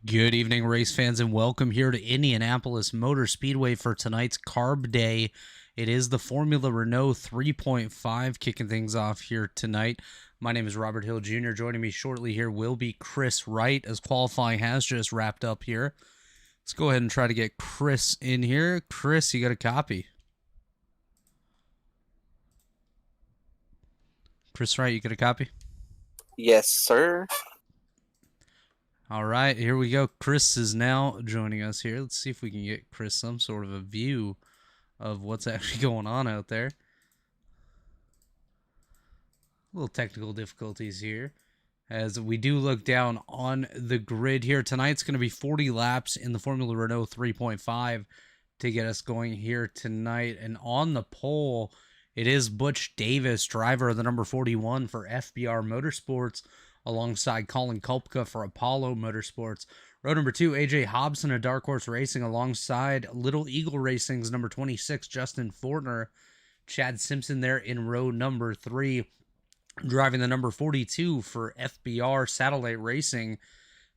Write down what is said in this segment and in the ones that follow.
Good evening, race fans, and welcome here to Indianapolis Motor Speedway for tonight's Carb Day. It is the Formula Renault 3.5 kicking things off here tonight. My name is Robert Hill Jr. Joining me shortly here will be Chris Wright, as qualifying has just wrapped up here. Let's go ahead and try to get Chris in here. Chris, you got a copy? Chris Wright, you got a copy? Yes, sir. All right, here we go. Chris is now joining us here. Let's see if we can get Chris some sort of a view of what's actually going on out there. A little technical difficulties here as we do look down on the grid here. Tonight's going to be 40 laps in the Formula Renault 3.5 to get us going here tonight. And on the pole, it is Butch Davis, driver of the number 41 for FBR Motorsports, alongside Colin Kulpka for Apollo Motorsports. Row number 2, AJ Hobson of Dark Horse Racing, alongside Little Eagle Racing's number 26, Justin Fortner. Chad Simpson there in row number 3, driving the number 42 for FBR Satellite Racing.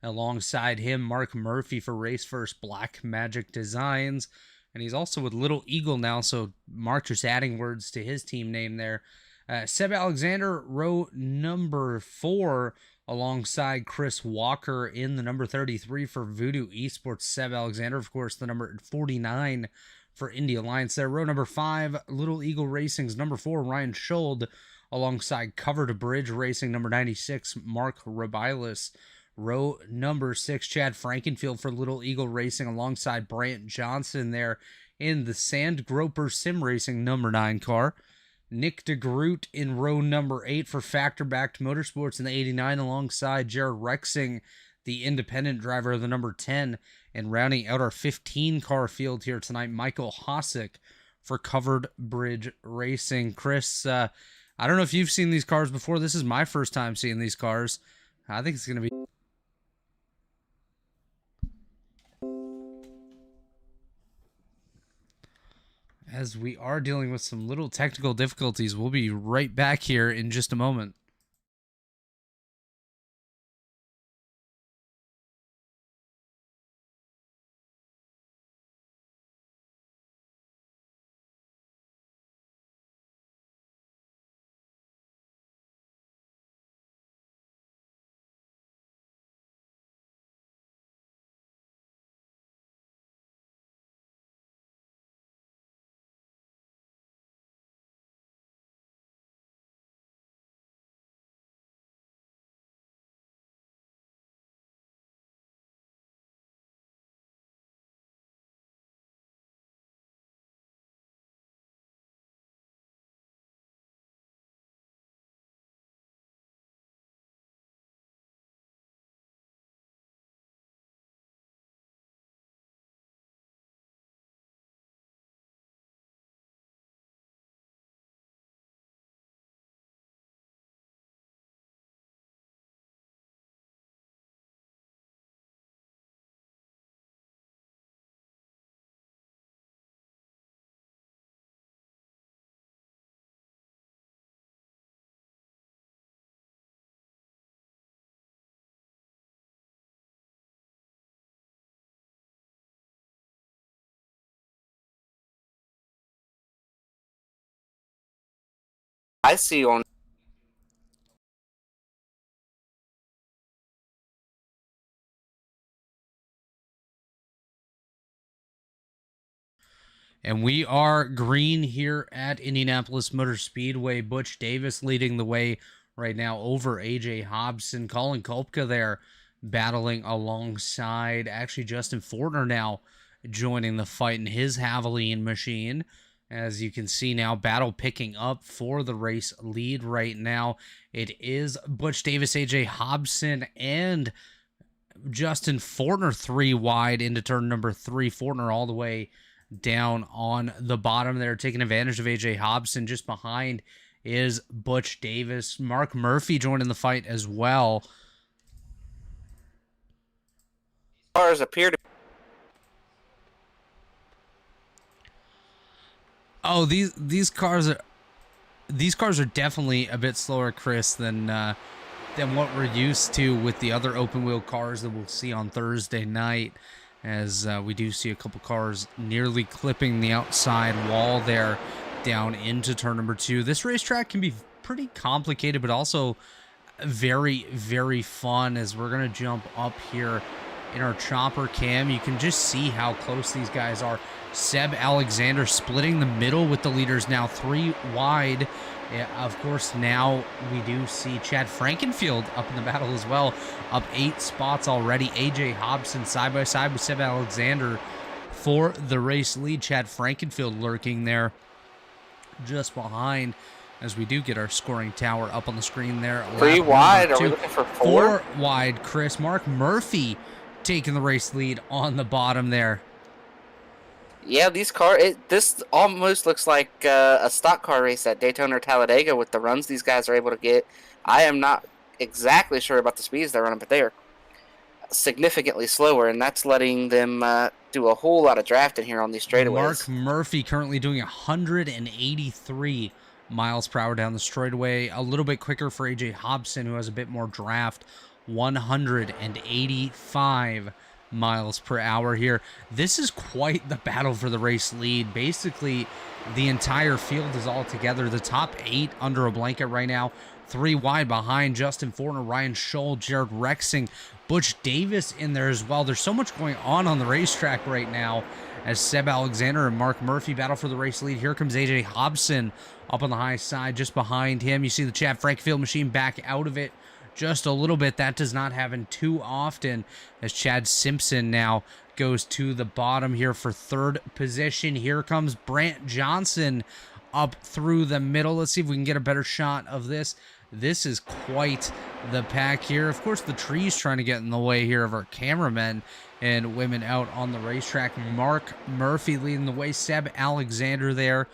Alongside him, Mark Murphy for Race First Black Magic Designs. And he's also with Little Eagle now, so Mark just adding words to his team name there. Seb Alexander, row number 4, alongside Chris Walker in the number 33 for Voodoo Esports. Seb Alexander, of course, the number 49 for Indy Alliance there. Row number 5, Little Eagle Racing's number 4, Ryan Schuld, alongside Covered Bridge Racing, number 96, Mark Robilis. Row number 6, Chad Frankenfield for Little Eagle Racing, alongside Brant Johnson there in the Sand Groper Sim Racing number 9 car. Nick DeGroot in row number 8 for Factor Backed Motorsports in the 89, alongside Jared Rexing, the independent driver of the number 10. And rounding out our 15 car field here tonight, Michael Hosick for Covered Bridge Racing. Chris, I don't know if you've seen these cars before. This is my first time seeing these cars. I think it's going to be... as we are dealing with some little technical difficulties. We'll be right back here in just a moment. I see on. And we are green here at Indianapolis Motor Speedway. Butch Davis leading the way right now over AJ Hobson. Colin Kulpka there battling alongside actually Justin Fortner now joining the fight in his Javelin machine. As you can see now, battle picking up for the race lead right now. It is Butch Davis, AJ Hobson, and Justin Fortner 3 wide into turn number 3. Fortner all the way down on the bottom there, taking advantage of AJ Hobson. Just behind is Butch Davis. Mark Murphy joining the fight as well. Cars appear to. Oh, these cars are definitely a bit slower, Chris, than than what we're used to with the other open wheel cars that we'll see on Thursday night, as we do see a couple cars nearly clipping the outside wall there down into turn number 2. This racetrack can be pretty complicated, but also very, very fun. As we're going to jump up here in our chopper cam, you can just see how close these guys are. Seb Alexander splitting the middle with the leaders now, 3 wide. Yeah, of course, now we do see Chad Frankenfield up in the battle as well, up 8 spots already. AJ Hobson side by side with Seb Alexander for the race lead. Chad Frankenfield lurking there just behind, as we do get our scoring tower up on the screen there. 3 wide. Are we looking for 4? 4 wide, Chris. Mark Murphy taking the race lead on the bottom there. Yeah, these cars, this almost looks like a stock car race at Daytona or Talladega with the runs these guys are able to get. I am not exactly sure about the speeds they're running, but they are significantly slower, and that's letting them do a whole lot of drafting here on these straightaways. Mark Murphy currently doing 183 miles per hour down the straightaway. A little bit quicker for AJ Hobson, who has a bit more draft, 185 miles per hour here. This is quite the battle for the race lead. Basically, the entire field is all together. The top 8 under a blanket right now. 3 wide behind Justin Fortner, Ryan Scholl, Jared Rexing, Butch Davis in there as well. There's so much going on the racetrack right now as Seb Alexander and Mark Murphy battle for the race lead. Here comes AJ Hobson up on the high side just behind him. You see the Chad Frankenfield machine back out of it just a little bit. That does not happen too often, as Chad Simpson now goes to the bottom here for 3rd position. Here comes Brant Johnson up through the middle. Let's see if we can get a better shot of this. This is quite the pack here. Of course, the trees trying to get in the way here of our cameramen and women out on the racetrack. Mark Murphy leading the way. Seb Alexander there.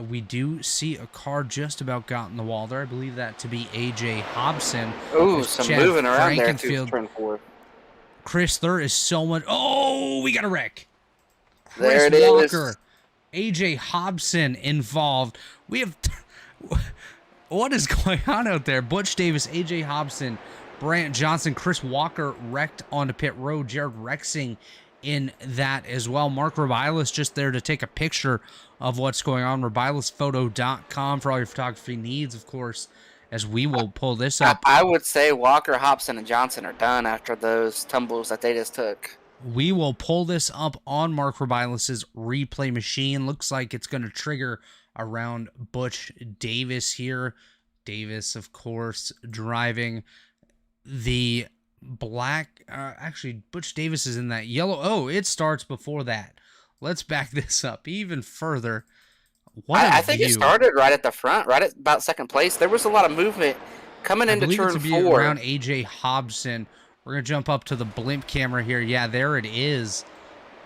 We do see a car just about got in the wall there. I believe that to be AJ Hobson. Ooh, some Chad moving around there too. Turn 4. Chris, there is so much. Oh, we got a wreck. Chris there it Walker, is. AJ Hobson involved. We have. What is going on out there? Butch Davis, AJ Hobson, Brant Johnson, Chris Walker wrecked onto pit road. Jared Rexing in that as well. Mark Robilas just there to take a picture of what's going on. RobilasPhoto.com for all your photography needs, of course, as we will pull this up. I would say Walker, Hobson, and Johnson are done after those tumbles that they just took. We will pull this up on Mark Robilas's replay machine. Looks like it's going to trigger around Butch Davis here. Davis, of course, driving the black. Actually, Butch Davis is in that yellow. Oh, it starts before that. Let's back this up even further. I think it started right at the front, right at about 2nd place. There was a lot of movement coming into turn 4. Around AJ Hobson. We're going to jump up to the blimp camera here. Yeah, there it is.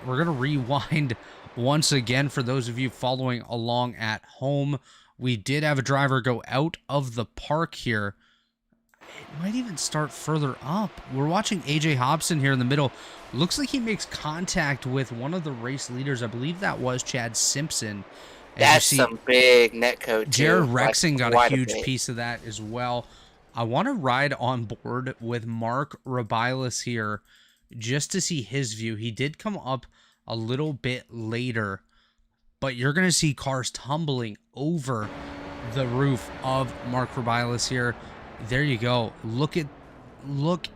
We're going to rewind once again for those of you following along at home. We did have a driver go out of the park here. It might even start further up. We're watching AJ Hobson here in the middle. Looks like he makes contact with one of the race leaders. I believe that was Chad Simpson. That's some big netcode, too. Jared Rexing got a huge piece of that as well. I want to ride on board with Mark Robilas here just to see his view. He did come up a little bit later, but you're going to see cars tumbling over the roof of Mark Robilas here. There you go. Look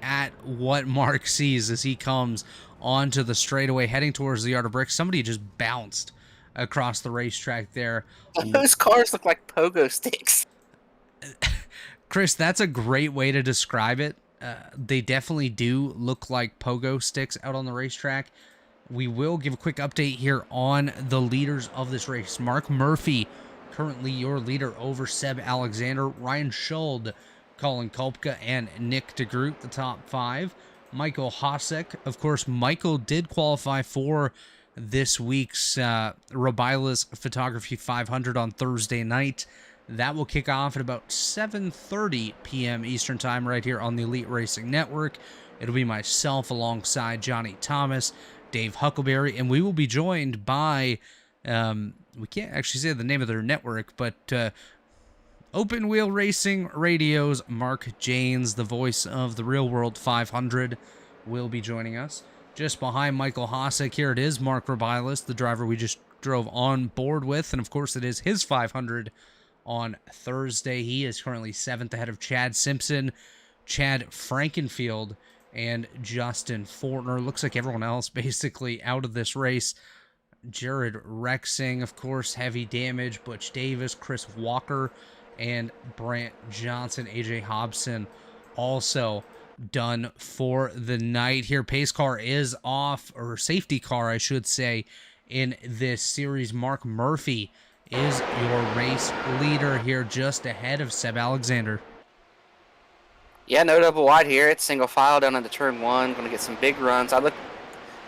at what Mark sees as he comes onto the straightaway heading towards the yard of bricks. Somebody just bounced across the racetrack there. Those cars look like pogo sticks. Chris, that's a great way to describe it. They definitely do look like pogo sticks out on the racetrack. We will give a quick update here on the leaders of this race. Mark Murphy, currently your leader over Seb Alexander. Ryan Schuld, Colin Kolpka, and Nick DeGroot, the top 5. Michael Hosek. Of course, Michael did qualify for this week's Robilas Photography 500 on Thursday night. That will kick off at about 7:30 p.m. Eastern Time right here on the Elite Racing Network. It'll be myself alongside Johnny Thomas, Dave Huckleberry, and we will be joined by, we can't actually say the name of their network, but Open Wheel Racing Radio's Mark Janes, the voice of the Real World 500, will be joining us. Just behind Michael Hosek, here it is, Mark Robilis, the driver we just drove on board with, and of course it is his 500 on Thursday. He is currently 7th ahead of Chad Simpson, Chad Frankenfield, and Justin Fortner. Looks like everyone else basically out of this race. Jared Rexing, of course, heavy damage. Butch Davis, Chris Walker, and Brant Johnson. AJ Hobson also done for the night here. Pace car is off, or safety car, I should say, in this series. Mark Murphy is your race leader here, just ahead of Seb Alexander. Yeah, no double wide here. It's single file down into turn 1. Going to get some big runs. I look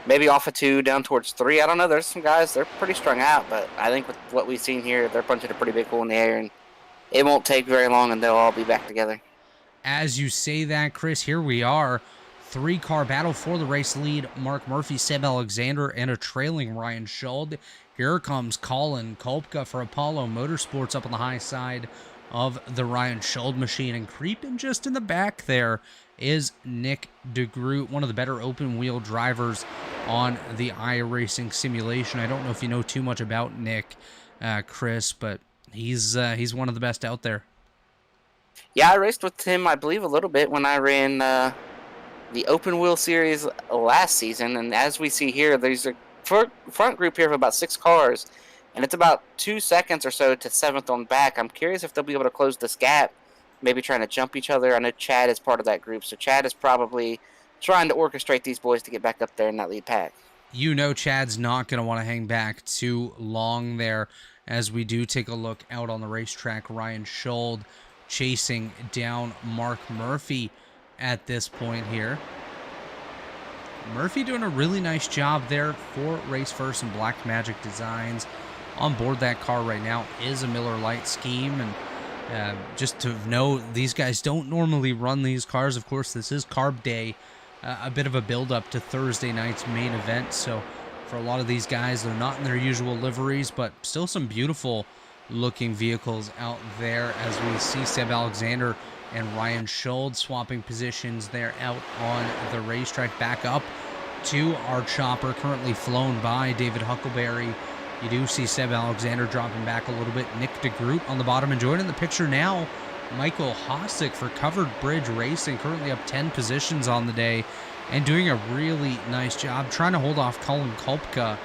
maybe off of 2 down towards 3. I don't know. There's some guys, they're pretty strung out, but I think with what we've seen here, they're punching a pretty big hole in the air, and it won't take very long and they'll all be back together. As you say that, Chris, here we are. 3-car battle for the race lead. Mark Murphy, Seb Alexander, and a trailing Ryan Schuld. Here comes Colin Kolpka for Apollo Motorsports up on the high side of the Ryan Schuld machine. And creeping just in the back there is Nick DeGroot, one of the better open-wheel drivers on the iRacing simulation. I don't know if you know too much about Nick, Chris, but he's one of the best out there. Yeah, I raced with him, I believe, a little bit when I ran the open wheel series last season. And as we see here, there's a front group here of about 6 cars, and it's about 2 seconds or so to 7th on back. I'm curious if they'll be able to close this gap, maybe trying to jump each other. I know Chad is part of that group, so Chad is probably trying to orchestrate these boys to get back up there in that lead pack. You know Chad's not going to want to hang back too long there, as we do take a look out on the racetrack. Ryan Schuld chasing down Mark Murphy at this point here. Murphy doing a really nice job there for Race First and Black Magic Designs. On board that car right now is a Miller Lite scheme, and just to know, these guys don't normally run these cars. Of course, this is Carb Day, a bit of a build-up to Thursday night's main event, so for a lot of these guys, they're not in their usual liveries, but still some beautiful looking vehicles out there, as we see Seb Alexander and Ryan Schuld swapping positions there out on the racetrack. Back up to our chopper, currently flown by David Huckleberry. You do see Seb Alexander dropping back a little bit. Nick DeGroot on the bottom, and joining the picture now, Michael Hosek for Covered Bridge Racing, currently up 10 positions on the day and doing a really nice job trying to hold off Colin Kolpka,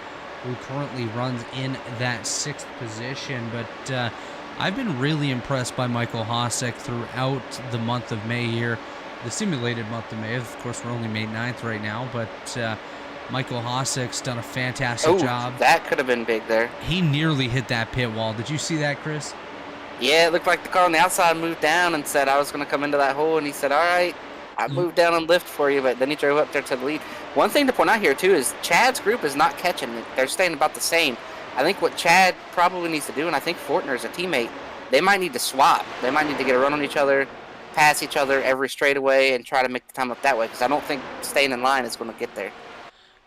who currently runs in that 6th position. But I've been really impressed by Michael Hosek throughout the month of May here, the simulated month of May. Of course, we're only May 9th right now, but Michael Hosek's done a fantastic job. That could have been big there. He nearly hit that pit wall. Did you see that, Chris? Yeah, it looked like the car on the outside moved down and said I was going to come into that hole, and he said, all right, I moved down and lift for you, but then he drove up there to the lead. One thing to point out here, too, is Chad's group is not catching it. They're staying about the same. I think what Chad probably needs to do, and I think Fortner is a teammate, they might need to swap. They might need to get a run on each other, pass each other every straightaway, and try to make the time up that way, because I don't think staying in line is going to get there.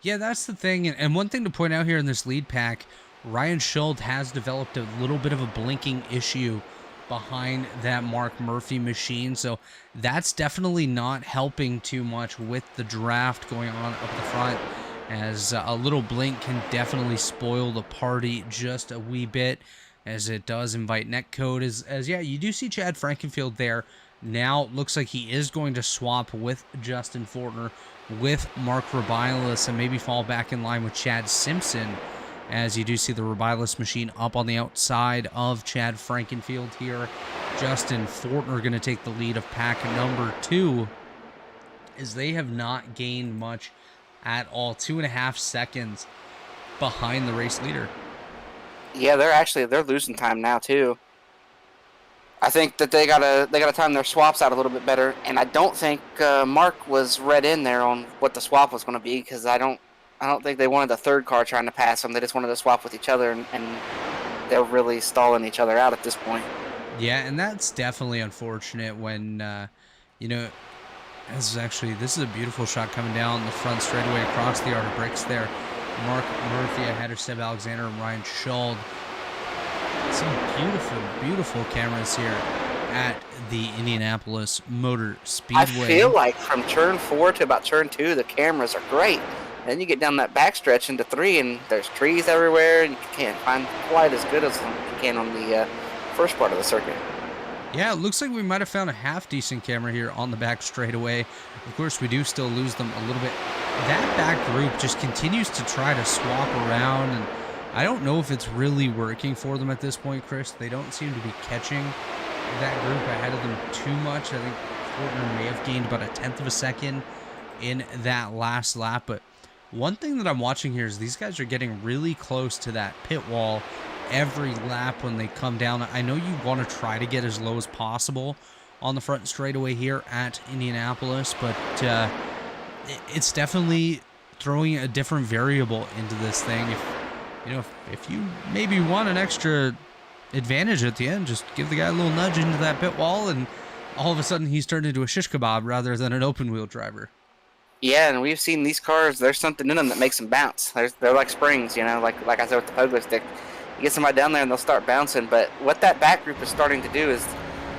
Yeah, that's the thing. And one thing to point out here in this lead pack, Ryan Schuld has developed a little bit of a blinking issue behind that Mark Murphy machine, so that's definitely not helping too much with the draft going on up the front, as a little blink can definitely spoil the party just a wee bit, as it does invite netcode. As yeah, you do see Chad Frankenfield there. Now looks like he is going to swap with Justin Fortner, with Mark Robilis, and maybe fall back in line with Chad Simpson, as you do see the Robilis machine up on the outside of Chad Frankenfield here. Justin Fortner going to take the lead of pack number 2, as they have not gained much at all. 2.5 seconds behind the race leader. Yeah, they're losing time now too. I think that they gotta time their swaps out a little bit better, and I don't think Mark was read in there on what the swap was going to be, because I don't think they wanted the third car trying to pass them. They just wanted to swap with each other, and they're really stalling each other out at this point. Yeah, and that's definitely unfortunate when this is a beautiful shot coming down the front straightaway across the Art of Bricks there. Mark Murphy ahead of Seb Alexander and Ryan Schuld. Some beautiful, beautiful cameras here at the Indianapolis Motor I Speedway. feel like from turn 4 to about turn 2, the cameras are great. And then you get down that backstretch into 3, and there's trees everywhere, and you can't find quite as good as you can on the first part of the circuit. Yeah, it looks like we might have found a half-decent camera here on the back straightaway. Of course, we do still lose them a little bit. That back group just continues to try to swap around, and I don't know if it's really working for them at this point, Chris. They don't seem to be catching that group ahead of them too much. I think Fortner may have gained about a tenth of a second in that last lap, but one thing that I'm watching here is these guys are getting really close to that pit wall every lap when they come down. I know you want to try to get as low as possible on the front straightaway here at Indianapolis, but it's definitely throwing a different variable into this thing. If you maybe want an extra advantage at the end, just give the guy a little nudge into that pit wall, and all of a sudden he's turned into a shish kebab rather than an open wheel driver. Yeah, and we've seen these cars, there's something in them that makes them bounce. They're like springs, like I said with the pogo stick. You get somebody down there and they'll start bouncing. But what that back group is starting to do is,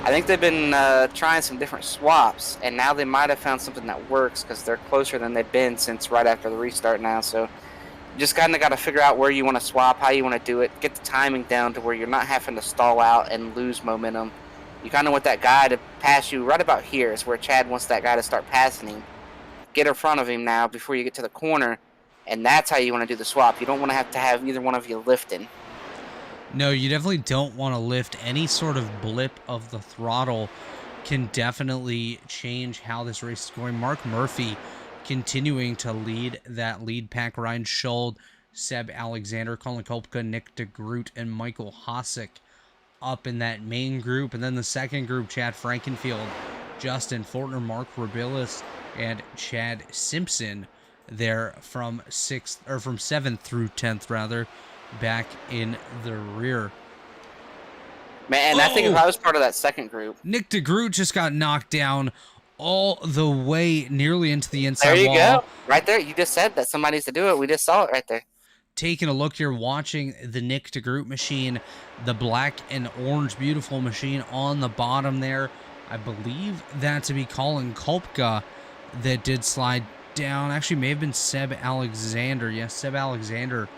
I think they've been trying some different swaps, and now they might have found something that works because they're closer than they've been since right after the restart now. So you just kind of got to figure out where you want to swap, how you want to do it, get the timing down to where you're not having to stall out and lose momentum. You kind of want that guy to pass you right about here is where Chad wants that guy to start passing him. Get in front of him now before you get to the corner, and that's how you want to do the swap. You don't want to have either one of you lifting. No, you definitely don't want to lift. Any sort of blip of the throttle can definitely change how this race is going. Mark Murphy continuing to lead that lead pack. Ryan Schuld, Seb Alexander, Colin Kopka, Nick DeGroot, and Michael Hossack up in that main group. And then the second group, Chad Frankenfield, Justin Fortner, Mark Robillas, and Chad Simpson there from 7th through 10th rather, back in the rear. Man, I think if I was part of that second group. Nick DeGroot just got knocked down all the way nearly into the inside wall. There you go. Right there. You just said that somebody needs to do it. We just saw it right there. Taking a look here, watching the Nick DeGroot machine, the black and orange beautiful machine on the bottom there. I believe that to be Colin Kopka that did slide down. Actually, may have been Seb Alexander. Yes, Seb Alexander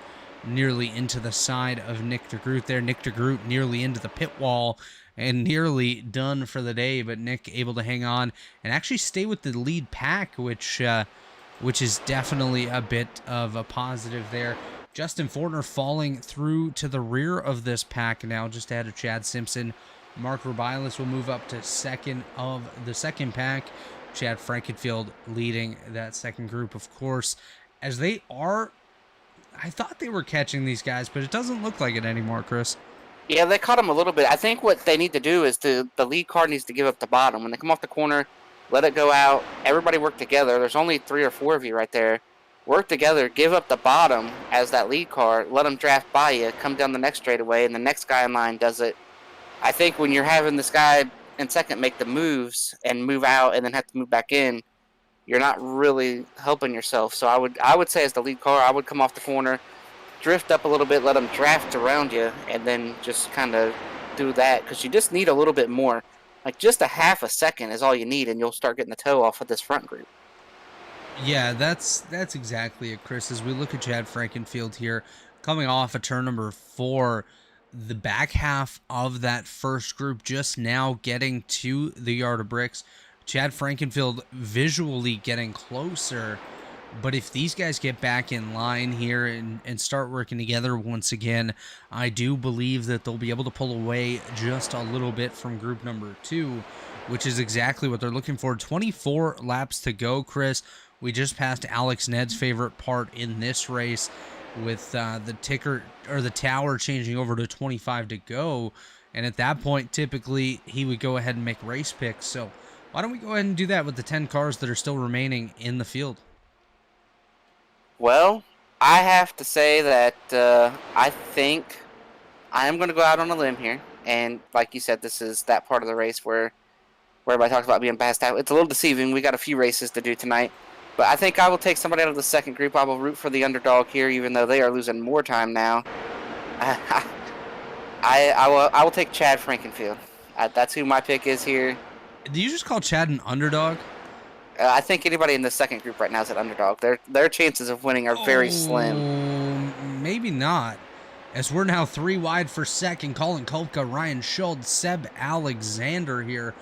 nearly into the side of Nick DeGroot there. Nick DeGroot nearly into the pit wall and nearly done for the day, but Nick able to hang on and actually stay with the lead pack, which is definitely a bit of a positive there. Justin Fortner falling through to the rear of this pack now, just ahead of Chad Simpson. Mark Robillas will move up to second of the second pack. Chad Frankenfield leading that second group, of course, as they are. I thought they were catching these guys, but it doesn't look like it anymore, Chris. Yeah, they caught them a little bit. I think what they need to do is the lead car needs to give up the bottom. When they come off the corner, let it go out. Everybody work together. There's only 3 or 4 of you right there. Work together, give up the bottom as that lead car, let them draft by you, come down the next straightaway, and the next guy in line does it. I think when you're having this guy in second make the moves and move out and then have to move back in, you're not really helping yourself. So I would say as the lead car, I would come off the corner, drift up a little bit, let them draft around you, and then just kind of do that because you just need a little bit more. Like just a half a second is all you need, and you'll start getting the toe off of this front group. Yeah, that's exactly it, Chris. As we look at Chad Frankenfield here, coming off of turn number 4, the back half of that first group just now getting to the yard of bricks. Chad Frankenfield visually getting closer, but if these guys get back in line here and start working together once again, I do believe that they'll be able to pull away just a little bit from group number 2, which is exactly what they're looking for. 24 laps to go, Chris. We just passed Alex Ned's favorite part in this race with the ticker or the tower changing over to 25 to go. And at that point, typically he would go ahead and make race picks. So why don't we go ahead and do that with the 10 cars that are still remaining in the field? Well, I have to say that I think I am going to go out on a limb here. And like you said, this is that part of the race where everybody talks about being passed out. It's a little deceiving. We got a few races to do tonight. But I think I will take somebody out of the second group. I will root for the underdog here, even though they are losing more time now. I will take Chad Frankenfield. That's who my pick is here. Do you just call Chad an underdog? I think anybody in the second group right now is an underdog. Their chances of winning are very slim. Oh, maybe not. As we're now 3 wide for second, Colin Kolka, Ryan Schultz, Seb Alexander here.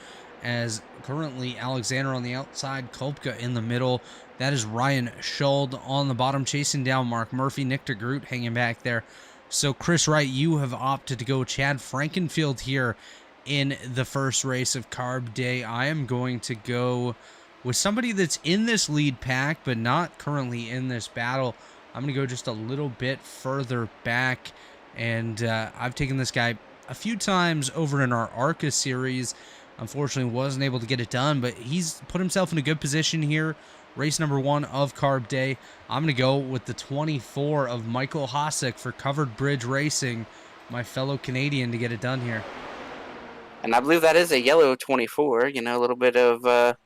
As currently Alexander on the outside, Kolka in the middle. That is Ryan Schultz on the bottom, chasing down Mark Murphy. Nick DeGroot hanging back there. So, Chris Wright, you have opted to go Chad Frankenfield here in the first race of Carb Day. I am going to go with somebody that's in this lead pack, but not currently in this battle. I'm going to go just a little bit further back, and I've taken this guy a few times over in our ARCA series. Unfortunately, wasn't able to get it done, but he's put himself in a good position here. Race number 1 of Carb Day. I'm going to go with the 24 of Michael Hossack for Covered Bridge Racing, my fellow Canadian, to get it done here. And I believe that is a yellow 24. You know, a little bit of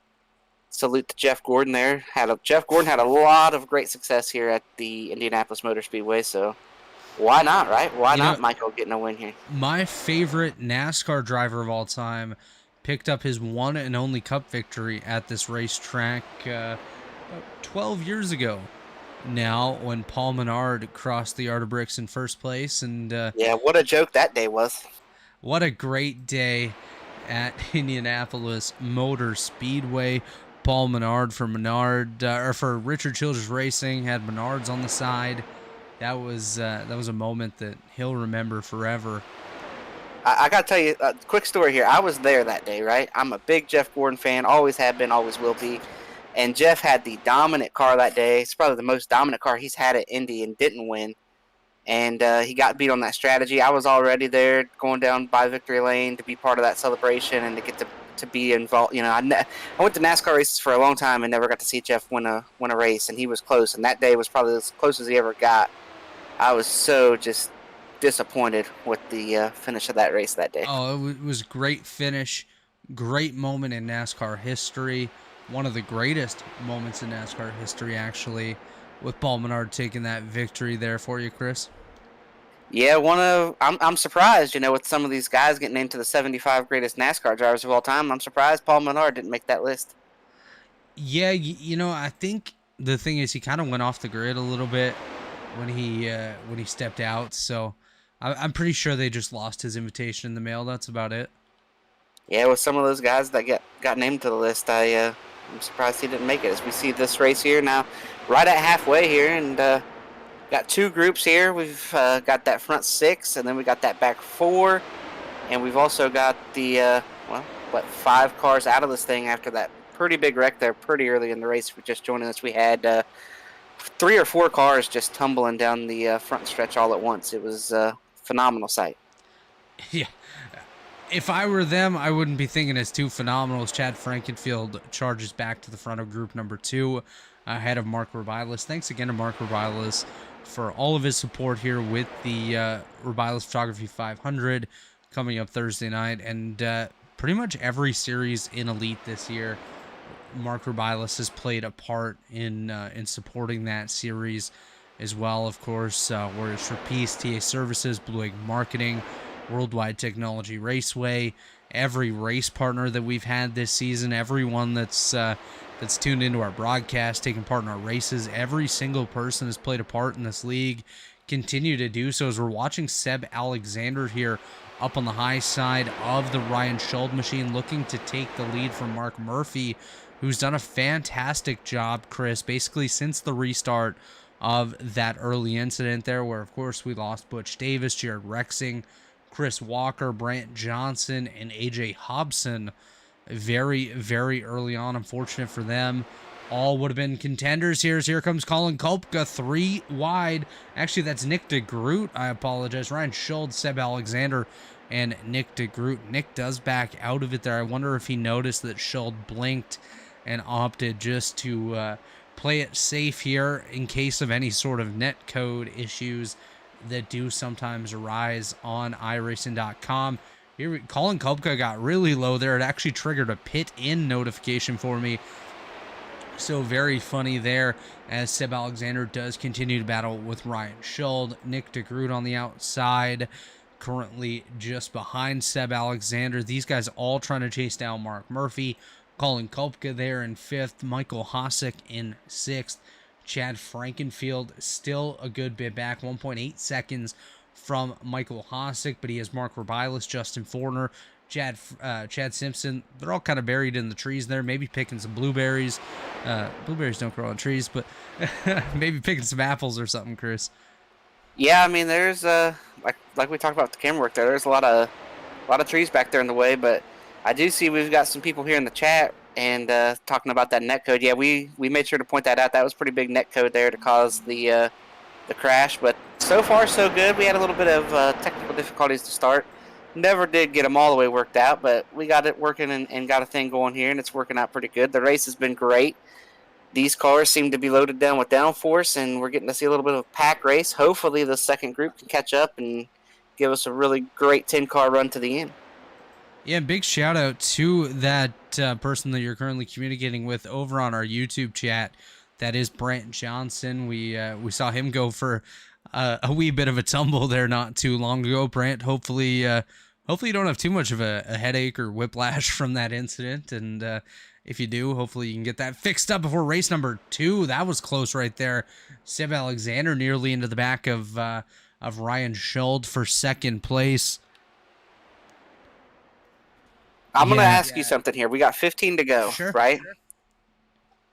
salute to Jeff Gordon there. Jeff Gordon had a lot of great success here at the Indianapolis Motor Speedway, so why not, right? Why not Michael getting a win here? My favorite NASCAR driver of all time picked up his one and only Cup victory at this racetrack about 12 years ago now, when Paul Menard crossed the Yard of Bricks in first place. And yeah, what a joke that day was. What a great day at Indianapolis Motor Speedway. Paul Menard for for Richard Childress Racing had Menards on the side. That was a moment that he'll remember forever. I got to tell you a quick story here. I was there that day, right? I'm a big Jeff Gordon fan, always have been, always will be. And Jeff had the dominant car that day. It's probably the most dominant car he's had at Indy and didn't win. And he got beat on that strategy. I was already there going down by victory lane to be part of that celebration and to get to be involved. You know, I went to NASCAR races for a long time and never got to see Jeff win a race, and he was close. And that day was probably as close as he ever got. I was so just disappointed with the finish of that race that day. Oh, it was a great finish, great moment in NASCAR history. One of the greatest moments in NASCAR history, actually, with Paul Menard taking that victory there for you, Chris. Yeah, I'm surprised, you know, with some of these guys getting into the 75 greatest NASCAR drivers of all time. I'm surprised Paul Menard didn't make that list. Yeah, you know, I think the thing is he kind of went off the grid a little bit when he stepped out. So I'm pretty sure they just lost his invitation in the mail. That's about it. Yeah, with some of those guys that got named to the list, I'm surprised he didn't make it. As we see this race here now, right at halfway here, and got 2 groups here. We've got that front 6, and then we got that back 4, and we've also got the 5 cars out of this thing after that pretty big wreck there pretty early in the race. We're just joining us. We had 3 or 4 cars just tumbling down the front stretch all at once. It was a phenomenal sight. Yeah. If I were them, I wouldn't be thinking it's too phenomenal as Chad Frankenfield charges back to the front of group number 2 ahead of Mark Rubilis. Thanks again to Mark Rubilis for all of his support here with the Rubilis Photography 500 coming up Thursday night. And pretty much every series in Elite this year, Mark Rubilis has played a part in supporting that series as well. Of course, Warriors for Peace, TA Services, Blue Egg Marketing, Worldwide Technology Raceway, every race partner that we've had this season, everyone that's tuned into our broadcast, taking part in our races, every single person has played a part in this league, continue to do so as we're watching Seb Alexander here up on the high side of the Ryan Schultz machine, looking to take the lead from Mark Murphy, who's done a fantastic job, Chris, basically since the restart of that early incident there, where of course we lost Butch Davis, Jared Rexing, Chris Walker, Brant Johnson, and AJ Hobson very, very early on. Unfortunate for them. All would have been contenders here. Here comes Colin Kolpka, 3 wide. Actually, that's Nick DeGroot. I apologize. Ryan Schultz, Seb Alexander, and Nick DeGroot. Nick does back out of it there. I wonder if he noticed that Schultz blinked and opted just to play it safe here in case of any sort of net code issues that do sometimes arise on iRacing.com. Here, Colin Kolpka got really low there. It actually triggered a pit in notification for me. So very funny there as Seb Alexander does continue to battle with Ryan Schultz. Nick DeGroot on the outside. currently just behind Seb Alexander. These guys all trying to chase down Mark Murphy. Colin Kopka there in 5th. Michael Hosick in 6th. Chad Frankenfield still a good bit back, 1.8 seconds from Michael Hosick, but he has Mark Robilas, Justin Forner, Chad Simpson. They're all kind of buried in the trees there, maybe picking some blueberries. Blueberries don't grow on trees, but maybe picking some apples or something, Chris. Yeah, I mean, there's like we talked about the camera work there. There's a lot of trees back there in the way, but I do see we've got some people here in the chat and talking about that net code. Yeah, we made sure to point that out. That was pretty big net code there to cause the crash, but so far so good. We had a little bit of technical difficulties to start. Never did get them all the way worked out, but we got it working and got a thing going here, and it's working out pretty good. The race has been great. These cars seem to be loaded down with downforce, and we're getting to see a little bit of a pack race. Hopefully the second group can catch up and give us a really great 10-car run to the end. Yeah, big shout out to that person that you're currently communicating with over on our YouTube chat. That is Brant Johnson. We saw him go for a wee bit of a tumble there not too long ago. Brant, hopefully you don't have too much of a headache or whiplash from that incident, and if you do, hopefully you can get that fixed up before race number 2. That was close right there. Seb Alexander nearly into the back of Ryan Schuld for second place. I'm going to ask you something here. We got 15 to go, right? Sure.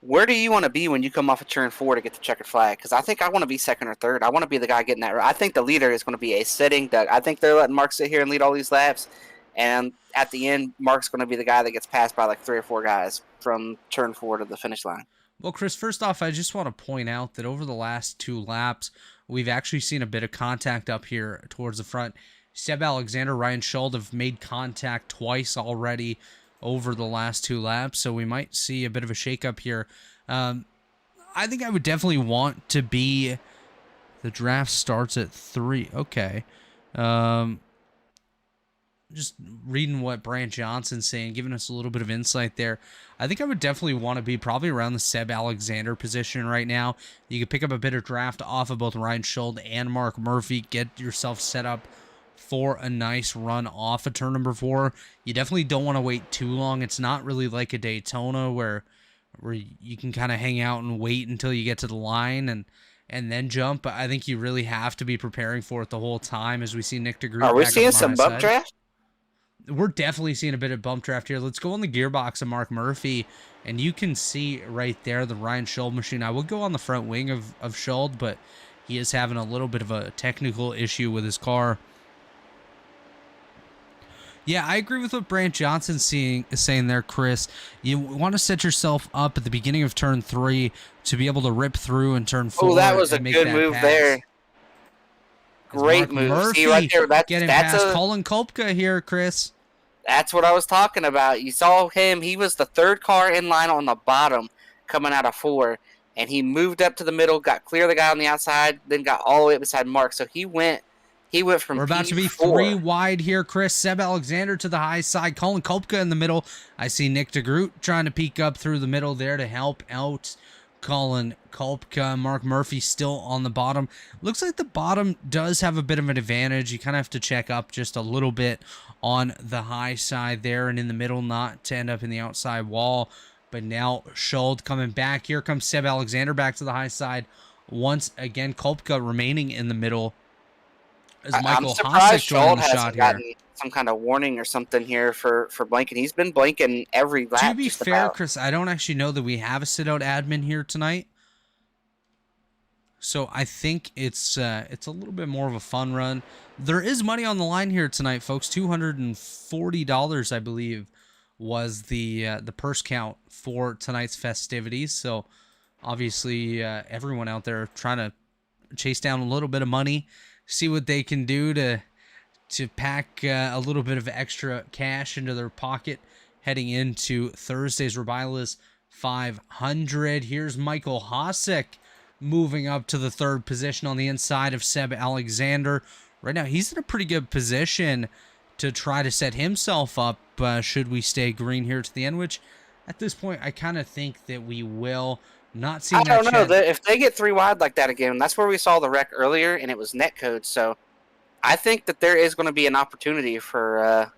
Where do you want to be when you come off of turn 4 to get the checkered flag? Because I think I want to be second or third. I want to be the guy getting that. I think the leader is going to be a sitting duck. I think they're letting Mark sit here and lead all these laps. And at the end, Mark's going to be the guy that gets passed by like 3 or 4 guys from turn 4 to the finish line. Well, Chris, first off, I just want to point out that over the last 2 laps, we've actually seen a bit of contact up here towards the front. Seb Alexander, Ryan Schuld have made contact twice already over the last 2 laps, so we might see a bit of a shakeup here. I think I would definitely want to be... The draft starts at 3. Okay. Just reading what Brant Johnson's saying, giving us a little bit of insight there. I think I would definitely want to be probably around the Seb Alexander position right now. You could pick up a bit of draft off of both Ryan Schuld and Mark Murphy. Get yourself set up for a nice run off of turn number 4. You definitely don't want to wait too long. It's not really like a Daytona where you can kind of hang out and wait until you get to the line and then jump. But I think you really have to be preparing for it the whole time as we see Nick DeGroot. Are we seeing some bump draft? We're definitely seeing a bit of bump draft here. Let's go on the gearbox of Mark Murphy, and you can see right there the Ryan Schuld machine. I would go on the front wing of Schuld, but he is having a little bit of a technical issue with his car. Yeah, I agree with what Brant Johnson's saying there, Chris. You want to set yourself up at the beginning of turn 3 to be able to rip through in turn 4. Oh, that was a good move there. Great move. Murphy see right there, getting past Colin Kopka here, Chris. That's what I was talking about. You saw him. He was the 3rd car in line on the bottom coming out of 4, and he moved up to the middle, got clear of the guy on the outside, then got all the way up beside Mark. So he went from We're about to be 3 wide here, Chris. Seb Alexander to the high side. Colin Kopka in the middle. I see Nick DeGroot trying to peek up through the middle there to help out Colin Kopka. Mark Murphy still on the bottom. Looks like the bottom does have a bit of an advantage. You kind of have to check up just a little bit on the high side there and in the middle, not to end up in the outside wall. But now Schuld coming back. Here comes Seb Alexander back to the high side. Once again, Kopka remaining in the middle. I'm surprised Schuld hasn't gotten some kind of warning or something here for blanking. He's been blanking every lap. To be fair, Chris, I don't actually know that we have a sit-out admin here tonight. So I think it's a little bit more of a fun run. There is money on the line here tonight, folks. $240, I believe, was the purse count for tonight's festivities. So obviously everyone out there trying to chase down a little bit of money, see what they can do to pack a little bit of extra cash into their pocket heading into Thursday's Robilas 500. Here's Michael Hosick moving up to the 3rd position on the inside of Seb Alexander. Right now, he's in a pretty good position to try to set himself up should we stay green here to the end, which at this point, I kind of think that we will. Not seeing I don't know. If they get 3 wide like that again, that's where we saw the wreck earlier, and it was net code. So I think that there is going to be an opportunity for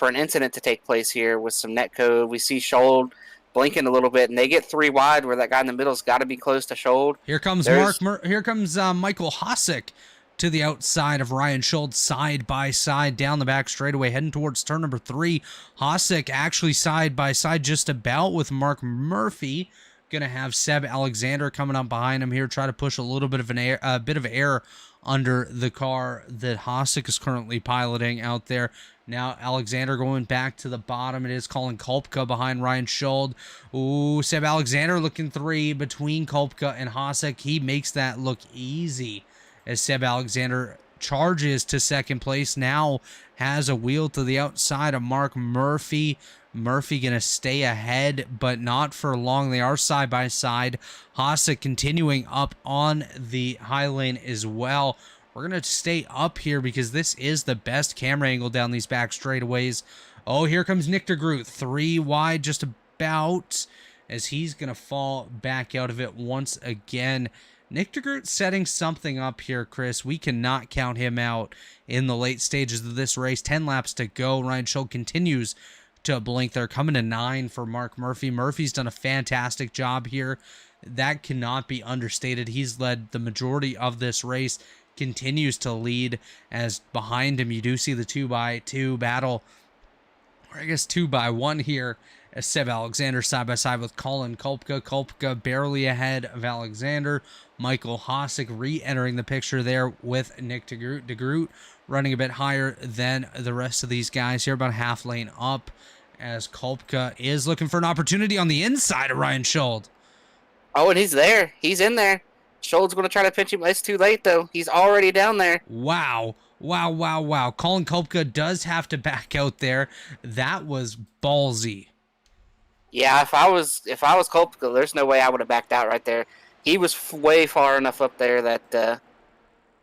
an incident to take place here with some net code. We see Shold blinking a little bit, and they get 3 wide where that guy in the middle's got to be close to Shold. Here comes Here comes Michael Hosick to the outside of Ryan Schultz, side by side down the back straightaway, heading towards turn number 3. Hosick actually side by side just about with Mark Murphy. Gonna have Seb Alexander coming up behind him here, try to push a little bit of air under the car that Hosick is currently piloting out there. Now Alexander going back to the bottom. It is Colin Kolpka behind Ryan Schuld. Ooh, Seb Alexander looking 3 between Kolpka and Hosick. He makes that look easy as Seb Alexander charges to second place. Now has a wheel to the outside of Mark Murphy. Murphy going to stay ahead, but not for long. They are side by side. Hosick continuing up on the high lane as well. We're going to stay up here because this is the best camera angle down these back straightaways. Oh, here comes Nick DeGroot. 3 wide just about as he's going to fall back out of it once again. Nick DeGroot setting something up here, Chris. We cannot count him out in the late stages of this race. 10 laps to go. Ryan Schuld continues to blink. They're coming to 9 for Mark Murphy. Murphy's done a fantastic job here. That cannot be understated. He's led the majority of this race, continues to lead, as behind him you do see the 2x2 battle, or I guess 2x1 here, as Seb Alexander side by side with Colin Kolpka. Kolpka barely ahead of Alexander. Michael Hosick re-entering the picture there with Nick DeGroot. DeGroot running a bit higher than the rest of these guys here, about half lane up, as Kolpka is looking for an opportunity on the inside of Ryan Schuld. Oh, and he's there. He's in there. Schuld's going to try to pinch him. It's too late, though. He's already down there. Wow. Colin Kolpka does have to back out there. That was ballsy. Yeah, if I was Kolpka, there's no way I would have backed out right there. He was way far enough up there that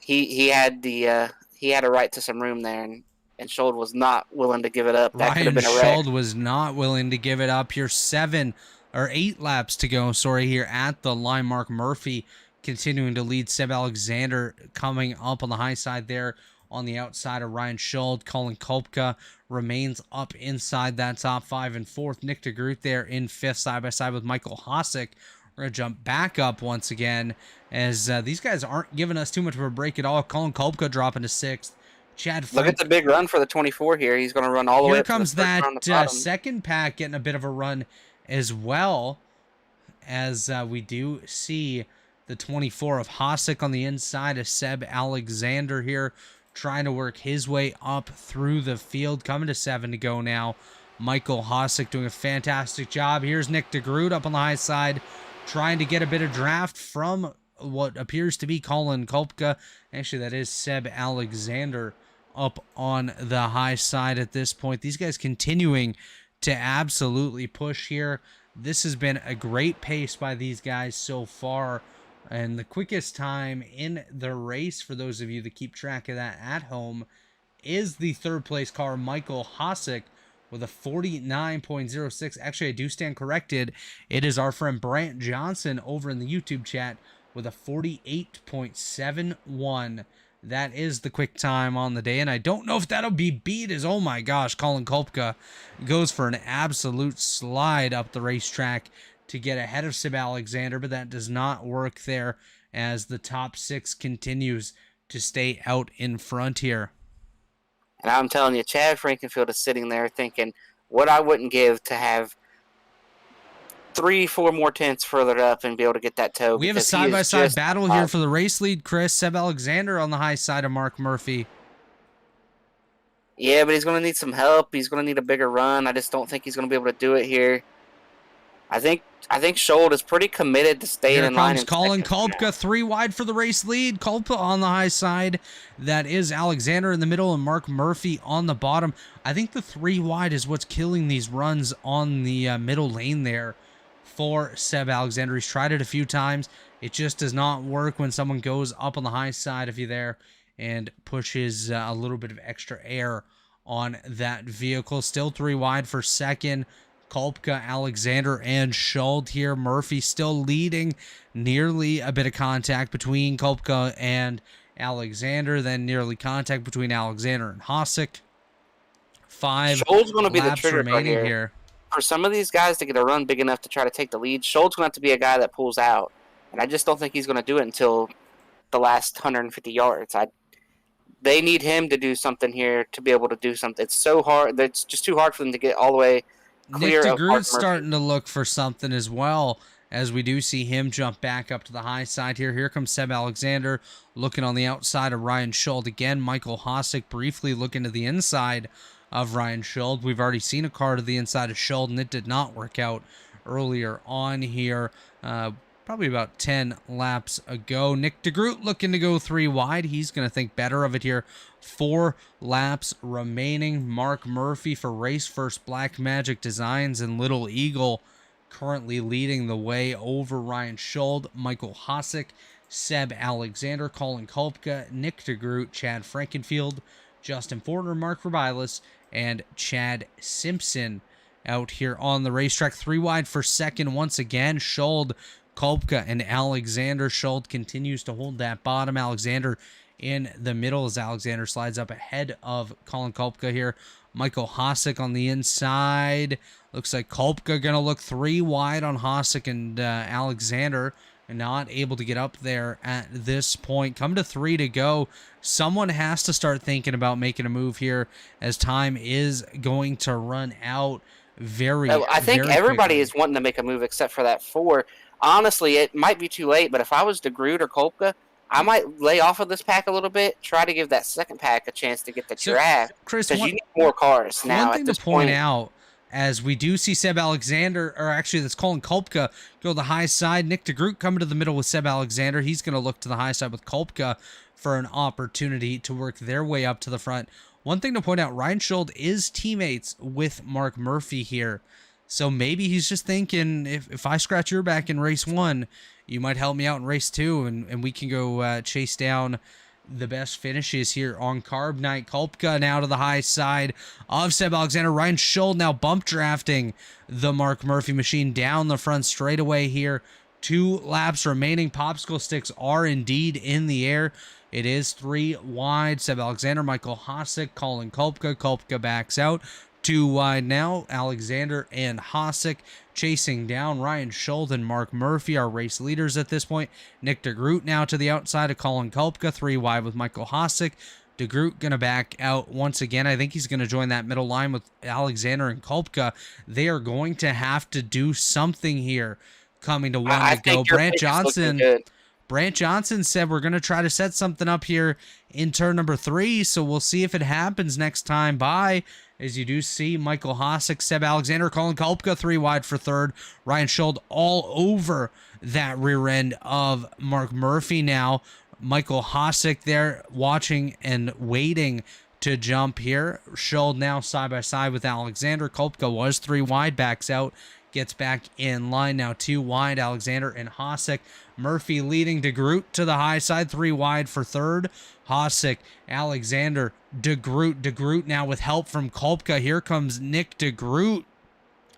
he had a right to some room there, and Schuld was not willing to give it up. That could have been a wreck. Schuld was not willing to give it up here. 8 laps to go, here at the line. Mark Murphy continuing to lead. Seb Alexander coming up on the high side there on the outside of Ryan Schuld. Colin Kolpka remains up inside that top 5 and 4th. Nick DeGroot there in 5th, side by side with Michael Hosick. We're going to jump back up once again, as these guys aren't giving us too much of a break at all. Colin Kolpka dropping to 6th. Chad Frank, look at the big run for the 24 here. He's going to run all the way up to the Here comes that second pack getting a bit of a run as well, as we do see the 24 of Hosick on the inside of Seb Alexander here, trying to work his way up through the field. Coming to 7 to go now. Michael Hosick doing a fantastic job. Here's Nick DeGroot up on the high side, trying to get a bit of draft from what appears to be Colin Kolpka. Actually, that is Seb Alexander up on the high side at this point. These guys continuing to absolutely push here. This has been a great pace by these guys so far, and the quickest time in the race, for those of you that keep track of that at home, is the 3rd place car, Michael Hosick, with a 49.06. Actually, I do stand corrected. It is our friend Brant Johnson over in the YouTube chat with a 48.71. That is the quick time on the day, and I don't know if that'll be beat, as, oh my gosh, Colin Kolpka goes for an absolute slide up the racetrack to get ahead of Seb Alexander, but that does not work there, as the top 6 continues to stay out in front here. And I'm telling you, Chad Frankenfield is sitting there thinking, what I wouldn't give to have 3-4 more tenths further up and be able to get that toe. We have a side-by-side battle here for the race lead, Chris. Seb Alexander on the high side of Mark Murphy. Yeah, but he's going to need some help. He's going to need a bigger run. I just don't think he's going to be able to do it here. I think Schuld is pretty committed to staying in line. Here comes Colin Kolpka, 3 wide for the race lead. Kolpka on the high side. That is Alexander in the middle and Mark Murphy on the bottom. I think the 3 wide is what's killing these runs on the middle lane there for Seb Alexander. He's tried it a few times. It just does not work when someone goes up on the high side of you there and pushes a little bit of extra air on that vehicle. Still 3 wide for second. Kolpka, Alexander, and Schuld here. Murphy still leading. Nearly a bit of contact between Kolpka and Alexander, then nearly contact between Alexander and Hossack. 5 Scholl's going to be the laps trigger guard remaining here. here. For some of these guys to get a run big enough to try to take the lead, Scholl's going to have to be a guy that pulls out. And I just don't think he's going to do it until the last 150 yards. They need him to do something here to be able to do something. It's so hard. It's just too hard for them to get all the way Nick clear of Mark DeGroot's Murphy. starting to look for something as well, as we do see him jump back up to the high side here. Here comes Seb Alexander looking on the outside of Ryan Schuld again. Michael Hossack briefly looking to the inside of Ryan Schuld. We've already seen a car to the inside of Schuld, and it did not work out earlier on here. Probably about 10 laps ago. Nick DeGroot looking to go 3 wide. He's going to think better of it here. 4 laps remaining. Mark Murphy for race first Black Magic Designs and Little Eagle currently leading the way over Ryan Schuld, Michael Hossack, Seb Alexander, Colin Kolpka, Nick DeGroot, Chad Frankenfield, Justin Fortner, Mark Rubilis, and Chad Simpson out here on the racetrack. 3 wide for second once again. Schuld, Kolpka, and Alexander. Schuld continues to hold that bottom. Alexander in the middle as Alexander slides up ahead of Colin Kolpka here. Michael Hossack on the inside. Looks like Kolpka going to look 3 wide on Hossack and Alexander, and not able to get up there at this point. Come to 3 to go. Someone has to start thinking about making a move here, as time is going to run out I think everybody quickly. is wanting to make a move except for that 4. Honestly, it might be too late, but if I was DeGroot or Kolpka, I might lay off of this pack a little bit, try to give that second pack a chance to get the So, draft, Chris, because you need more cars one now at thing to this point point. out, as we do see Seb Alexander, or actually that's Colin Kolpka, go to the high side. Nick DeGroot coming to the middle with Seb Alexander. He's going to look to the high side with Kolpka for an opportunity to work their way up to the front. One thing to point out, Ryan Schuld is teammates with Mark Murphy here. So maybe he's just thinking, if I scratch your back in race 1, you might help me out in race 2, and we can go chase down the best finishes here on Carb Night. Kolpka now to the high side of Seb Alexander. Ryan Schuld now bump drafting the Mark Murphy machine down the front straightaway here. 2 laps remaining. Popsicle sticks are indeed in the air. It is 3 wide. Seb Alexander, Michael Hossack, Colin Kolpka. Kolpka backs out. 2 wide now. Alexander and Hossack chasing down Ryan Schuld and Mark Murphy, our race leaders at this point. Nick DeGroot now to the outside of Colin Kolpka. 3 wide with Michael Hossack. DeGroot going to back out once again. I think he's going to join that middle line with Alexander and Kolpka. They are going to have to do something here coming to 1 to go. Brant Johnson said we're going to try to set something up here in turn number 3, so we'll see if it happens next time by. As you do see, Michael Hossack, Seb Alexander, Colin Kolpka, 3 wide for third. Ryan Schuld all over that rear end of Mark Murphy now. Michael Hossack there watching and waiting to jump here. Schuld now side by side with Alexander. Kolpka was 3 wide, backs out, gets back in line. Now 2 wide, Alexander and Hossack. Murphy leading DeGroot to the high side, 3 wide for third. Hossack, Alexander, DeGroot now with help from Kolpka. Here comes Nick DeGroot.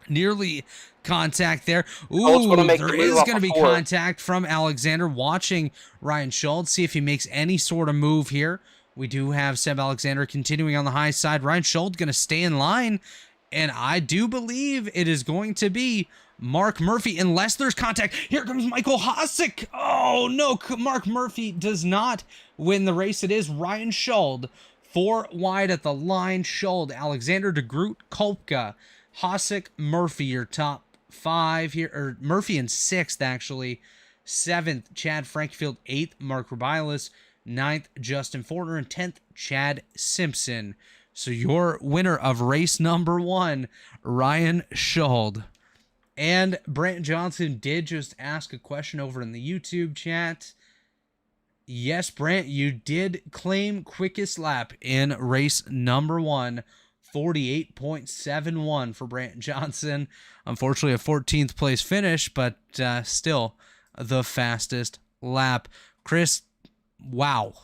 Nearly contact there. Ooh, there is going to be contact from Alexander. Watching Ryan Schuld, see if he makes any sort of move here. We do have Seb Alexander continuing on the high side. Ryan Schuld going to stay in line. And I do believe it is going to be Mark Murphy, unless there's contact. Here comes Michael Hossack. Oh, no. Mark Murphy does not win the race. It is Ryan Schuld. 4 wide at the line. Schuld, Alexander, DeGroot, Kolpka, Hossack, Murphy, your top 5 here. Or Murphy in 6th, actually. 7th, Chad Frankfield. 8th, Mark Rubilis. 9th, Justin Fortner. And 10th, Chad Simpson. So your winner of race number 1, Ryan Schuld. And Brant Johnson did just ask a question over in the YouTube chat. Yes, Brant, you did claim quickest lap in race number 1. 48.71 for Brant Johnson. Unfortunately, a 14th place finish, but still the fastest lap. Chris, wow.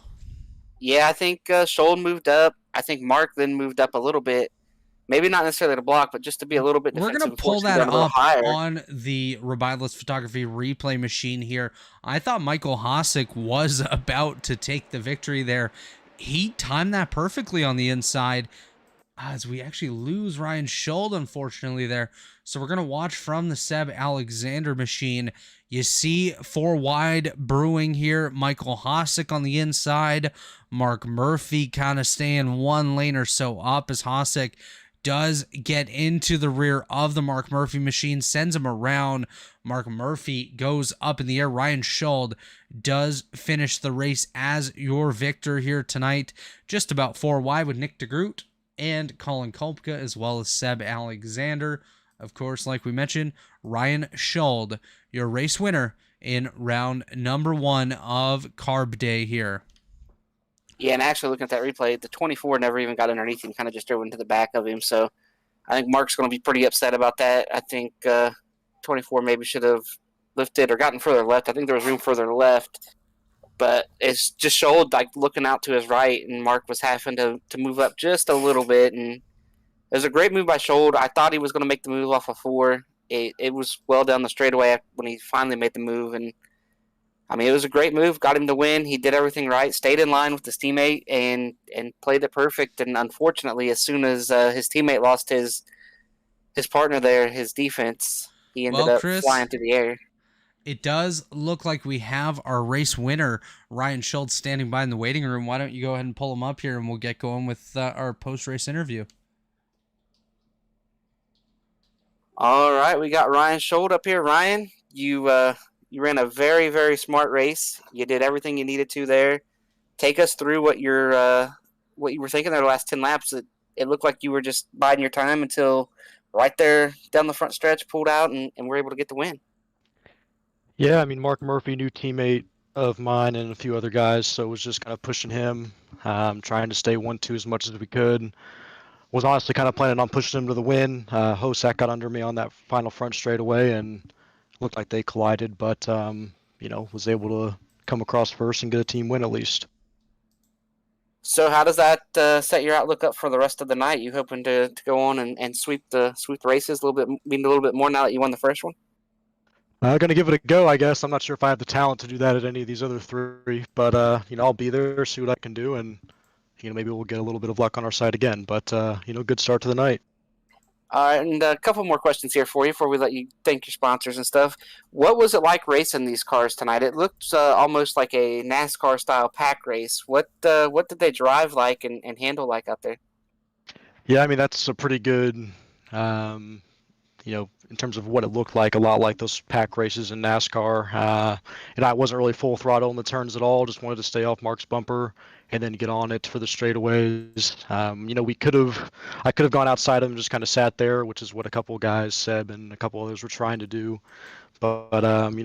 Yeah, I think Schuld moved up. I think Mark then moved up a little bit. maybe not necessarily to block, but just to be a little bit We're defensive going to and pull force you that down a little up higher. on the Revitalized Photography replay machine here. I thought Michael Hossack was about to take the victory there. He timed that perfectly on the inside, as we actually lose Ryan Schuld, unfortunately, there. So we're going to watch from the Seb Alexander machine. You see 4 wide brewing here. Michael Hossack on the inside. Mark Murphy kind of staying 1 lane or so up as Hossack does get into the rear of the Mark Murphy machine, sends him around. Mark Murphy goes up in the air. Ryan Schuld does finish the race as your victor here tonight. Just about 4 wide with Nick DeGroot and Colin Kolpka, as well as Seb Alexander. Of course, like we mentioned, Ryan Schuld, your race winner in round number 1 of Carb Day here. Yeah, and actually looking at that replay, the 24 never even got underneath him, kind of just drove into the back of him. So I think Mark's going to be pretty upset about that. I think 24 maybe should have lifted or gotten further left. I think there was room further left, but it's just showed like looking out to his right, and Mark was having to move up just a little bit. And it was a great move by Schold. I thought he was going to make the move off of 4. It was well down the straightaway when he finally made the move, and I mean, it was a great move. Got him to win. He did everything right. Stayed in line with his teammate and played it perfect. And unfortunately, as soon as his teammate lost his partner there, his defense, he ended up Chris, flying through the air. It does look like we have our race winner, Ryan Schultz, standing by in the waiting room. Why don't you go ahead and pull him up here, and we'll get going with our post-race interview. All right, we got Ryan Schultz up here. Ryan, you ran a very, very smart race. You did everything you needed to there. Take us through what you were thinking there the last 10 laps. It looked like you were just biding your time until right there down the front stretch, pulled out, and were able to get the win. Yeah, I mean, Mark Murphy, new teammate of mine and a few other guys, so it was just kind of pushing him, trying to stay 1-2 as much as we could. Was honestly kind of planning on pushing him to the win. Hossack got under me on that final front straightaway and looked like they collided, but, was able to come across first and get a team win at least. So how does that set your outlook up for the rest of the night? You hoping to go on and sweep the races a little bit more now that you won the first one? I'm going to give it a go, I guess. I'm not sure if I have the talent to do that at any of these other 3, but, I'll be there, see what I can do, and, maybe we'll get a little bit of luck on our side again. But, good start to the night. All right, and a couple more questions here for you before we let you thank your sponsors and stuff. What was it like racing these cars tonight? It looked almost like a NASCAR-style pack race. What did they drive like and handle like out there? Yeah, I mean, that's a pretty good, in terms of what it looked like, a lot like those pack races in NASCAR. I wasn't really full throttle in the turns at all. Just wanted to stay off Mark's bumper and then get on it for the straightaways. I could have gone outside him and just kind of sat there, which is what a couple of guys, Seb and a couple others, were trying to do. But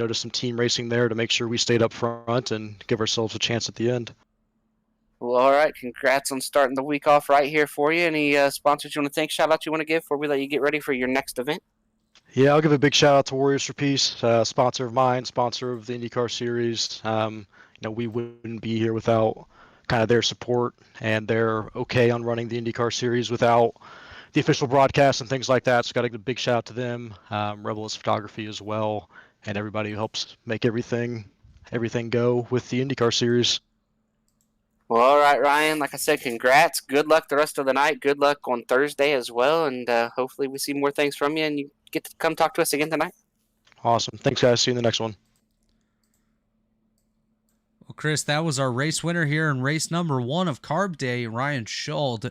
just some team racing there to make sure we stayed up front and give ourselves a chance at the end. Well, all right. Congrats on starting the week off right here for you. Any sponsors you want to thank, shout out you want to give before we let you get ready for your next event? Yeah, I'll give a big shout out to Warriors for Peace, sponsor of mine, sponsor of the IndyCar Series. We wouldn't be here without kind of their support, and they're okay on running the IndyCar Series without the official broadcast and things like that. So got to give a big shout out to them, Rebelist Photography as well, and everybody who helps make everything go with the IndyCar Series. Well, all right, Ryan. Like I said, congrats. Good luck the rest of the night. Good luck on Thursday as well, and hopefully we see more things from you, and you get to come talk to us again tonight. Awesome. Thanks, guys. See you in the next one. Well, Chris, that was our race winner here in race number 1 of Carb Day, Ryan Schuld.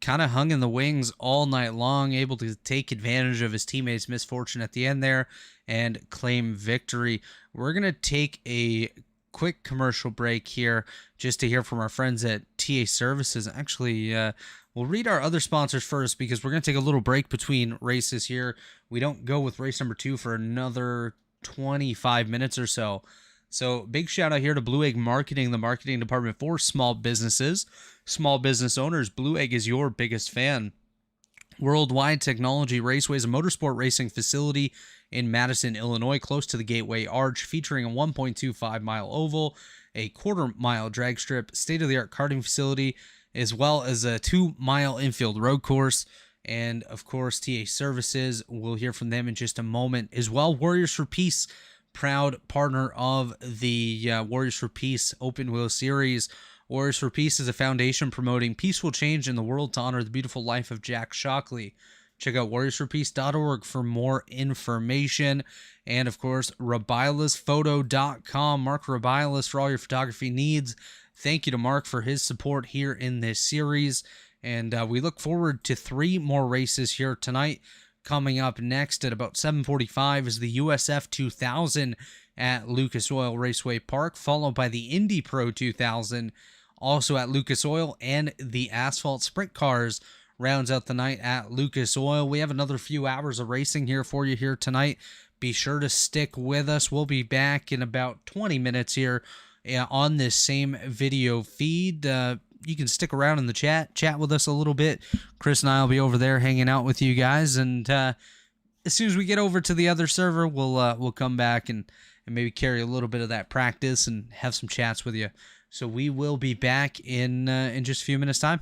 Kind of hung in the wings all night long, able to take advantage of his teammates' misfortune at the end there and claim victory. We're going to take a quick commercial break here just to hear from our friends at TA Services. Actually, we'll read our other sponsors first because we're going to take a little break between races here. We don't go with race number 2 for another 25 minutes or so. So big shout out here to Blue Egg Marketing, the marketing department for small businesses, small business owners. Blue Egg is your biggest fan. Worldwide Technology Raceways, a motorsport racing facility in Madison, Illinois, close to the Gateway Arch, featuring a 1.25-mile oval, a quarter-mile drag strip, state-of-the-art karting facility, as well as a 2-mile infield road course. and of course TA Services. We'll hear from them in just a moment as well. Warriors for Peace, proud partner of the Warriors for Peace Open Wheel Series. Warriors for Peace is a foundation promoting peaceful change in the world to honor the beautiful life of Jack Shockley. Check out warriorsforpeace.org for more information. And of course, RabilasPhoto.com. Mark Rabilas for all your photography needs. Thank you to Mark for his support here in this series. And we look forward to 3 more races here tonight. Coming up next at about 7:45 is the USF 2000 at Lucas Oil Raceway Park, followed by the Indy Pro 2000 also at Lucas Oil, and the Asphalt Sprint Cars rounds out the night at Lucas Oil. We have another few hours of racing here for you here tonight. Be sure to stick with us. We'll be back in about 20 minutes here on this same video feed. You can stick around in the chat with us a little bit. Chris and I will be over there hanging out with you guys, and as soon as we get over to the other server, we'll come back and maybe carry a little bit of that practice and have some chats with you. So we will be back in just a few minutes time.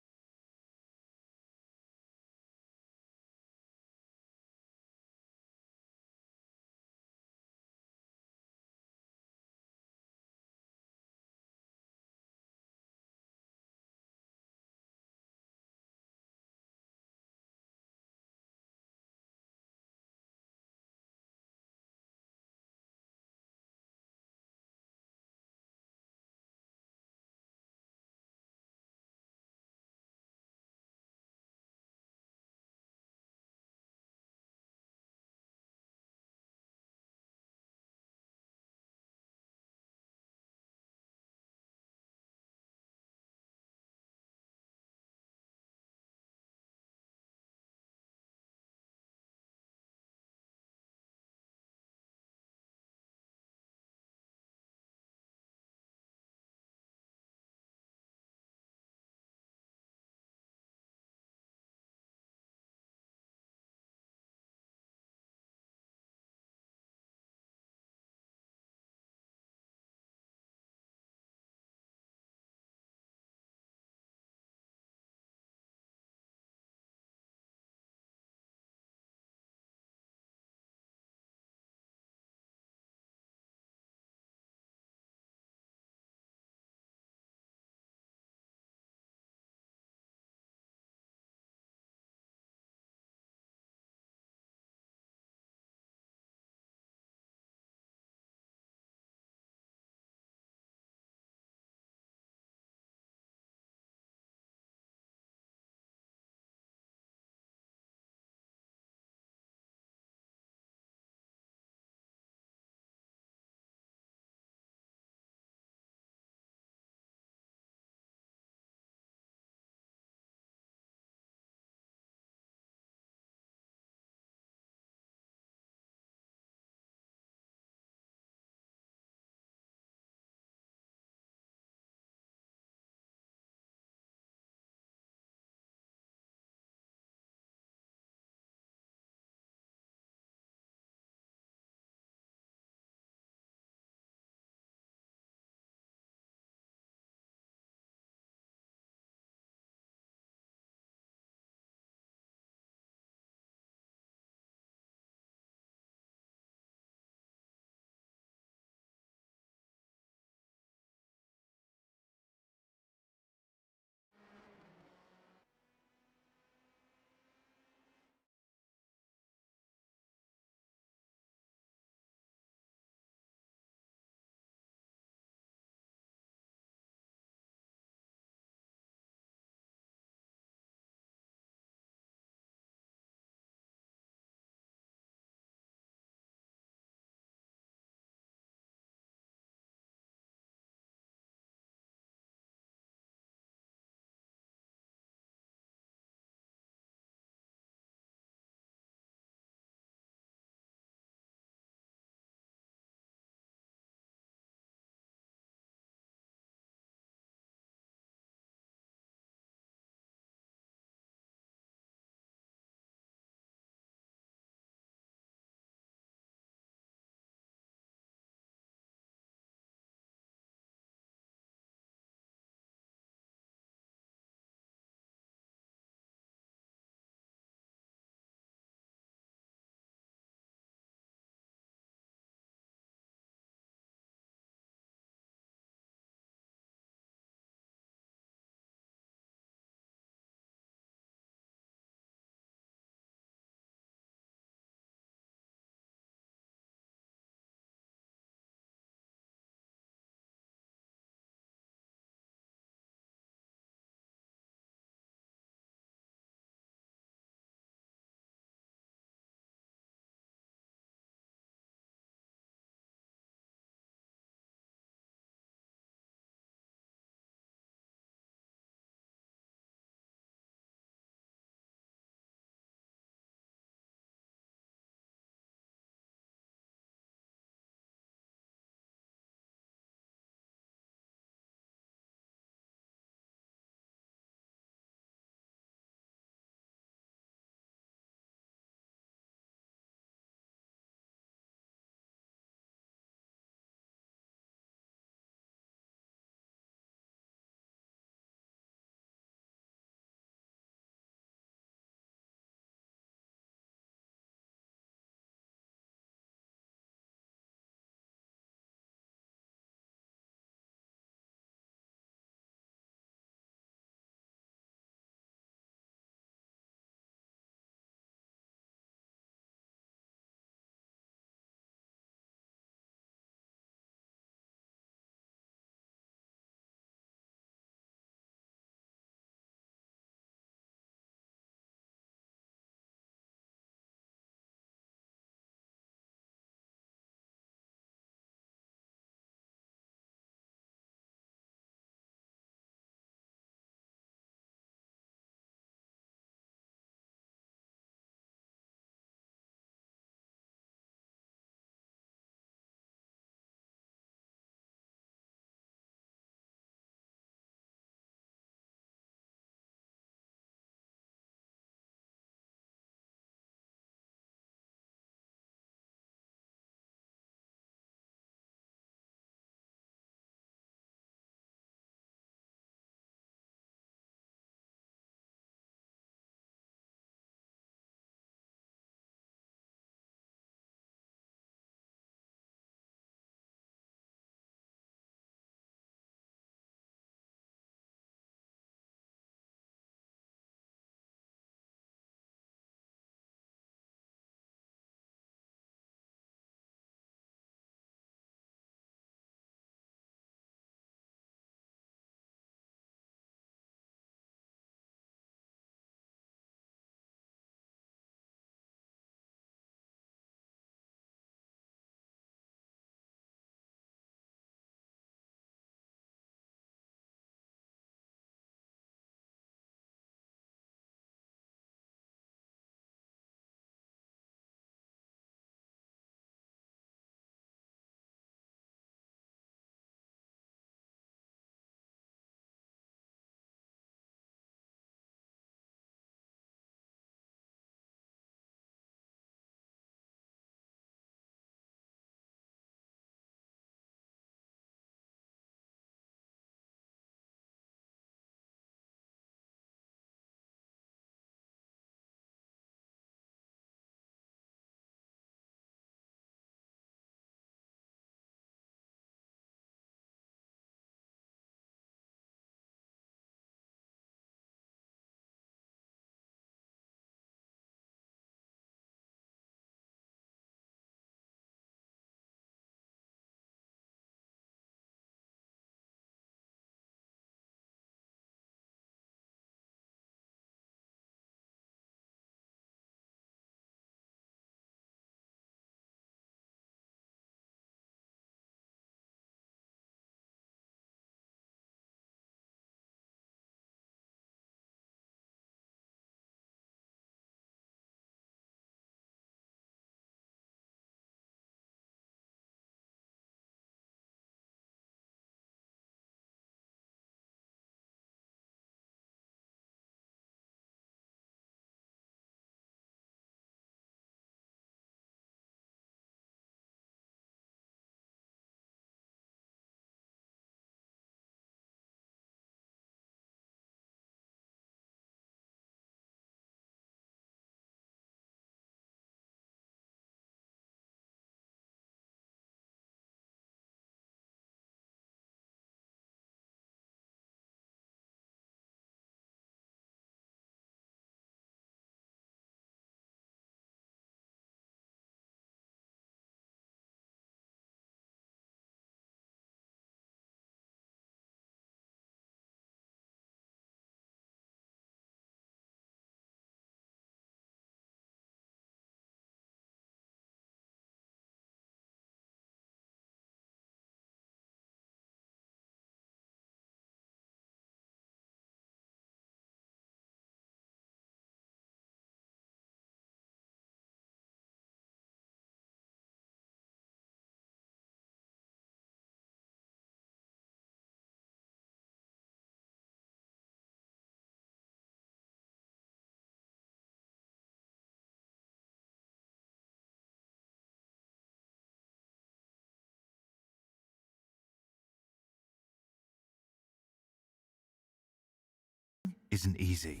isn't easy,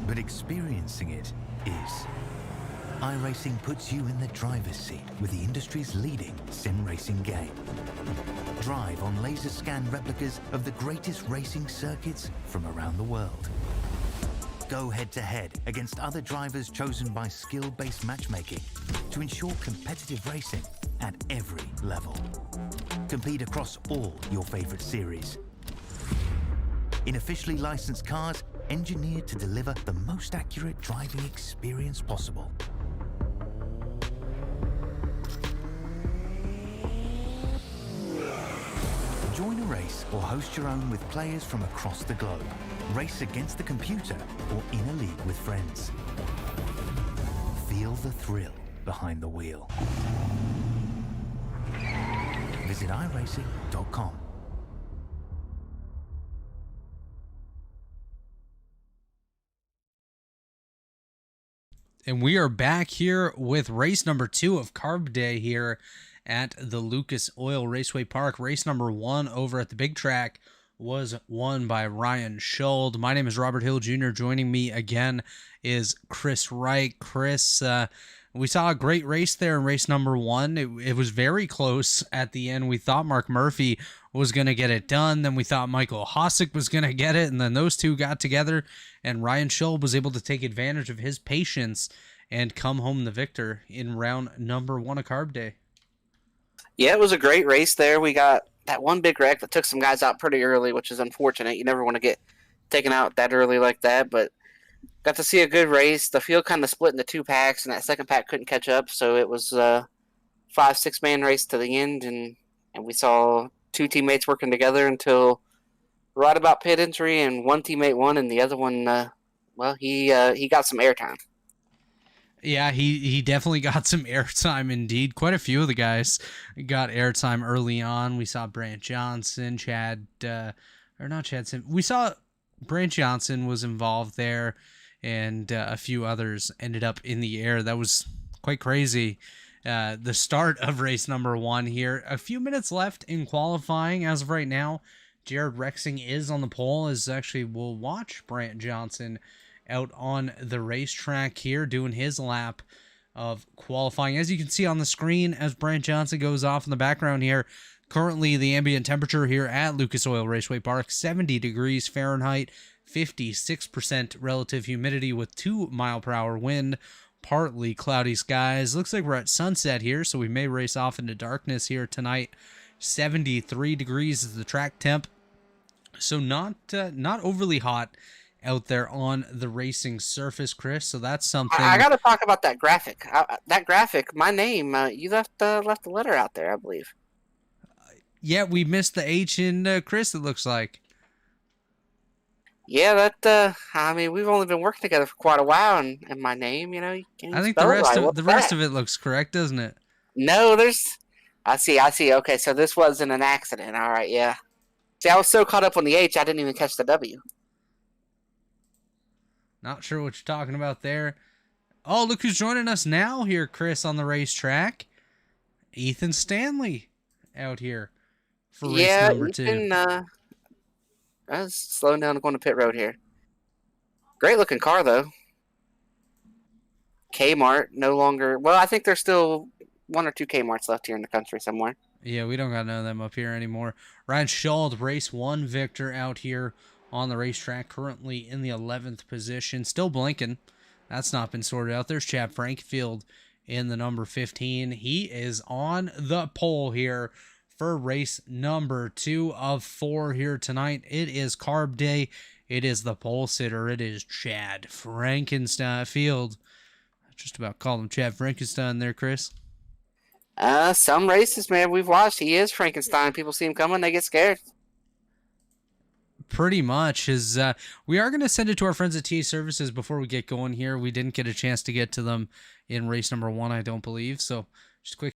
but experiencing it is. iRacing puts you in the driver's seat with the industry's leading sim racing game. Drive on laser scan replicas of the greatest racing circuits from around the world. Go head-to-head against other drivers chosen by skill-based matchmaking to ensure competitive racing at every level. Compete across all your favorite series. In officially licensed cars, engineered to deliver the most accurate driving experience possible. Join a race or host your own with players from across the globe. Race against the computer or in a league with friends. Feel the thrill behind the wheel. Visit iRacing.com. And we are back here with race number 2 of Carb Day here at the Lucas Oil Raceway Park. Race number 1 over at the big track was won by Ryan Schuld. My name is Robert Hill Jr. Joining me again is Chris Wright. Chris, we saw a great race there in race number 1. It was very close at the end. We thought Mark Murphy was going to get it done. Then we thought Michael Hosick was going to get it. And then those two got together, and Ryan Schuld was able to take advantage of his patience and come home the victor in round number 1 of Carb Day. Yeah, it was a great race there. We got that one big wreck that took some guys out pretty early, which is unfortunate. You never want to get taken out that early like that, but got to see a good race. The field kind of split into 2 packs, and that second pack couldn't catch up, so it was a 5-6 man race to the end, and we saw 2 teammates working together until right about pit entry, and one teammate won, and the other one, he got some airtime. Yeah, he definitely got some airtime indeed. Quite a few of the guys got airtime early on. We saw Brant Johnson, we saw Brant Johnson was involved there, and a few others ended up in the air. That was quite crazy. The start of race number 1 here. A few minutes left in qualifying as of right now. Jared Rexing is on the pole, as actually we'll watch Brant Johnson out on the racetrack here doing his lap of qualifying. As you can see on the screen, as Brant Johnson goes off in the background here, currently the ambient temperature here at Lucas Oil Raceway Park, 70 degrees Fahrenheit, 56% relative humidity with 2-mile-per-hour wind, partly cloudy skies. Looks like we're at sunset here, so we may race off into darkness here tonight. 73 degrees is the track temp, so not overly hot out there on the racing surface, Chris. So that's something. I got to talk about that graphic. That graphic, my name, you left the letter out there, I believe. Yeah, we missed the H in Chris, it looks like. Yeah, I mean, we've only been working together for quite a while, and my name, you can't I think spell the it rest right. of the rest of it looks correct, doesn't it? No, I see. Okay, so this wasn't an accident. All right, yeah. See, I was so caught up on the H, I didn't even catch the W. Not sure what you're talking about there. Oh, look who's joining us now here, Chris, on the racetrack. Ethan Stanley out here for race number 2. Ethan, I was slowing down and going to pit road here. Great looking car, though. Kmart, no longer. Well, I think there's still 1 or 2 Kmarts left here in the country somewhere. Yeah, we don't got none of them up here anymore. Ryan Schuld, race 1 victor out here on the racetrack, currently in the 11th position. Still blinking. That's not been sorted out. There's Chad Frankfield in the number 15. He is on the pole here for race number 2 of 4 here tonight. It is Carb Day. It is the pole sitter. It is Chad Frankenstein. Just about called him Chad Frankenstein there, Chris. Some races, man, we've watched. He is Frankenstein. People see him coming, they get scared. Pretty much. We are going to send it to our friends at TA Services before we get going here. We didn't get a chance to get to them in race number 1, I don't believe. So just quick.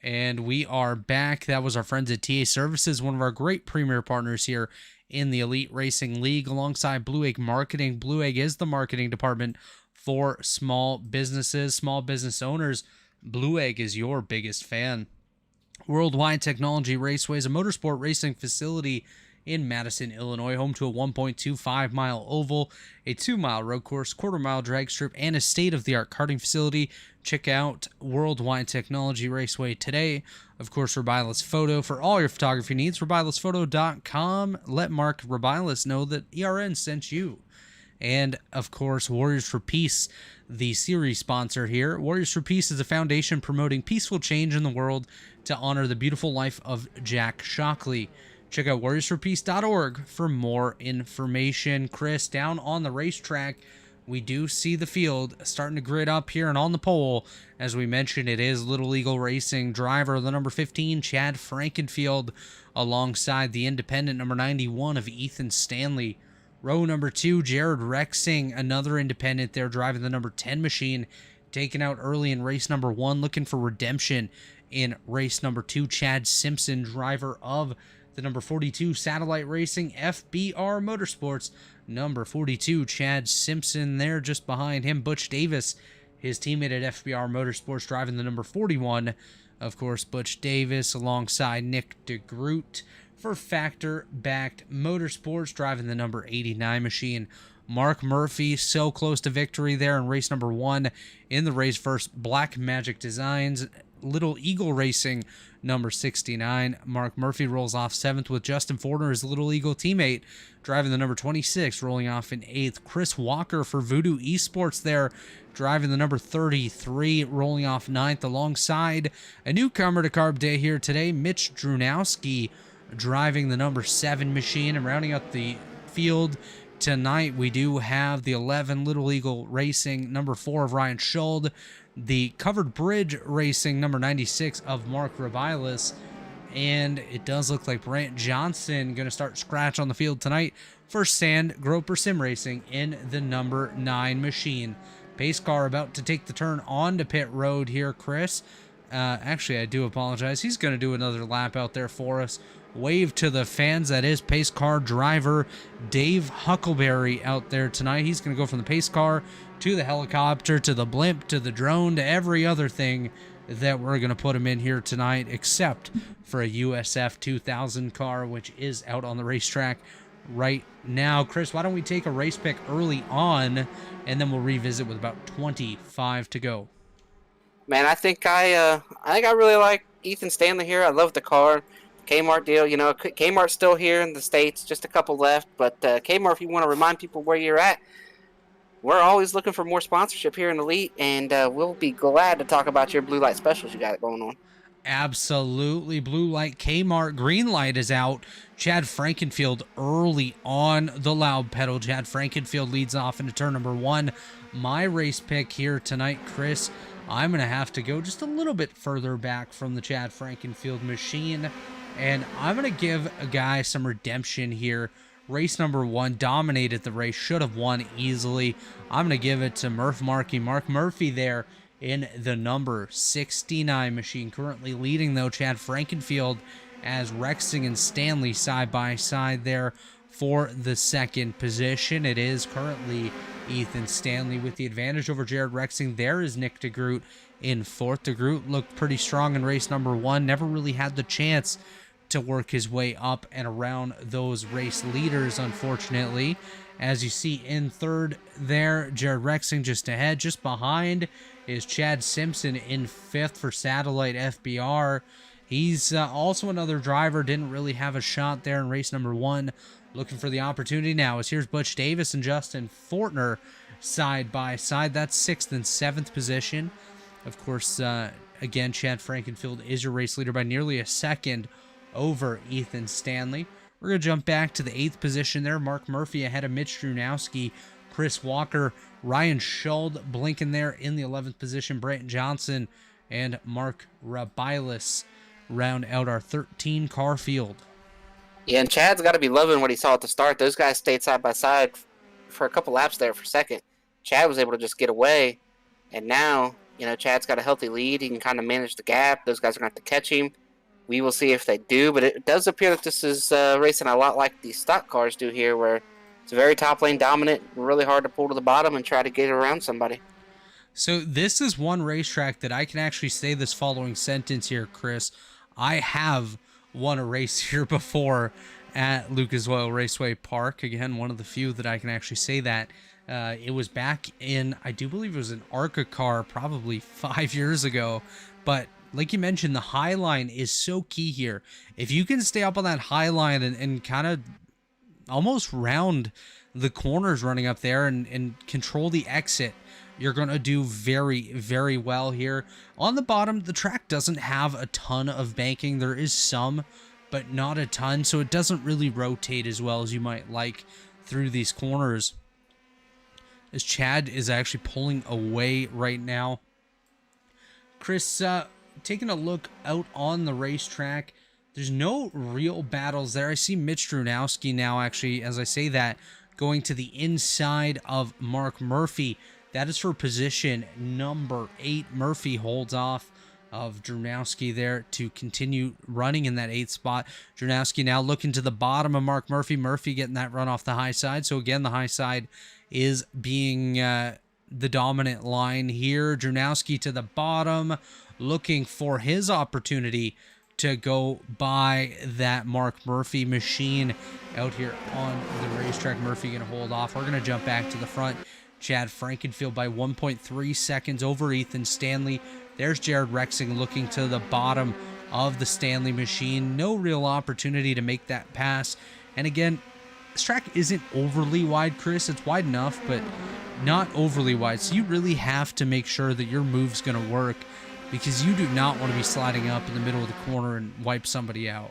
And we are back. That was our friends at TA Services, one of our great premier partners here in the Elite Racing League, alongside Blue Egg Marketing. Blue Egg is the marketing department for small businesses, small business owners. Blue Egg is your biggest fan. Worldwide Technology Raceway is a motorsport racing facility in Madison, Illinois, home to a 1.25-mile oval, a 2-mile road course, quarter-mile drag strip, and a state-of-the-art karting facility. Check out Worldwide Technology Raceway today. Of course, Rubilis Photo for all your photography needs. RubilisPhoto.com. Let Mark Rubilis know that ERN sent you. And, of course, Warriors for Peace, the series sponsor here. Warriors for Peace is a foundation promoting peaceful change in the world to honor the beautiful life of Jack Shockley. Check out warriorsforpeace.org for more information. Chris, down on the racetrack, we do see the field starting to grid up here and on the pole. As we mentioned, it is Little Eagle Racing driver, the number 15, Chad Frankenfield, alongside the independent number 91 of Ethan Stanley. Row number 2, Jared Rexing, another independent there, driving the number 10 machine, taken out early in race number 1, looking for redemption in race number 2. Chad Simpson, driver of the number 42 Satellite Racing FBR Motorsports. Number 42, Chad Simpson there, just behind him. Butch Davis, his teammate at FBR Motorsports, driving the number 41. Of course, Butch Davis alongside Nick DeGroot for Factor Backed Motorsports, driving the number 89 machine. Mark Murphy, so close to victory there in race number 1 in the race first. Black Magic Designs, Little Eagle Racing, number 69. Mark Murphy rolls off 7th with Justin Fortner, his Little Eagle teammate, driving the number 26, rolling off in 8th. Chris Walker for Voodoo Esports there, driving the number 33, rolling off 9th, alongside a newcomer to Carb Day here today, Mitch Drunowski, driving the number 7 machine. And rounding out the field tonight, we do have the 11 Little Eagle Racing, number 4 of Ryan Schuld, the Covered Bridge Racing, number 96 of Mark Rubilis, and it does look like Brant Johnson going to start scratch on the field tonight for Sand Groper Sim Racing in the number 9 machine. Pace car about to take the turn onto pit road here, Chris. Actually, I do apologize. He's going to do another lap out there for us. Wave to the fans. That is pace car driver Dave Huckleberry out there tonight. He's going to go from the pace car to the helicopter, to the blimp, to the drone, to every other thing that we're going to put him in here tonight, except for a USF 2000 car, which is out on the racetrack right now. Chris, why don't we take a race pick early on, and then we'll revisit with about 25 to go. Man, I think I really like Ethan Stanley here. I love the car. Kmart deal, you know, Kmart's still here in the States, just a couple left. But Kmart, if you want to remind people where you're at, we're always looking for more sponsorship here in Elite, and we'll be glad to talk about your blue light specials you got going on. Absolutely. Blue light, Kmart. Green light is out. Chad Frankenfield early on the loud pedal. Chad Frankenfield leads off into turn number 1. My race pick here tonight, Chris, I'm going to have to go just a little bit further back from the Chad Frankenfield machine, and I'm going to give a guy some redemption here. Race number 1, dominated the race, should have won easily. I'm going to give it to Mark Murphy there in the number 69 machine. Currently leading, though, Chad Frankenfield, as Rexing and Stanley side by side there for the second position. It is currently Ethan Stanley with the advantage over Jared Rexing. There is Nick DeGroot in 4th. DeGroot looked pretty strong in race number 1. Never really had the chance to work his way up and around those race leaders, unfortunately. As you see in 3rd there, Jared Rexing just ahead. Just behind is Chad Simpson in 5th for Satellite FBR. He's also another driver, didn't really have a shot there in race number 1. Looking for the opportunity now, as here's Butch Davis and Justin Fortner side by side. That's 6th and 7th position. Of course, again, Chad Frankenfield is your race leader by nearly a second over Ethan Stanley. We're going to jump back to the 8th position there. Mark Murphy ahead of Mitch Drunowski, Chris Walker, Ryan Schuld blinking there in the 11th position. Brant Johnson and Mark Rubilis round out our 13 car field. Yeah, and Chad's got to be loving what he saw at the start. Those guys stayed side by side for a couple laps there for second. Chad was able to just get away, and now You know, Chad's got a healthy lead. He can kind of manage the gap. Those guys are going to have to catch him. We will see if they do, but it does appear that this is racing a lot like these stock cars do here, where it's very top lane dominant, really hard to pull to the bottom and try to get around somebody. So this is one racetrack that I can actually say this following sentence here, Chris. I have won a race here before at Lucas Oil Raceway Park. Again, one of the few that I can actually say that. It was back in, I do believe it was an ARCA car probably 5 years ago. But like you mentioned, the high line is so key here. If you can stay up on that high line and kind of almost round the corners running up there and control the exit, you're going to do very, very well here. On the bottom, the track doesn't have a ton of banking. There is some, but not a ton, so it doesn't really rotate as well as you might like through these corners. As Chad is actually pulling away right now. Chris, taking a look out on the racetrack, there's no real battles there. I see Mitch Drunowski now, actually, as I say that, going to the inside of Mark Murphy. That is for position number 8. Murphy holds off of Drunowski there to continue running in that 8th spot. Drunowski now looking to the bottom of Mark Murphy. Murphy getting that run off the high side. So again, the high side is being the dominant line here. Drunowski to the bottom, looking for his opportunity to go by that Mark Murphy machine out here on the racetrack. Murphy going to hold off. We're going to jump back to the front. Chad Frankenfield by 1.3 seconds over Ethan Stanley. There's Jared Rexing looking to the bottom of the Stanley machine. No real opportunity to make that pass. And again, this track isn't overly wide, Chris. It's wide enough, but not overly wide. So you really have to make sure that your move's going to work, because you do not want to be sliding up in the middle of the corner and wipe somebody out.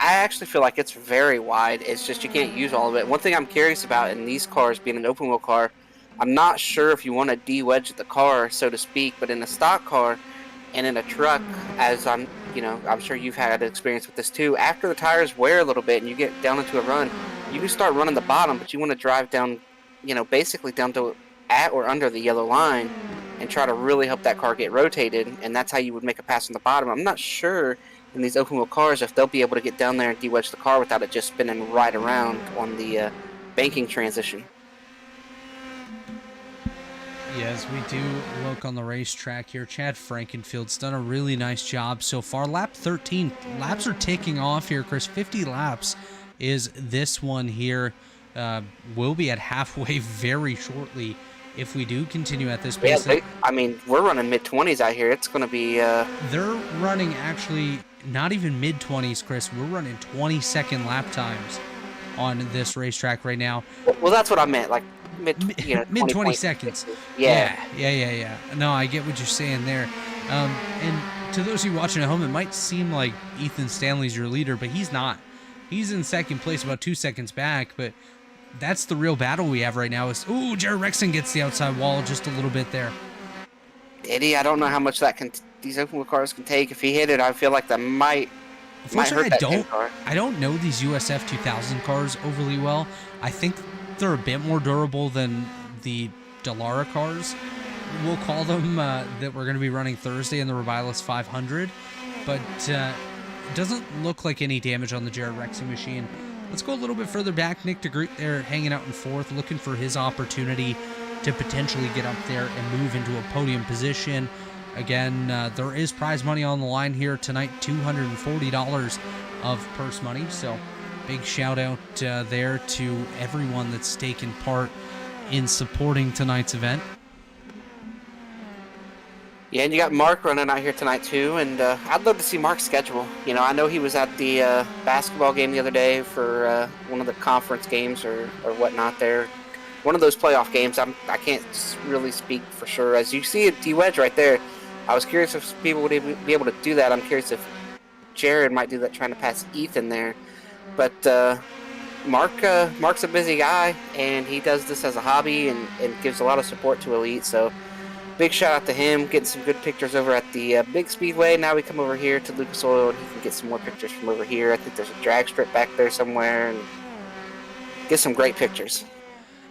I actually feel like it's very wide. It's just you can't use all of it. One thing I'm curious about in these cars, being an open wheel car, I'm not sure if you want to de-wedge the car, so to speak, but in a stock car and in a truck, as I'm sure you've had experience with this too, after the tires wear a little bit and you get down into a run, you can start running the bottom, but you want to drive down, basically down to at or under the yellow line and try to really help that car get rotated, and that's how you would make a pass on the bottom. I'm not sure in these open wheel cars if they'll be able to get down there and de-wedge the car without it just spinning right around on the banking transition. Yes, we do look on the racetrack here. Chad Frankenfield's done a really nice job so far. Lap 13. Laps are ticking off here, Chris. 50 laps is this one here. We'll be at halfway very shortly if we do continue at this pace. Yeah, we're running mid-20s out here. It's going to be... They're running actually not even mid-20s, Chris. We're running 20-second lap times on this racetrack right now. Well, that's what I meant, like mid 20 seconds. Yeah. No, I get what you're saying there. And to those of you watching at home, it might seem like Ethan Stanley's your leader, but he's not. He's in second place, about 2 seconds back, but that's the real battle we have right now. Is Jared Rexon gets the outside wall just a little bit there. Did he? I don't know how much that these open wheel cars can take. If he hit it, I feel like that might hurt that car. I don't know these USF 2000 cars overly well. I think they're a bit more durable than the Dallara cars, we'll call them, that we're going to be running Thursday in the Revilis 500, but it doesn't look like any damage on the Jared Rexing machine. Let's go a little bit further back. Nick DeGroot there hanging out in 4th, looking for his opportunity to potentially get up there and move into a podium position. Again, there is prize money on the line here tonight, $240 of purse money, so big shout out there to everyone that's taken part in supporting tonight's event. Yeah, and you got Mark running out here tonight too, and I'd love to see Mark's schedule. I know he was at the basketball game the other day for one of the conference games or whatnot there. One of those playoff games. I can't really speak for sure. As you see a D-wedge right there, I was curious if people would be able to do that. I'm curious if Jared might do that trying to pass Ethan there. But Mark's a busy guy, and he does this as a hobby and gives a lot of support to Elite. So big shout out to him, getting some good pictures over at the big speedway. Now we come over here to Lucas Oil, and he can get some more pictures from over here. I think there's a drag strip back there somewhere, and get some great pictures.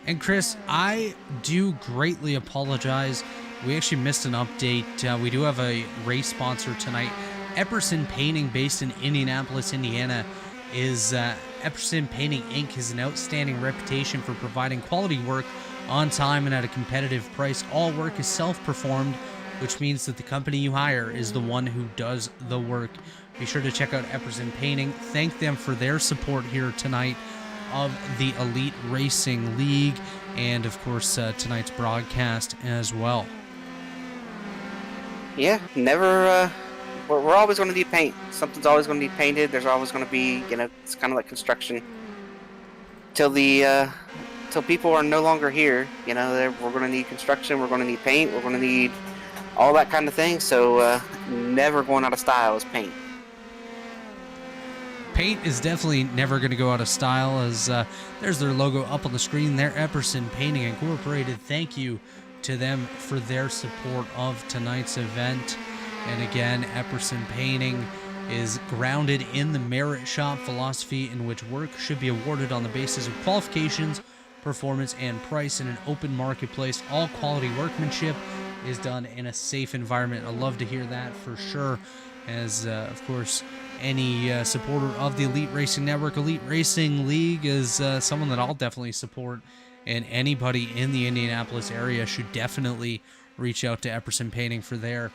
And Chris, I do greatly apologize we actually missed an update. We do have a race sponsor tonight. Epperson Painting, based in Indianapolis, Indiana, is Epperson Painting Inc. has an outstanding reputation for providing quality work on time and at a competitive price. All work is self-performed, which means that the company you hire is the one who does the work. Be sure to check out Epperson Painting. Thank them for their support here tonight of the Elite Racing League, and of course tonight's broadcast as well. Yeah, never. We're always going to need paint. Something's always going to need painted. There's always going to be, it's kind of like construction. Till people are no longer here, we're going to need construction. We're going to need paint. We're going to need all that kind of thing. So never going out of style is paint. Paint is definitely never going to go out of style, as there's their logo up on the screen there, Epperson Painting Incorporated. Thank you to them for their support of tonight's event. And again, Epperson Painting is grounded in the merit shop philosophy, in which work should be awarded on the basis of qualifications, performance, and price in an open marketplace. All quality workmanship is done in a safe environment. I love to hear that for sure, as of course any supporter of the Elite Racing Network. Elite Racing League is someone that I'll definitely support, and anybody in the Indianapolis area should definitely reach out to Epperson Painting for their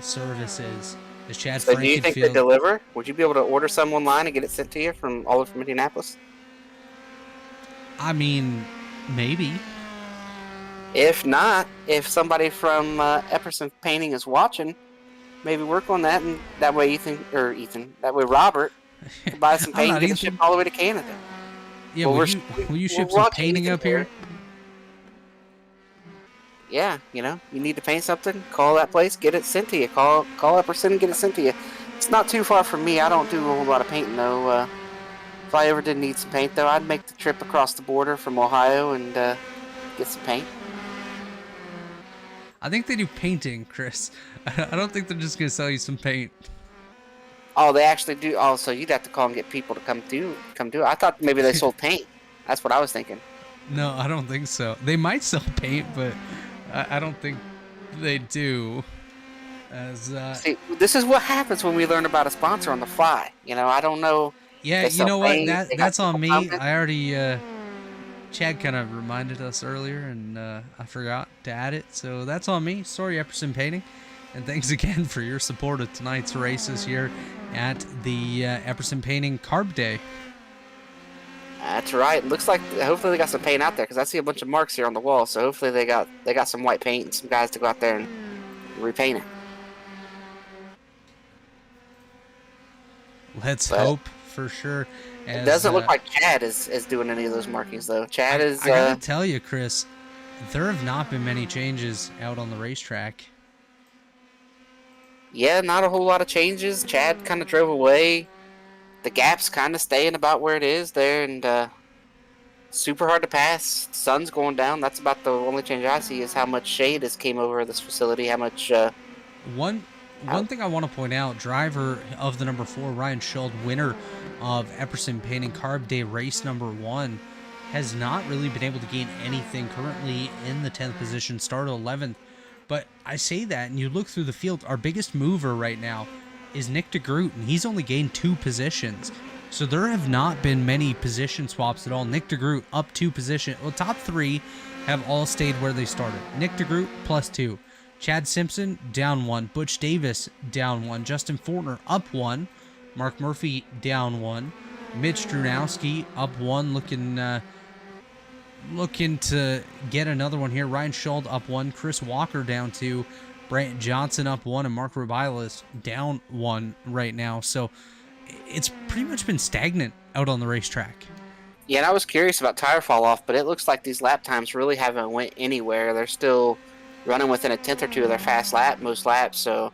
services. As Chad So do you think they Frankenfield, deliver? Would you be able to order some online and get it sent to you from all over from Indianapolis? I mean, maybe. If not, if somebody from Epperson Painting is watching, maybe work on that, and that way that way Robert can buy some paint and get it shipped all the way to Canada. Yeah, Well, will you ship we're some watching painting Ethan up here? Yeah, you need to paint something, call that place, get it sent to you. Call Epperson and get it sent to you. It's not too far from me. I don't do a whole lot of painting, though. If I ever did need some paint, though, I'd make the trip across the border from Ohio and get some paint. I think they do painting, Chris. I don't think they're just going to sell you some paint. Oh, they actually do. Oh, so you'd have to call and get people to come do it. I thought maybe they sold paint. That's what I was thinking. No, I don't think so. They might sell paint, but I don't think they do. As See, this is what happens when we learn about a sponsor on the fly. I don't know. yeah, you know what? That's on me. I already Chad kind of reminded us earlier, and I forgot to add it, so that's on me. Sorry, Epperson Painting, and thanks again for your support of tonight's races here at the Epperson Painting Carb Day. That's right. It looks like hopefully they got some paint out there, because I see a bunch of marks here on the wall. So hopefully they got some white paint and some guys to go out there and repaint it. Let's hope for sure. It doesn't look like Chad is doing any of those markings, though. Chad is. I gotta tell you, Chris, there have not been many changes out on the racetrack. Yeah, not a whole lot of changes. Chad kind of drove away. The gap's kind of staying about where it is there, and super hard to pass. Sun's going down. That's about the only change I see, is how much shade has came over this facility. How much. One thing I want to point out, driver of the number 4, Ryan Schuld, winner of Epperson Painting Carb Day race number 1, has not really been able to gain anything. Currently in the 10th position, started 11th. But I say that, and you look through the field, our biggest mover right now is Nick DeGroot, and he's only gained 2 positions. So there have not been many position swaps at all. Nick DeGroot up 2 positions. Well, top 3 have all stayed where they started. Nick DeGroot +2. Chad Simpson down 1. Butch Davis down 1. Justin Fortner up 1. Mark Murphy down 1. Mitch Drunowski up 1, looking to get another one here. Ryan Schuld up 1. Chris Walker down 2. Brant Johnson up 1, and Mark Rubiales down 1 right now. So it's pretty much been stagnant out on the racetrack. Yeah, and I was curious about tire fall off, but it looks like these lap times really haven't went anywhere. They're still running within a tenth or two of their fast lap most laps, so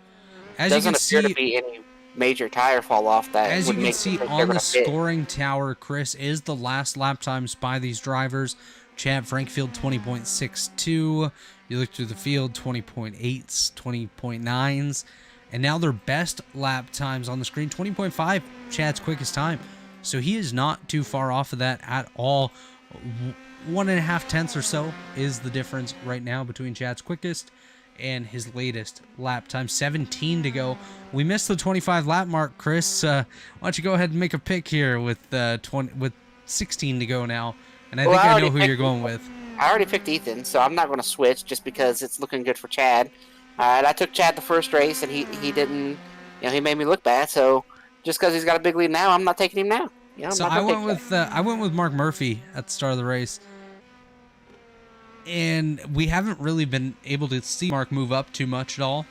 As it you doesn't can appear see, to be any major tire fall off that as you would can make see me think on they're the gonna fit. scoring tower, Chris, is the last lap times by these drivers. Chad Frankfield 20.62. You look through the field, 20.8s, 20.9s, and now their best lap times on the screen, 20.5, Chad's quickest time. So he is not too far off of that at all. 1.5 tenths or so is the difference right now between Chad's quickest and his latest lap time, 17 to go. We missed the 25 lap mark, Chris. Why don't you go ahead and make a pick here with 16 to go now, and I think I know who you're going with. I already picked Ethan, so I'm not going to switch just because it's looking good for Chad. And I took Chad the first race, and he didn't, he made me look bad. So just because he's got a big lead now, I'm not taking him now. So I went with Mark Murphy at the start of the race, and we haven't really been able to see Mark move up too much at all.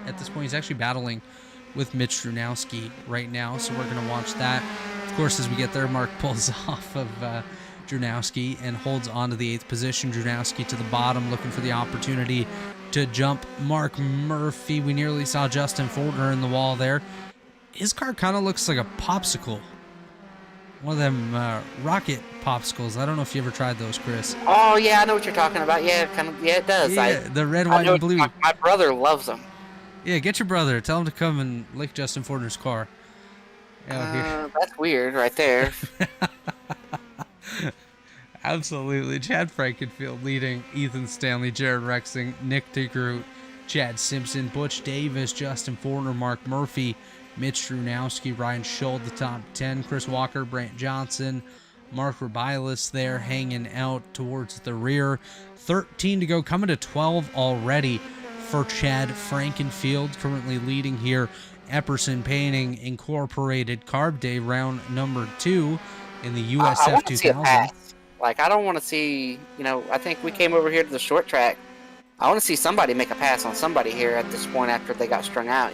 At this point, he's actually battling with Mitch Drunowski right now, so we're going to watch that. Of course, as we get there, Mark pulls off of Drunowski and holds on to the 8th position. Drunowski to the bottom, looking for the opportunity to jump Mark Murphy. We nearly saw Justin Fortner in the wall there. His car kind of looks like a popsicle. One of them rocket popsicles. I don't know if you ever tried those, Chris. Oh, yeah, I know what you're talking about. Yeah, it does. Yeah, the red, white, and blue. My brother loves them. Yeah, get your brother. Tell him to come and lick Justin Fortner's car. That's weird right there. Absolutely. Chad Frankenfield leading, Ethan Stanley, Jared Rexing, Nick DeGroot, Chad Simpson, Butch Davis, Justin Fortner, Mark Murphy, Mitch Drunowski, Ryan Schull, the top 10, Chris Walker, Brant Johnson, Mark Rubilis there hanging out towards the rear. 13 to go, coming to 12 already for Chad Frankenfield, currently leading here. Epperson Painting Incorporated Carb Day round number 2 in the USF 2000. Like, I don't want to see, I think we came over here to the short track. I want to see somebody make a pass on somebody here at this point after they got strung out.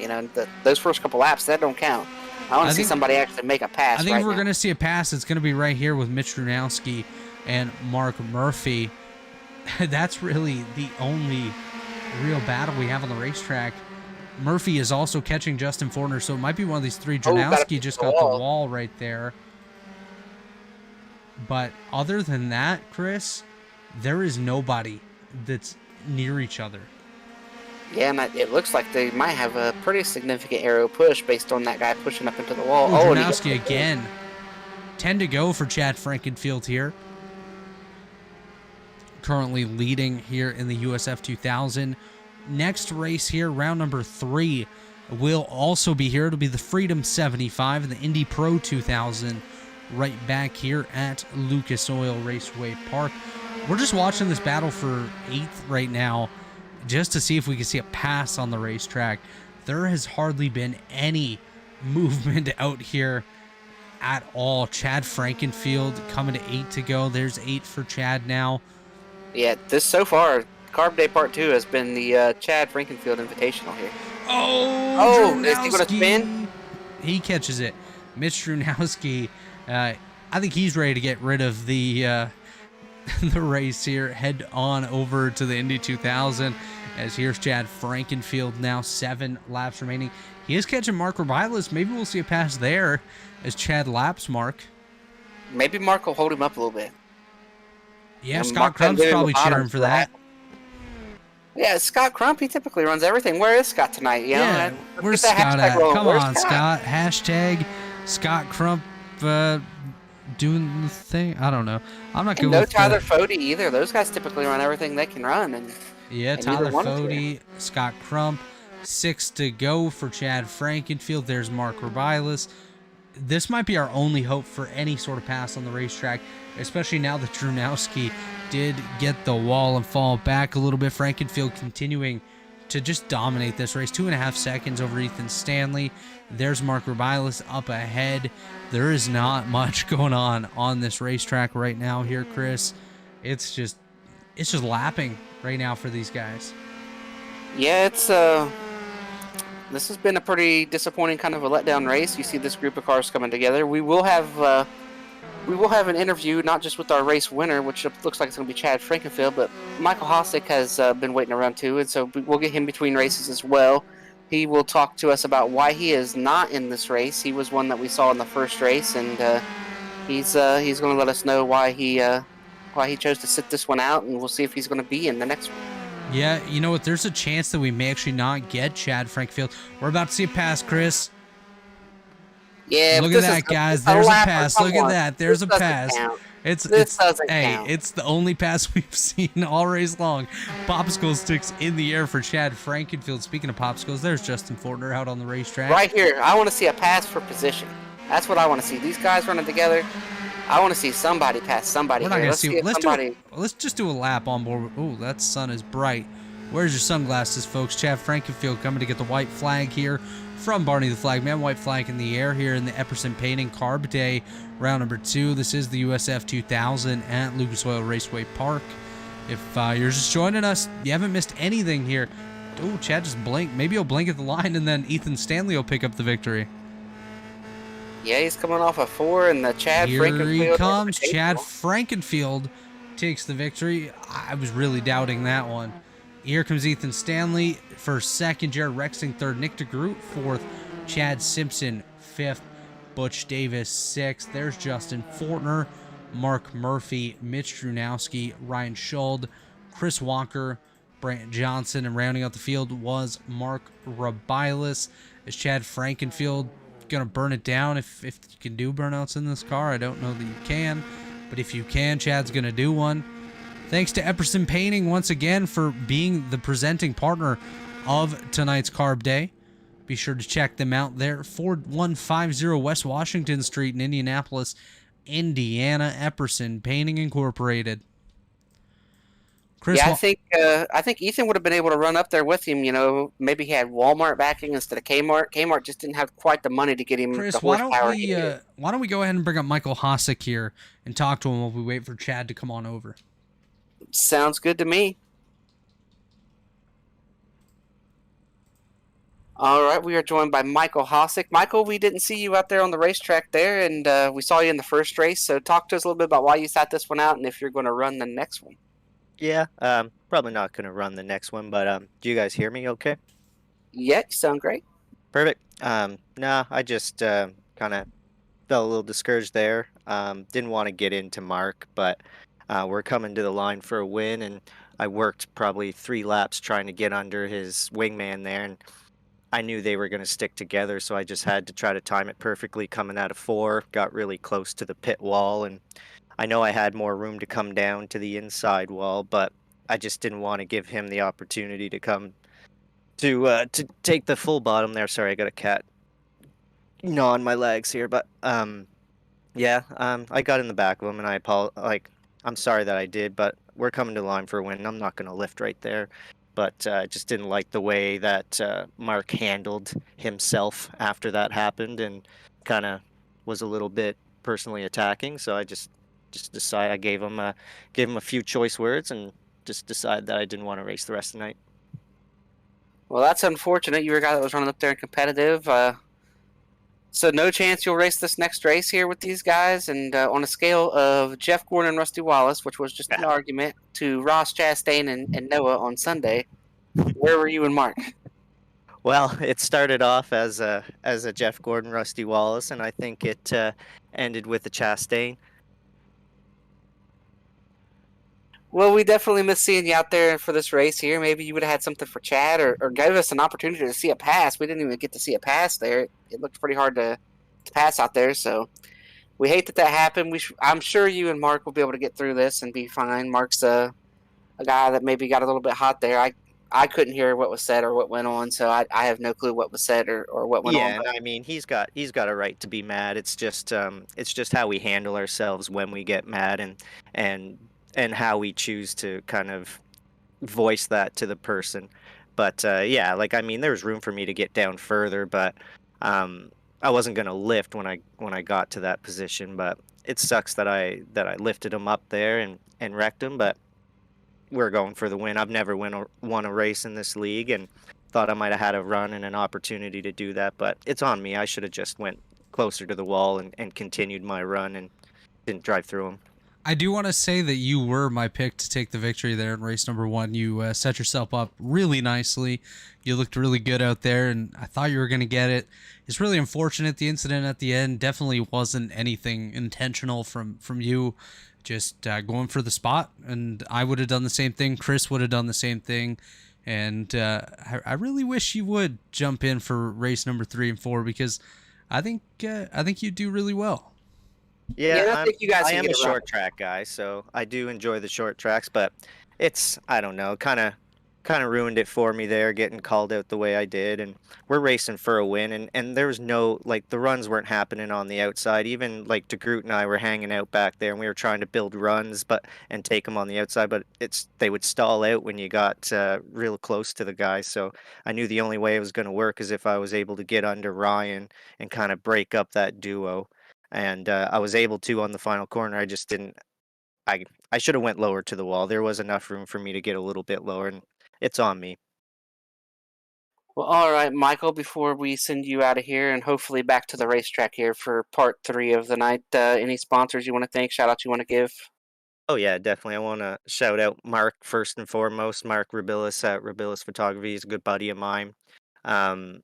Those first couple laps, that don't count. I want to see somebody actually make a pass. I think if we're going to see a pass, it's going to be right here with Mitch Drunowski and Mark Murphy. That's really the only real battle we have on the racetrack. Murphy is also catching Justin Fortner, so it might be one of these three. Drunowski just got the wall right there. But other than that, Chris, there is nobody that's near each other. Yeah, and it looks like they might have a pretty significant aero push based on that guy pushing up into the wall. Drunowski again. 10 to go for Chad Frankenfield here. Currently leading here in the USF 2000. Next race here, round number 3, will also be here. It'll be the Freedom 75 and the Indy Pro 2000 right back here at Lucas Oil Raceway Park. We're just watching this battle for 8th right now just to see if we can see a pass on the racetrack. There has hardly been any movement out here at all. Chad Frankenfield coming to 8 to go. There's 8 for Chad now. Yeah, this so far, Carb Day Part 2 has been the Chad Frankenfield Invitational here. Oh, is he going to spin? He catches it. Mitch Drunowski, I think he's ready to get rid of the the race here. Head on over to the Indy 2000 as here's Chad Frankenfield now, 7 laps remaining. He is catching Mark Rubilis. Maybe we'll see a pass there as Chad laps Mark. Maybe Mark will hold him up a little bit. Yeah, Scott Crump's probably cheering for that. Yeah, Scott Crump, he typically runs everything. Where is Scott tonight? Yeah, where's Scott at? Come on, Scott. Hashtag Scott Crump doing the thing. I don't know. I'm not good with Tyler Fode either. Those guys typically run everything they can run. And Tyler Fode, Scott Crump. 6 to go for Chad Frankenfield. There's Mark Rubilis. This might be our only hope for any sort of pass on the racetrack, especially now that Drunowski did get the wall and fall back a little bit. Frankenfield continuing to just dominate this race. 2.5 seconds over Ethan Stanley. There's Mark Rubilis up ahead. There is not much going on this racetrack right now here, Chris. It's just lapping right now for these guys. Yeah, this has been a pretty disappointing kind of a letdown race. You see this group of cars coming together. We will have an interview, not just with our race winner, which looks like it's going to be Chad Frankenfield, but Michael Hossack has been waiting around too, and so we'll get him between races as well. He will talk to us about why he is not in this race. He was one that we saw in the first race, and he's going to let us know why he chose to sit this one out, and we'll see if he's going to be in the next one. Yeah, you know what? There's a chance that we may actually not get Chad Frankenfield. We're about to see a pass, Chris. Yeah, look at that, guys. There's a pass. Look at that. There's a pass. This doesn't hey, count. it's the only pass we've seen all race long. Popsicle sticks in the air for Chad Frankenfield. Speaking of popsicles, there's Justin Fortner out on the racetrack. Right here, I want to see a pass for position. That's what I want to see. These guys running together. I want to see somebody pass somebody We're not here. gonna Let's see. see if somebody. Let's just do a lap on board. Oh, that sun is bright. Where's your sunglasses, folks? Chad Frankenfield coming to get the white flag here from Barney the Flagman. White flag in the air here in the Epperson Painting Carb Day, round number 2. This is the USF 2000 at Lucas Oil Raceway Park. If you're just joining us, you haven't missed anything here. Oh, Chad just blinked. Maybe he'll blink at the line, and then Ethan Stanley will pick up the victory. Yeah, he's coming off a 4, and the Chad Here Frankenfield. he comes. Chad Frankenfield takes the victory. I was really doubting that one. Here comes Ethan Stanley for second. Jared Rexing third. Nick DeGroot fourth. Chad Simpson fifth. Butch Davis sixth. There's Justin Fortner, Mark Murphy, Mitch Drunowski, Ryan Schuld, Chris Walker, Brant Johnson, and rounding out the field was Mark Rabilis. Is Chad Frankenfield gonna burn it down? If you can do burnouts in this car, I don't know that you can, but if you can, Chad's gonna do one. Thanks to Epperson Painting once again for being the presenting partner of tonight's Carb Day. Be sure to check them out there, 4150 West Washington Street in Indianapolis, Indiana. Epperson Painting Incorporated. Chris, Yeah, I think Ethan would have been able to run up there with him. You know, maybe he had Walmart backing instead of Kmart. Kmart just didn't have quite the money to get him Chris, the horsepower. why don't we go ahead and bring up Michael Hosick here and talk to him while we wait for Chad to come on over? Sounds good to me. All right, we are joined by Michael Hosick. Michael, we didn't see you out there on the racetrack there, and we saw you in the first race. So talk to us a little bit about why you sat this one out and if you're going to run the next one. Yeah, probably not going to run the next one, but do you guys hear me okay? Yeah, you sound great. Perfect. Nah, I just kind of felt a little discouraged there. Didn't want to get into Mark, but we're coming to the line for a win, and I worked probably 3 laps trying to get under his wingman there, and I knew they were going to stick together, so I just had to try to time it perfectly coming out of 4, got really close to the pit wall, and I know I had more room to come down to the inside wall, but I just didn't want to give him the opportunity to come to take the full bottom there. Sorry, I got a cat gnawing my legs here, but yeah, I got in the back of him, and I'm sorry that I did, but we're coming to the line for a win. I'm not going to lift right there, but I just didn't like the way that Mark handled himself after that happened, and kind of was a little bit personally attacking. So I just decided, I gave him a few choice words and just decided that I didn't want to race the rest of the night. Well, that's unfortunate. You were a guy that was running up there and competitive. So no chance you'll race this next race here with these guys. And on a scale of Jeff Gordon and Rusty Wallace, which was just an argument, to Ross Chastain and Noah on Sunday, where were you and Mark? Well, it started off as a Jeff Gordon, Rusty Wallace, and I think it ended with a Chastain. Well, we definitely miss seeing you out there for this race here. Maybe you would have had something for Chad or gave us an opportunity to see a pass. We didn't even get to see a pass there. It looked pretty hard to pass out there. So we hate that happened. I'm sure you and Mark will be able to get through this and be fine. Mark's a guy that maybe got a little bit hot there. I couldn't hear what was said or what went on, so I have no clue what was said or what went on. Yeah, I mean, he's got a right to be mad. It's just how we handle ourselves when we get mad, and how we choose to kind of voice that to the person. But yeah, like, I mean, there was room for me to get down further, but I wasn't going to lift when I got to that position. But it sucks that I lifted him up there and wrecked him, but we're going for the win. I've never won a race in this league, and thought I might have had a run and an opportunity to do that, but it's on me. I should have just went closer to the wall and continued my run and didn't drive through him. I do want to say that you were my pick to take the victory there in race number 1. You set yourself up really nicely. You looked really good out there, and I thought you were going to get it. It's really unfortunate, the incident at the end definitely wasn't anything intentional from you, just going for the spot, and I would have done the same thing. Chris would have done the same thing, and I really wish you would jump in for race number 3 and 4, because I think you do really well. Yeah, I think you guys I can am get a around short it. track guy, so I do enjoy the short tracks, but it's I don't know, kind of ruined it for me there getting called out the way I did, and we're racing for a win, and there was no like the runs weren't happening on the outside. Even like DeGroot and I were hanging out back there and we were trying to build runs but and take them on the outside, but it's they would stall out when you got real close to the guy. So I knew the only way it was going to work is if I was able to get under Ryan and kind of break up that duo, and I was able to on the final corner. I just didn't. I should have went lower to the wall. There was enough room for me to get a little bit lower, and it's on me. Well, all right, Michael, before we send you out of here and hopefully back to the racetrack here for part 3 of the night, any sponsors you want to thank, shout outs you want to give? Oh yeah, definitely. I want to shout out Mark first and foremost. Mark Rabilis at Rabilis Photography. He's a good buddy of mine. Um,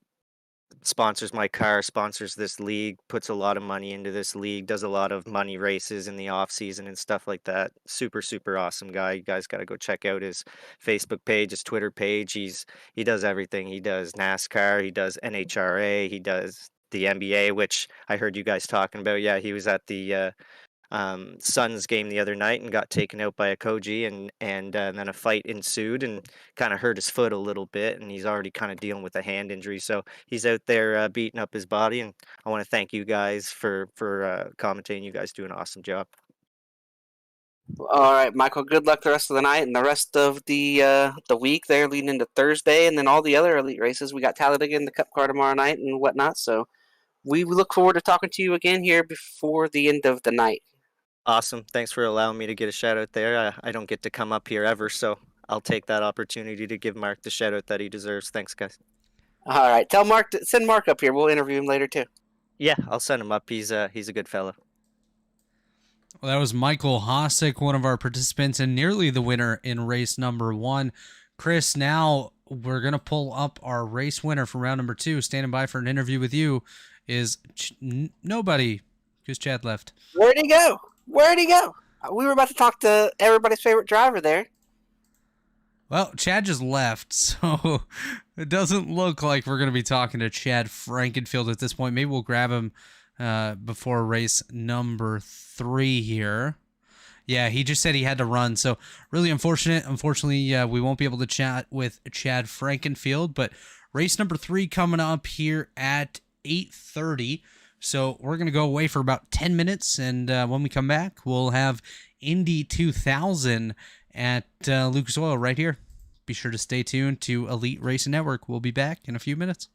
sponsors my car, sponsors this league, puts a lot of money into this league, does a lot of money races in the off season and stuff like that. Super, super awesome guy. You guys got to go check out his Facebook page, his Twitter page. He does everything. He does NASCAR, he does NHRA, he does the NBA, which I heard you guys talking about. Yeah, he was at the Suns game the other night and got taken out by a Koji, and then a fight ensued and kind of hurt his foot a little bit, and he's already kind of dealing with a hand injury. So he's out there beating up his body, and I want to thank you guys for commentating. You guys do an awesome job. All right, Michael. Good luck the rest of the night and the rest of the week there, leading into Thursday, and then all the other elite races. We got Talladega in the Cup car tomorrow night and whatnot. So we look forward to talking to you again here before the end of the night. Awesome. Thanks for allowing me to get a shout out there. I don't get to come up here ever, so I'll take that opportunity to give Mark the shout out that he deserves. Thanks, guys. All right, tell Mark to send Mark up here. We'll interview him later too. Yeah, I'll send him up. He's a good fella. Well, that was Michael Hossack, one of our participants and nearly the winner in race number 1. Chris, now we're going to pull up our race winner from round number 2. Standing by for an interview with you is nobody, because Chad left. Where'd he go? Where'd he go? We were about to talk to everybody's favorite driver there. Well, Chad just left, so it doesn't look like we're going to be talking to Chad Frankenfield at this point. Maybe we'll grab him before race number 3 here. Yeah, he just said he had to run, so really unfortunate. Unfortunately, we won't be able to chat with Chad Frankenfield, but race number 3 coming up here at 8:30. So we're going to go away for about 10 minutes, and when we come back, we'll have Indy 2000 at Lucas Oil right here. Be sure to stay tuned to Elite Racing Network. We'll be back in a few minutes.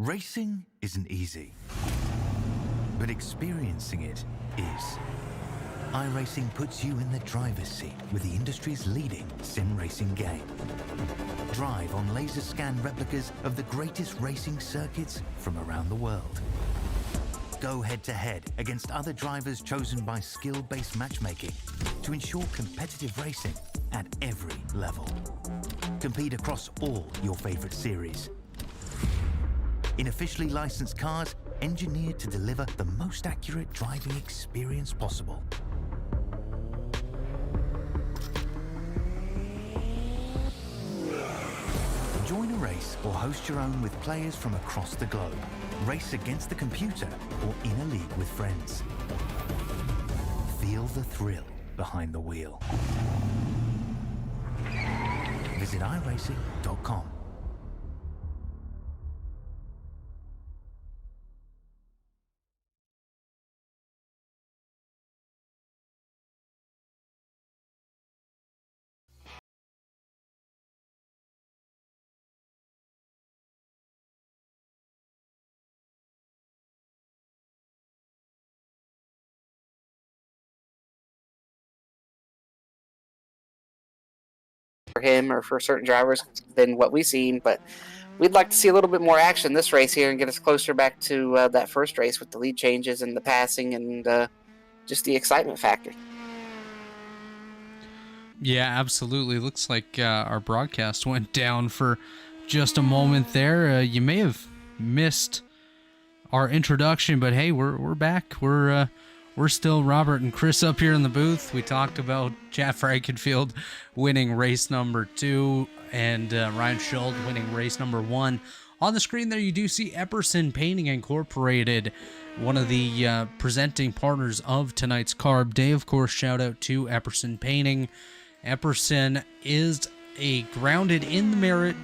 Racing isn't easy, but experiencing it is. iRacing puts you in the driver's seat with the industry's leading sim racing game. Drive on laser scan replicas of the greatest racing circuits from around the world. Go head-to-head against other drivers chosen by skill-based matchmaking to ensure competitive racing at every level. Compete across all your favorite series. In officially licensed cars, engineered to deliver the most accurate driving experience possible. Join a race or host your own with players from across the globe. Race against the computer or in a league with friends. Feel the thrill behind the wheel. Visit iRacing.com. For him or for certain drivers than what we've seen, but we'd like to see a little bit more action this race here and get us closer back to that first race with the lead changes and the passing and just the excitement factor. Yeah, absolutely. Looks like our broadcast went down for just a moment there. You may have missed our introduction, but hey, we're back. We're still Robert and Chris up here in the booth. We talked about Chad Frankenfield winning race number 2 and Ryan Schuld winning race number 1. On the screen there, you do see Epperson Painting Incorporated, one of the presenting partners of tonight's Carb Day. Of course, shout out to Epperson Painting. Epperson is grounded in the merit.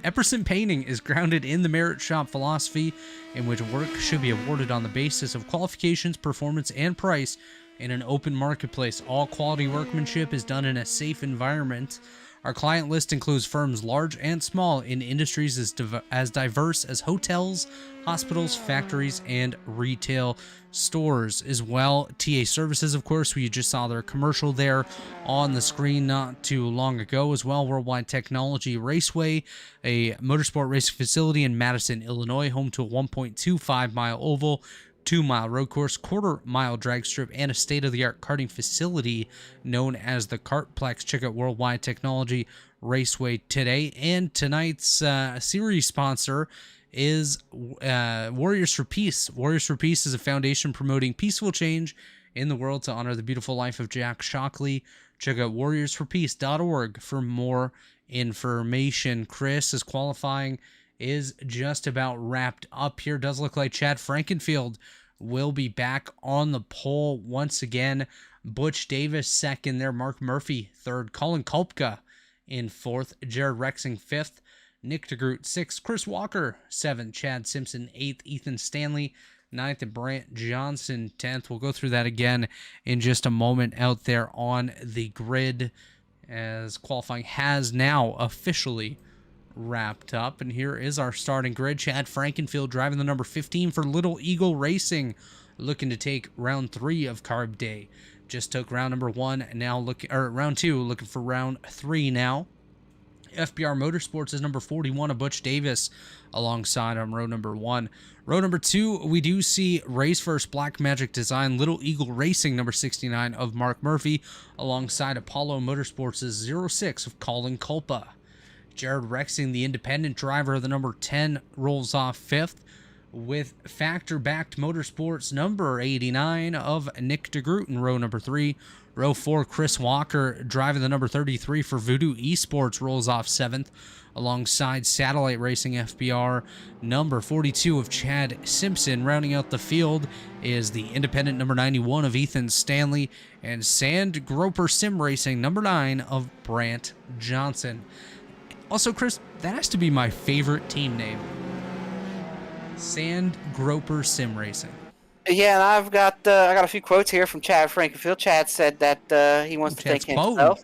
Epperson Painting is grounded in the merit shop philosophy, in which work should be awarded on the basis of qualifications, performance, and price in an open marketplace. All quality workmanship is done in a safe environment. Our client list includes firms large and small in industries as diverse as hotels, hospitals, factories, and retail stores as well. TA Services, of course, we just saw their commercial there on the screen not too long ago as well. Worldwide Technology Raceway, a motorsport racing facility in Madison, Illinois, home to a 1.25-mile oval, 2-mile road course, quarter-mile drag strip, and a state-of-the-art karting facility known as the Kartplex. Check out Worldwide Technology Raceway today. And tonight's series sponsor is Warriors for Peace. Warriors for Peace is a foundation promoting peaceful change in the world to honor the beautiful life of Jack Shockley. Check out warriorsforpeace.org for more information. Chris, as qualifying is just about wrapped up here. Does look like Chad Frankenfield will be back on the pole once again. Butch Davis second there. Mark Murphy third. Colin Kolpka in fourth. Jared Rexing fifth. Nick DeGroot sixth. Chris Walker seventh. Chad Simpson eighth. Ethan Stanley ninth. And Brant Johnson 10th. We'll go through that again in just a moment out there on the grid, as qualifying has now officially wrapped up. And here is our starting grid. Chad Frankenfield driving the number 15 for Little Eagle Racing, looking to take round 3 of Carb Day. Just took round number 1, and now round 2, looking for round 3 now. FBR Motorsports is number 41 of Butch Davis alongside on row number 1. Row number 2, we do see Race First Black Magic Design Little Eagle Racing, number 69 of Mark Murphy, alongside Apollo Motorsports' 06 of Colin Kolpa. Jared Rexing, the independent driver of the number 10, rolls off 5th, with Factor-backed Motorsports number 89 of Nick DeGroot in row number 3. Row 4, Chris Walker driving the number 33 for Voodoo Esports rolls off 7th, alongside Satellite Racing FBR number 42 of Chad Simpson. Rounding out the field is the independent number 91 of Ethan Stanley, and Sand Groper Sim Racing number 9 of Brant Johnson. Also, Chris, that has to be my favorite team name. Sand Groper Sim Racing. Yeah, and I got a few quotes here from Chad Frankenfield. Chad said that he wants to thank himself.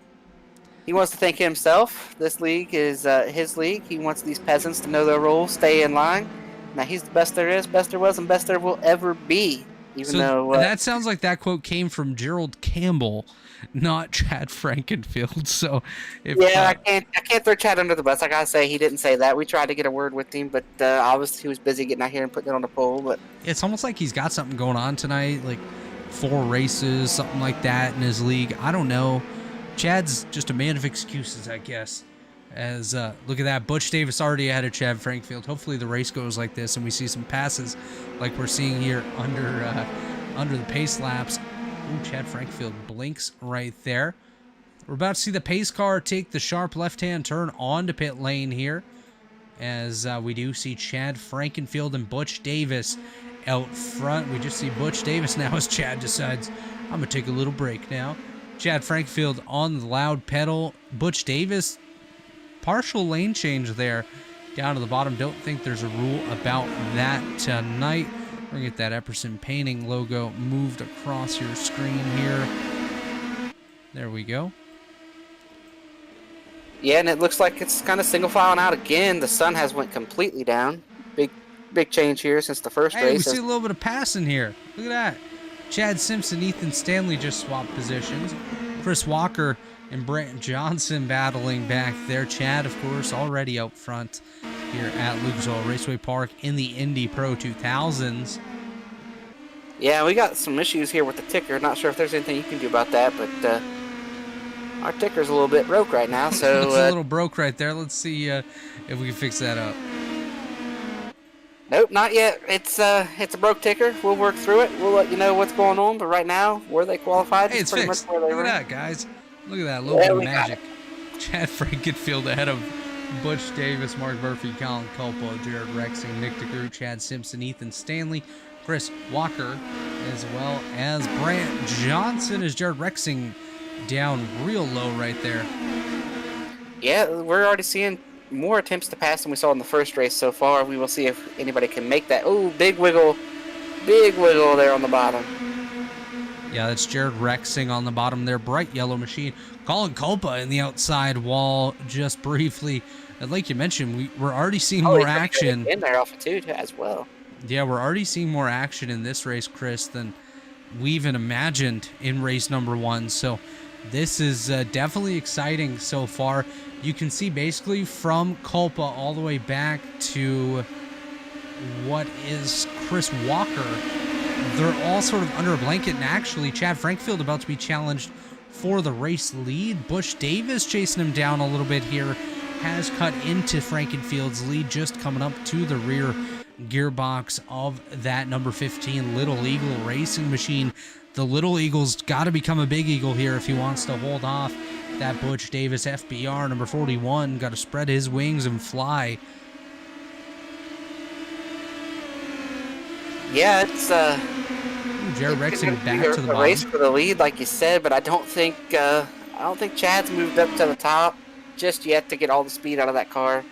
He wants to thank himself. This league is his league. He wants these peasants to know their rules, stay in line. Now he's the best there is, best there was, and best there will ever be. Even So though that sounds like that quote came from Gerald Campbell, not Chad Frankenfield. So if yeah, I can't throw Chad under the bus. I gotta say he didn't say that. We tried to get a word with him, but obviously he was busy getting out here and putting it on the pole. But it's almost like he's got something going on tonight, like 4 races, something like that in his league. I don't know. Chad's just a man of excuses, I guess. As look at that, Butch Davis already ahead of Chad Frankfield. Hopefully the race goes like this and we see some passes like we're seeing here under the pace laps. Ooh, Chad Frankfield blinks right there. We're about to see the pace car take the sharp left-hand turn onto pit lane here, as we do see Chad Frankenfield and Butch Davis out front. We just see Butch Davis now as Chad decides, I'm going to take a little break now. Chad Frankfield on the loud pedal. Butch Davis, partial lane change there down to the bottom. Don't think there's a rule about that tonight. We're going to get that Epperson painting logo moved across your screen here. There we go. yeah, and it looks like it's kind of single filing out again. The sun has went completely down. Big change here since the first Hey, we race. see a little bit of passing here. Look at that. Chad Simpson, Ethan Stanley just swapped positions. Chris Walker and Brant Johnson battling back there. Chad, of course, already out front here at Lucas Oil Raceway Park in the Indy Pro 2000s. Yeah, we got some issues here with the ticker. Not sure if there's anything you can do about that, but our ticker's a little bit broke right now. So It's a little broke right there. Let's see if we can fix that up. nope, not yet. It's a broke ticker. We'll work through it. We'll let you know what's going on. But right now, where they qualified, Hey, it's pretty fixed. much where Look they at were. that, guys. Look at that. A little Yeah, bit of we got magic. Chad Frankenfield ahead of Butch Davis, Mark Murphy, Colin Culpo, Jared Rexing, Nick DeGroot, Chad Simpson, Ethan Stanley, Chris Walker, as well as Brant Johnson, as Jared Rexing down real low right there. Yeah, we're already seeing more attempts to pass than we saw in the first race so far. We will see if anybody can make that. Oh, big wiggle there on the bottom. Yeah, that's Jared Rexing on the bottom there. Bright yellow machine. Colin Culpa in the outside wall just briefly. And like you mentioned, we're already seeing more action. In there off of 2 as well. Yeah, we're already seeing more action in this race, Chris, than we even imagined in race number 1. So this is definitely exciting so far. You can see basically from Culpa all the way back to what is Chris Walker. They're all sort of under a blanket, and actually Chad Frankfield about to be challenged for the race lead. Butch Davis chasing him down a little bit here, has cut into Frankenfield's lead, just coming up to the rear gearbox of that number 15 Little Eagle racing machine. The Little Eagle's got to become a big eagle here if he wants to hold off that Butch Davis FBR. Number 41 got to spread his wings and fly. Yeah, it's Jared Rexing back to the a race bottom. for the lead, like you said, but I don't think Chad's moved up to the top just yet to get all the speed out of that car. So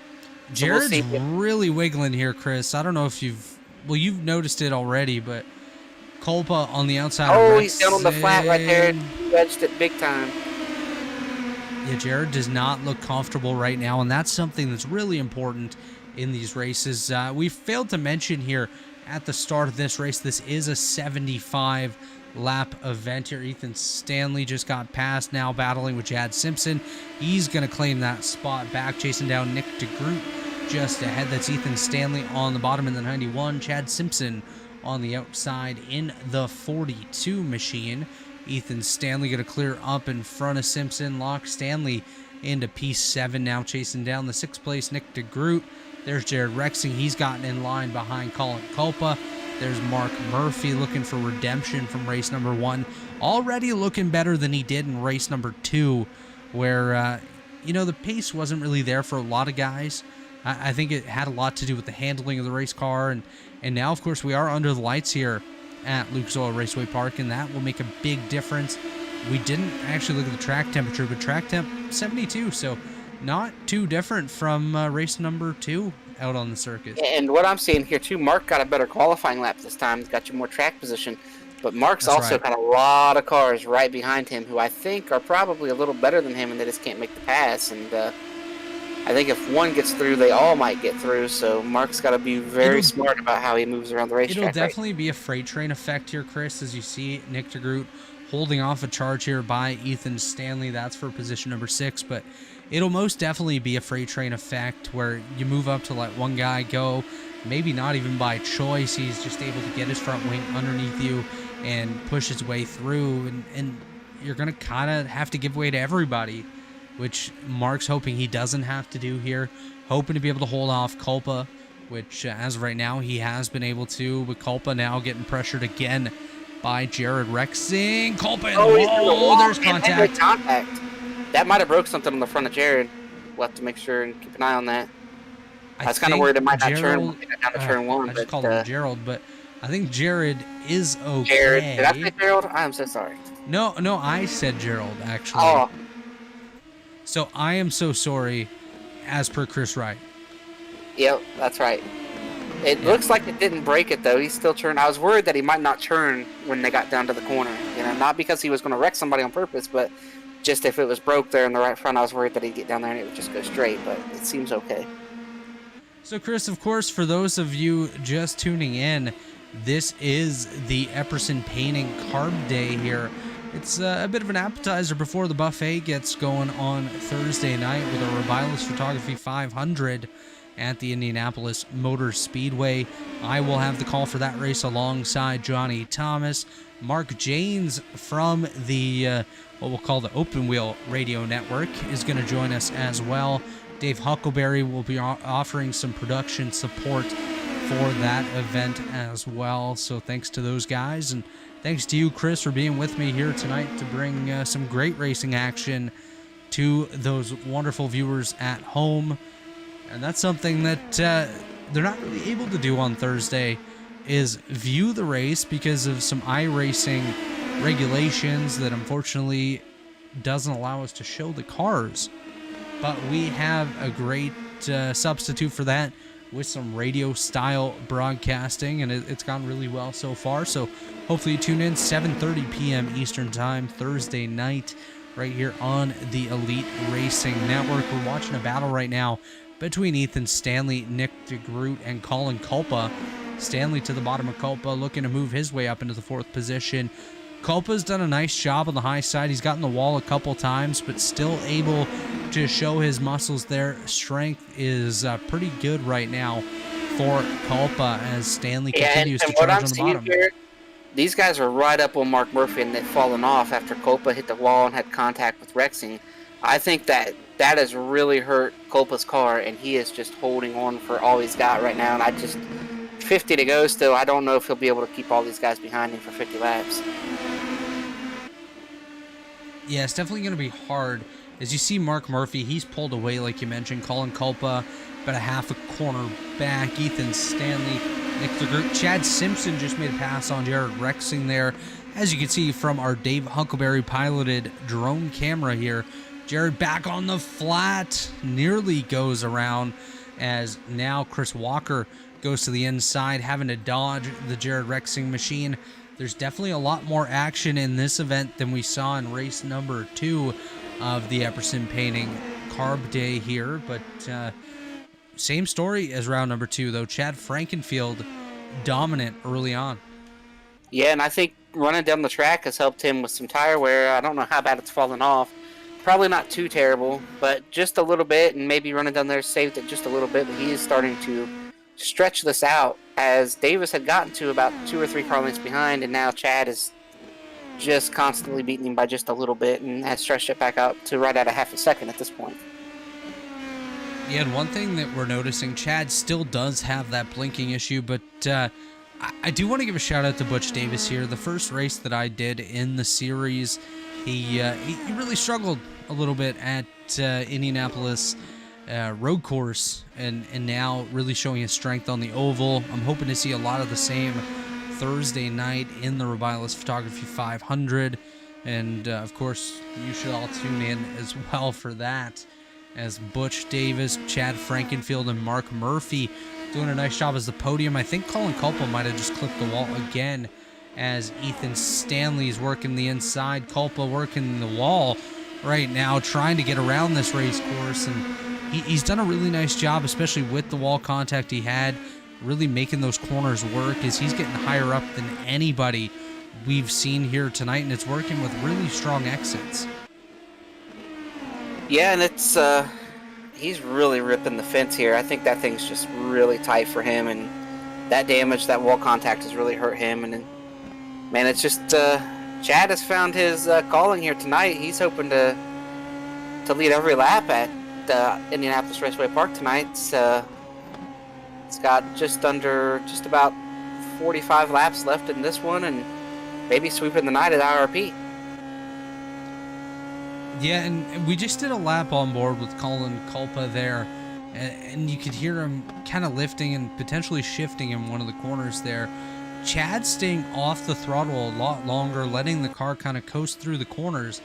we'll Jared's see. really wiggling here, Chris. I don't know if you've noticed it already, but Culpa on the outside. Oh, of he's down on the flat right there. Rexing. He wedged it big time. Yeah, Jared does not look comfortable right now, and that's something that's really important in these races. We failed to mention here at the start of this race, this is a 75 lap event here. Ethan Stanley just got past, now battling with Chad Simpson. He's going to claim that spot back, chasing down Nick DeGroot just ahead. That's Ethan Stanley on the bottom in the 91. Chad Simpson on the outside in the 42 machine. Ethan Stanley going to clear up in front of Simpson. Lock Stanley into P7 now, chasing down the 6th place Nick DeGroot. There's Jared Rexing. He's gotten in line behind Colin Culpa. There's Mark Murphy looking for redemption from race number 1. Already looking better than he did in race number 2, where, the pace wasn't really there for a lot of guys. I think it had a lot to do with the handling of the race car. And now, of course, we are under the lights here at Lucas Oil Raceway Park, and that will make a big difference. We didn't actually look at the track temperature, but track temp 72, so not too different from race number 2 out on the circuit. And what I'm seeing here too, Mark got a better qualifying lap this time. He's got you more track position, but Mark's That's also right. got a lot of cars right behind him who I think are probably a little better than him, and they just can't make the pass. And I think if one gets through, they all might get through. So Mark's got to be very smart about how he moves around the racetrack. It'll definitely be a freight train effect here, Chris, as you see Nick DeGroot holding off a charge here by Ethan Stanley. That's for position number 6, but it'll most definitely be a freight train effect where you move up to let one guy go, maybe not even by choice. He's just able to get his front wing underneath you and push his way through, and you're going to kind of have to give way to everybody, which Mark's hoping he doesn't have to do here, hoping to be able to hold off Culpa, which as of right now he has been able to, with Culpa now getting pressured again by Jared Rexing. Culpa in the wall. There's contact. That might have broke something on the front of Jared. We'll have to make sure and keep an eye on that. I was kind of worried it might not turn down to turn 1. I just called him Gerald, but I think Jared is okay. Jared, did I say Gerald? I'm so sorry. No, I said Gerald, actually. Oh. So I am so sorry, as per Chris Wright. Yep, that's right. It looks like it didn't break it, though. He still turned. I was worried that he might not turn when they got down to the corner. You know, not because he was going to wreck somebody on purpose, but just if it was broke there in the right front, I was worried that he'd get down there and it would just go straight, but it seems okay. So, Chris, of course, for those of you just tuning in, this is the Epperson Painting Carb Day here. It's a bit of an appetizer before the buffet gets going on Thursday night with a Revilis Photography 500 at the Indianapolis Motor Speedway. I will have the call for that race alongside Johnny Thomas. Mark Janes from the what we'll call the Open Wheel Radio Network is going to join us as well. Dave Huckleberry will be offering some production support for that event as well. So thanks to those guys, and thanks to you, Chris, for being with me here tonight to bring some great racing action to those wonderful viewers at home. And that's something that they're not really able to do on Thursday, is view the race because of some iRacing regulations that unfortunately doesn't allow us to show the cars. But we have a great substitute for that with some radio-style broadcasting, and it's gone really well so far. So hopefully you tune in 7:30 p.m. Eastern Time Thursday night right here on the Elite Racing Network. We're watching a battle right now between Ethan Stanley, Nick DeGroot, and Colin Culpa. Stanley to the bottom of Culpa, looking to move his way up into the 4th position. Culpa's done a nice job on the high side. He's gotten the wall a couple times, but still able to show his muscles there. Strength is pretty good right now for Culpa as Stanley continues to charge on the bottom. Here, these guys are right up on Mark Murphy, and they've fallen off after Culpa hit the wall and had contact with Rexing. I think that has really hurt Culpa's car, and he is just holding on for all he's got right now. And 50 to go still. I don't know if he'll be able to keep all these guys behind him for 50 laps. Yeah, it's definitely going to be hard. As you see Mark Murphy, he's pulled away, like you mentioned. Colin Culpa, about a half a corner back. Ethan Stanley, Nick DeGroot. Chad Simpson just made a pass on Jared Rexing there. As you can see from our Dave Huckleberry piloted drone camera here, Jared back on the flat, nearly goes around, as now Chris Walker goes to the inside, having to dodge the Jared Rexing machine. There's definitely a lot more action in this event than we saw in race number 2 of the Epperson Painting Carb Day here, but same story as round number 2, though. Chad Frankenfield dominant early on. Yeah, and I think running down the track has helped him with some tire wear. I don't know how bad it's fallen off. Probably not too terrible, but just a little bit, and maybe running down there saved it just a little bit, but he is starting to stretch this out, as Davis had gotten to about 2 or 3 car lengths behind, and now Chad is just constantly beating him by just a little bit and has stretched it back out to right at a half a second at this point. Yeah, and one thing that we're noticing, Chad still does have that blinking issue, but I do want to give a shout out to Butch Davis here. The first race that I did in the series, he really struggled a little bit at Indianapolis road course, and now really showing his strength on the oval. I'm hoping to see a lot of the same Thursday night in the Revilis Photography 500, and of course you should all tune in as well for that, as Butch Davis, Chad Frankenfield, and Mark Murphy doing a nice job as the podium. I think Colin Culpa might have just clipped the wall again, as Ethan Stanley's working the inside, Culpa working the wall right now, trying to get around this race course, and he's done a really nice job, especially with the wall contact he had, really making those corners work, as he's getting higher up than anybody we've seen here tonight, and it's working with really strong exits. Yeah, and it's he's really ripping the fence here. I think that thing's just really tight for him, and that damage, that wall contact has really hurt him. And then, man, it's just Chad has found his calling here tonight. He's hoping to lead every lap at Indianapolis Raceway Park tonight. It's got just about 45 laps left in this one, and maybe sweeping the night at IRP. Yeah, and we just did a lap on board with Colin Culpa there, and you could hear him kind of lifting and potentially shifting in one of the corners there. Chad staying off the throttle a lot longer, letting the car kind of coast through the corners.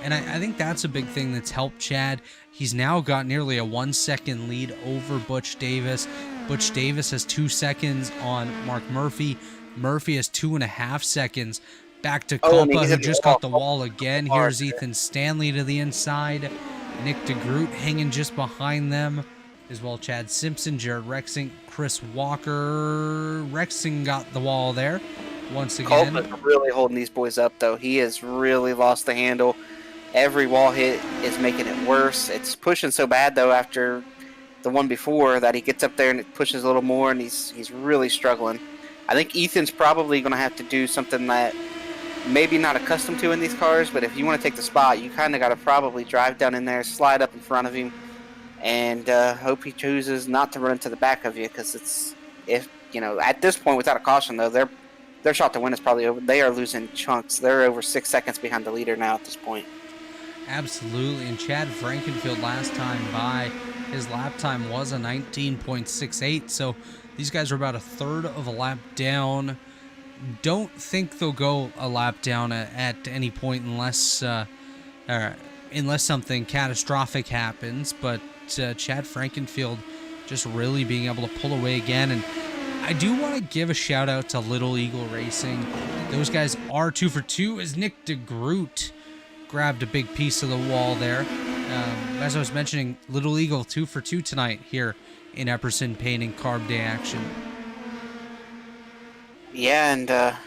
And I think that's a big thing that's helped Chad. He's now got nearly a 1 second lead over Butch Davis. Butch Davis has 2 seconds on Mark Murphy. Murphy has 2.5 seconds. Back to Culpa, who just got the wall again. Here's Ethan Stanley to the inside. Nick DeGroot hanging just behind them, as well Chad Simpson, Jared Rexing, Chris Walker. Rexing got the wall there once again. Culpa's really holding these boys up, though. He has really lost the handle. Every wall hit is making it worse. It's pushing so bad, though, after the one before, that he gets up there and it pushes a little more, and he's really struggling. I think Ethan's probably going to have to do something that maybe not accustomed to in these cars, but if you want to take the spot, you kind of got to probably drive down in there, slide up in front of him, and hope he chooses not to run into the back of you, because at this point, without a caution, though, their shot to win is probably over. They are losing chunks. They're over 6 seconds behind the leader now at this point. Absolutely, and Chad Frankenfield last time by, his lap time was a 19.68, so these guys are about a third of a lap down. Don't think they'll go a lap down at any point unless something catastrophic happens, but Chad Frankenfield just really being able to pull away again. And I do want to give a shout out to Little Eagle Racing. Those guys are 2 for 2, as Nick DeGroot grabbed a big piece of the wall there. As I was mentioning, Little Eagle 2 for 2 tonight here in Epperson painting Carb Day action. Yeah, and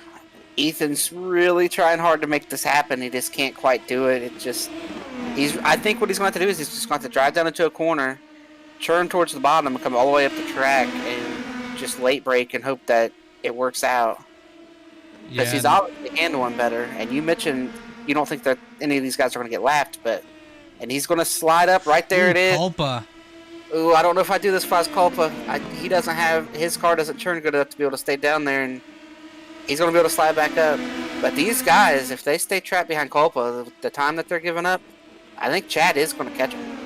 Ethan's really trying hard to make this happen. He just can't quite do it. I think what he's going to have to do is he's just going to have to drive down into a corner, turn towards the bottom, and come all the way up the track, and just late brake and hope that it works out. Because he's obviously handling better. And you mentioned you don't think that any of these guys are going to get lapped, and he's going to slide up right there. It is. Culpa. Ooh, I don't know if I do this for Culpa. His car doesn't turn good enough to be able to stay down there, and he's going to be able to slide back up. But these guys, if they stay trapped behind Culpa, the time that they're giving up, I think Chad is going to catch him.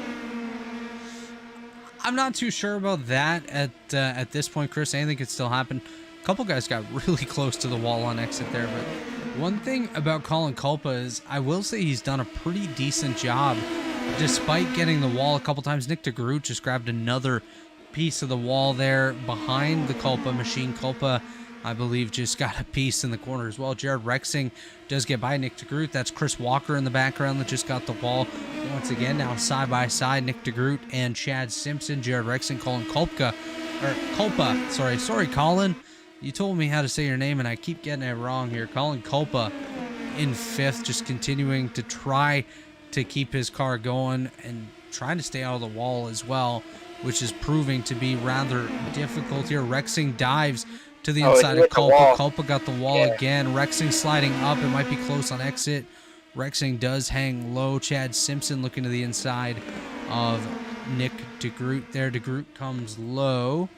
I'm not too sure about that at this point, Chris. Anything could still happen. A couple guys got really close to the wall on exit there, but one thing about Colin Culpa is I will say he's done a pretty decent job despite getting the wall a couple times. Nick DeGroot just grabbed another piece of the wall there behind the Culpa machine. Culpa, I believe, just got a piece in the corner as well. Jared Rexing does get by Nick DeGroot. That's Chris Walker in the background that just got the wall. Once again, now side by side, Nick DeGroot and Chad Simpson. Jared Rexing, Colin Culpa. Sorry, Colin. You told me how to say your name, and I keep getting it wrong here. Colin Culpa in 5th, just continuing to try to keep his car going and trying to stay out of the wall as well, which is proving to be rather difficult here. Rexing dives to the inside of Culpa. Culpa got the wall again. Rexing sliding up. It might be close on exit. Rexing does hang low. Chad Simpson looking to the inside of Nick DeGroot there. DeGroot comes low,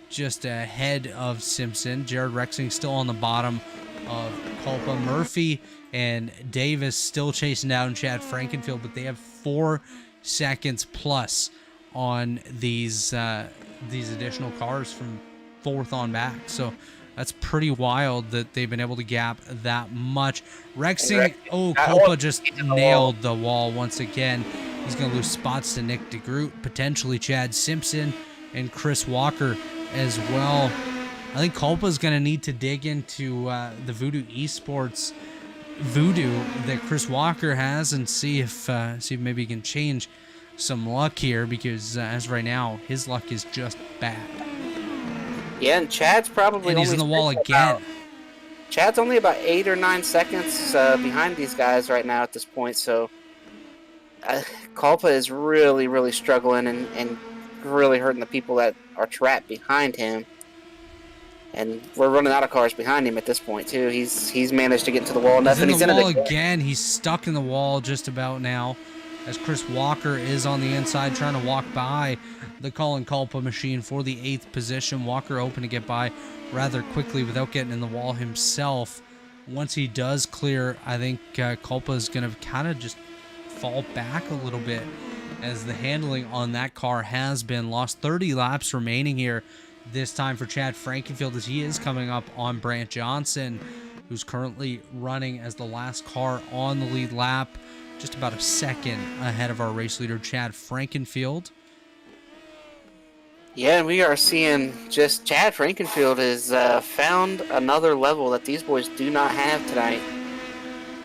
just ahead of Simpson. Jared Rexing still on the bottom of Culpa. Murphy and Davis still chasing down Chad Frankenfield, but they have 4 seconds plus on these additional cars from 4th on back. So that's pretty wild that they've been able to gap that much. Rexing, Culpa just nailed the wall once again. He's going to lose spots to Nick DeGroot, potentially Chad Simpson, and Chris Walker as well. I think Culpa's going to need to dig into the Voodoo Esports Voodoo that Chris Walker has and see if maybe he can change some luck here because as right now, his luck is just bad. Yeah, and Chad's probably And he's only in the wall sitting again. Chad's only about 8 or 9 seconds behind these guys right now at this point, so Culpa is really, really struggling and really hurting the people that are trapped behind him. And we're running out of cars behind him at this point too. He's managed to get into the wall enough, He's in and the wall it again. He's stuck in the wall just about now, as Chris Walker is on the inside trying to walk by the Colin Culpa machine for the 8th position. Walker open to get by rather quickly without getting in the wall himself. Once he does clear, I think Culpa is going to kind of just fall back a little bit, as the handling on that car has been lost. 30 laps remaining here this time for Chad Frankenfield, as he is coming up on Brant Johnson, who's currently running as the last car on the lead lap, just about a second ahead of our race leader, Chad Frankenfield. Yeah, and we are seeing just Chad Frankenfield has found another level that these boys do not have tonight.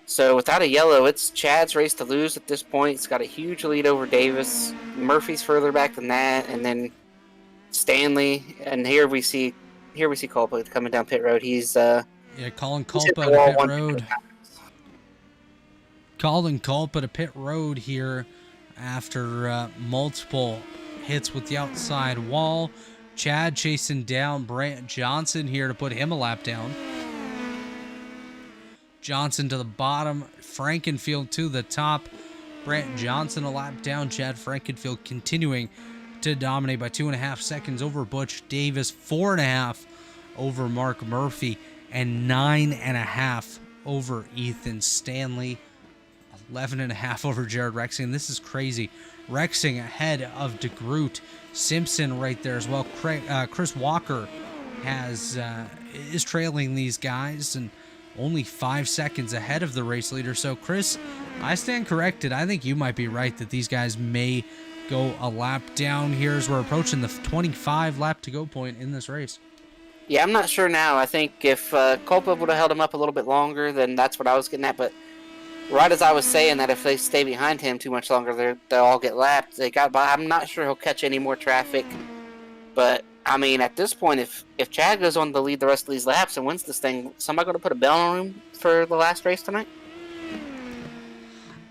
So without a yellow, it's Chad's race to lose at this point. He's got a huge lead over Davis. Murphy's further back than that, and then Stanley. And here we see Culpa coming down pit road. He's Colin he's hit Culpa the to wall pit one road. Colin Culpa to pit road here after multiple hits with the outside wall. Chad chasing down Brant Johnson here to put him a lap down. Johnson to the bottom, Frankenfield to the top. Brant Johnson a lap down. Chad Frankenfield continuing to dominate by 2.5 seconds over Butch Davis, 4.5 over Mark Murphy, and 9.5 over Ethan Stanley, 11.5 over Jared Rexing. This is crazy. Rexing ahead of DeGroot. Simpson right there as well. Chris Walker is trailing these guys and only 5 seconds ahead of the race leader. So Chris, I stand corrected. I think you might be right that these guys may go a lap down here as we're approaching the 25 lap to go point in this race. Yeah, I'm not sure now. I think if Culpa would have held him up a little bit longer, then that's what I was getting at. But right as I was saying that if they stay behind him too much longer, they'll all get lapped. They got by. I'm not sure he'll catch any more traffic. But, I mean, at this point, if Chad goes on to lead the rest of these laps and wins this thing, somebody going to put a bell on him for the last race tonight?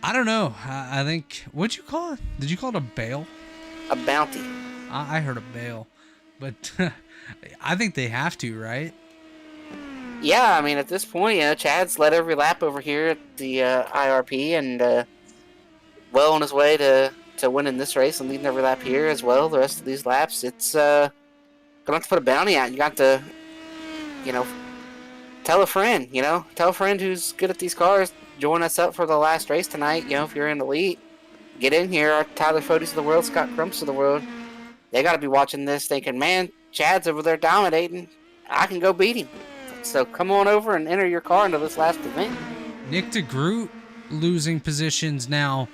I don't know. I think, what'd you call it? Did you call it a bail? A bounty. I heard a bail. But I think they have to, right? Yeah, I mean, at this point, Chad's led every lap over here at the IRP and well on his way to winning this race and leading every lap here as well. The rest of these laps, it's going to have to put a bounty out. You got to, tell a friend, tell a friend who's good at these cars, join us up for the last race tonight. If you're in the lead, get in here. Our Tyler Fodes of the world, Scott Crumps of the world, they got to be watching this thinking, man, Chad's over there dominating. I can go beat him. So come on over and enter your car into this last event. Nick DeGroot losing positions now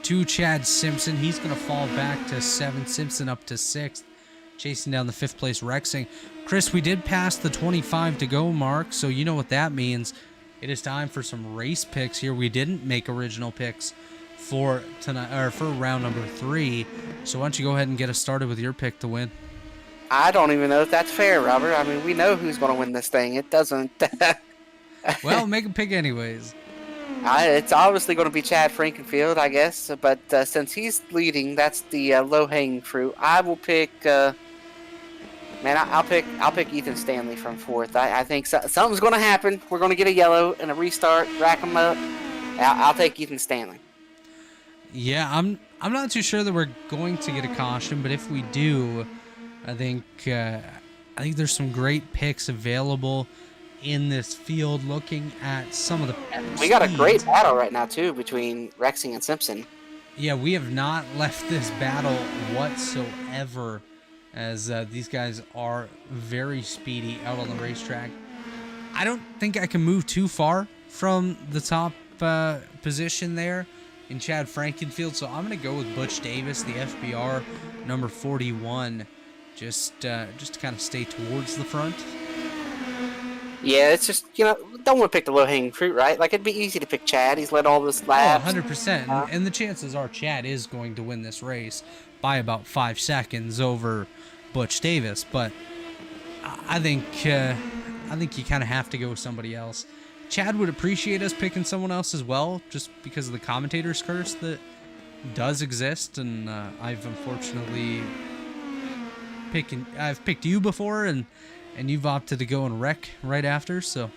to Chad Simpson. He's going to fall back to 7th. Simpson up to 6th. Chasing down the 5th place Rexing. Chris, we did pass the 25 to go mark, so you know what that means. It is time for some race picks here. We didn't make original picks for tonight or for round number 3. So why don't you go ahead and get us started with your pick to win? I don't even know if that's fair, Robert. I mean, we know who's going to win this thing. It doesn't. Well, make a pick anyways. It's obviously going to be Chad Frankenfield, I guess. But since he's leading, that's the low-hanging fruit. I will pick. I'll pick Ethan Stanley from 4th. I think something's going to happen. We're going to get a yellow and a restart, rack them up. I'll take Ethan Stanley. Yeah, I'm not too sure that we're going to get a caution, but if we do, I think there's some great picks available in this field. Looking at some of the we got a great battle right now too between Rexing and Simpson. Yeah, we have not left this battle whatsoever, as these guys are very speedy out on the racetrack. I don't think I can move too far from the top position there in Chad Frankenfield, so I'm going to go with Butch Davis, the FBR number 41, just to kind of stay towards the front. Yeah, it's just, don't want to pick the low-hanging fruit, right? Like, it'd be easy to pick Chad. He's led all this Oh, laps. 100%. And the chances are Chad is going to win this race by about 5 seconds over Butch Davis. But I think you kind of have to go with somebody else. Chad would appreciate us picking someone else as well, just because of the commentator's curse that does exist. And I've unfortunately picked you before, and you've opted to go and wreck right after. So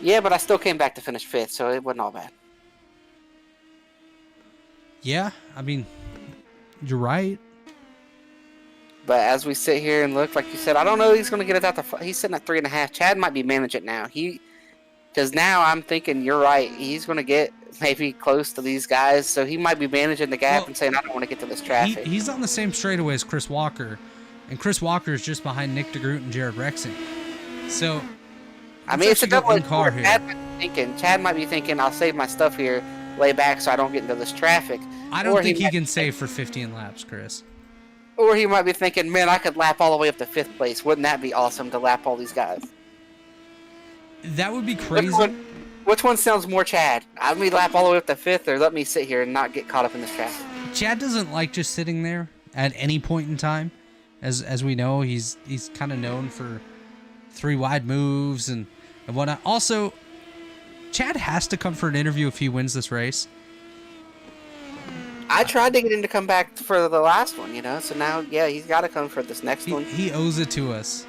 Yeah, but I still came back to finish 5th, so it wasn't all bad. yeah, I mean, you're right. But as we sit here and look, like you said, I don't know he's going to get it out the... He's sitting at 3.5. Chad might be managing now. Because now I'm thinking, you're right, he's going to get maybe close to these guys, so he might be managing the gap and saying, I don't want to get to this traffic. He's on the same straightaway as Chris Walker, and Chris Walker is just behind Nick DeGroot and Jared Rexing. So, I mean, it's a double-edged car sword. here. Chad might be thinking, I'll save my stuff here, lay back so I don't get into this traffic. I don't think he can save for 15 laps, Chris. Or he might be thinking, man, I could lap all the way up to 5th place. Wouldn't that be awesome to lap all these guys? That would be crazy. Which one sounds more Chad? Have me lap all the way up to 5th, or let me sit here and not get caught up in this traffic? Chad doesn't like just sitting there at any point in time. As we know, he's kind of known for 3 wide moves and whatnot. Also, Chad has to come for an interview if he wins this race. I tried to get him to come back for the last one, so now, yeah, he's got to come for this next one. He owes it to us.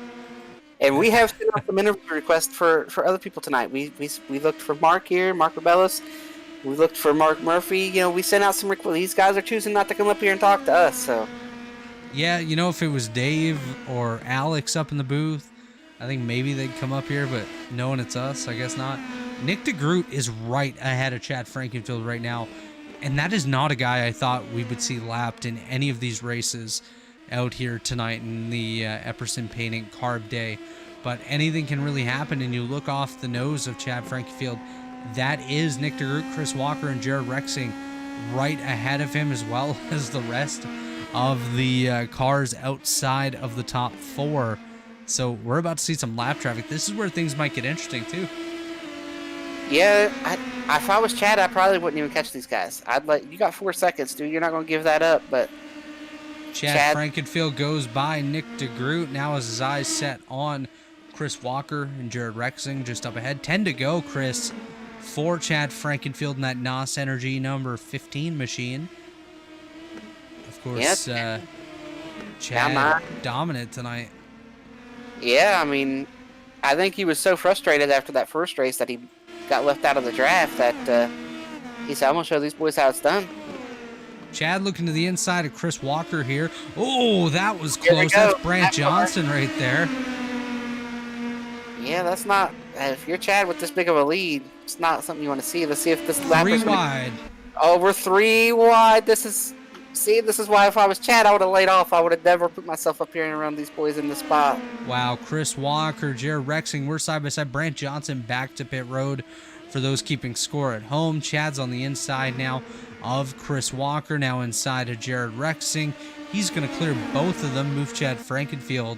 And we have sent out some interview requests for other people tonight. We looked for Mark here, Mark Rebellis. We looked for Mark Murphy. We sent out some requests. These guys are choosing not to come up here and talk to us, so... Yeah, if it was Dave or Alex up in the booth, I think maybe they'd come up here, but knowing it's us, I guess not. Nick DeGroot is right ahead of Chad Frankenfield right now, and that is not a guy I thought we would see lapped in any of these races out here tonight in the Epperson Painting Carb Day. But anything can really happen, and you look off the nose of Chad Frankenfield, that is Nick DeGroot, Chris Walker, and Jared Rexing right ahead of him, as well as the rest of the cars outside of the top 4. So we're about to see some lap traffic. This is where things might get interesting too. Yeah, if I was Chad, I probably wouldn't even catch these guys. You got 4 seconds, dude. You're not going to give that up, but... Chad Frankenfield goes by Nick DeGroot. Now has his eyes set on Chris Walker and Jared Rexing just up ahead. 10 to go, Chris, for Chad Frankenfield in that NOS Energy number 15 machine. Of course, Chad dominant tonight. Yeah, I mean, I think he was so frustrated after that first race that he got left out of the draft that he said, I'm going to show these boys how it's done. Chad looking to the inside of Chris Walker here. Oh, that was close. That's Brant Johnson right there. Yeah, that's not... If you're Chad with this big of a lead, it's not something you want to see. Let's see if this lap is... 3 wide. Oh, we're 3 wide. This is why if I was Chad, I would have laid off. I would have never put myself up here and around these boys in the spot. Wow, Chris Walker, Jared Rexing, we're side by side. Brant Johnson back to pit road for those keeping score at home. Chad's on the inside now of Chris Walker, now inside of Jared Rexing. He's going to clear both of them, move Chad Frankenfield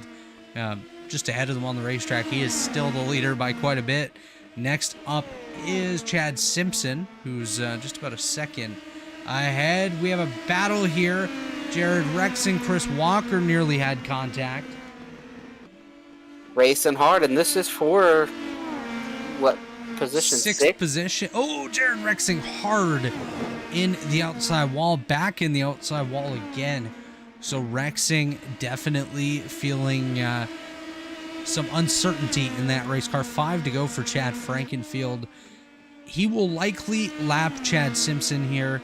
just ahead of them on the racetrack. He is still the leader by quite a bit. Next up is Chad Simpson, who's just about a second ahead. We have a battle here. Jared Rexing, Chris Walker nearly had contact. Racing hard, and this is for what position? 6th position. Oh, Jared Rexing hard in the outside wall, back in the outside wall again. So Rexing definitely feeling some uncertainty in that race car. 5 to go for Chad Frankenfield. He will likely lap Chad Simpson here.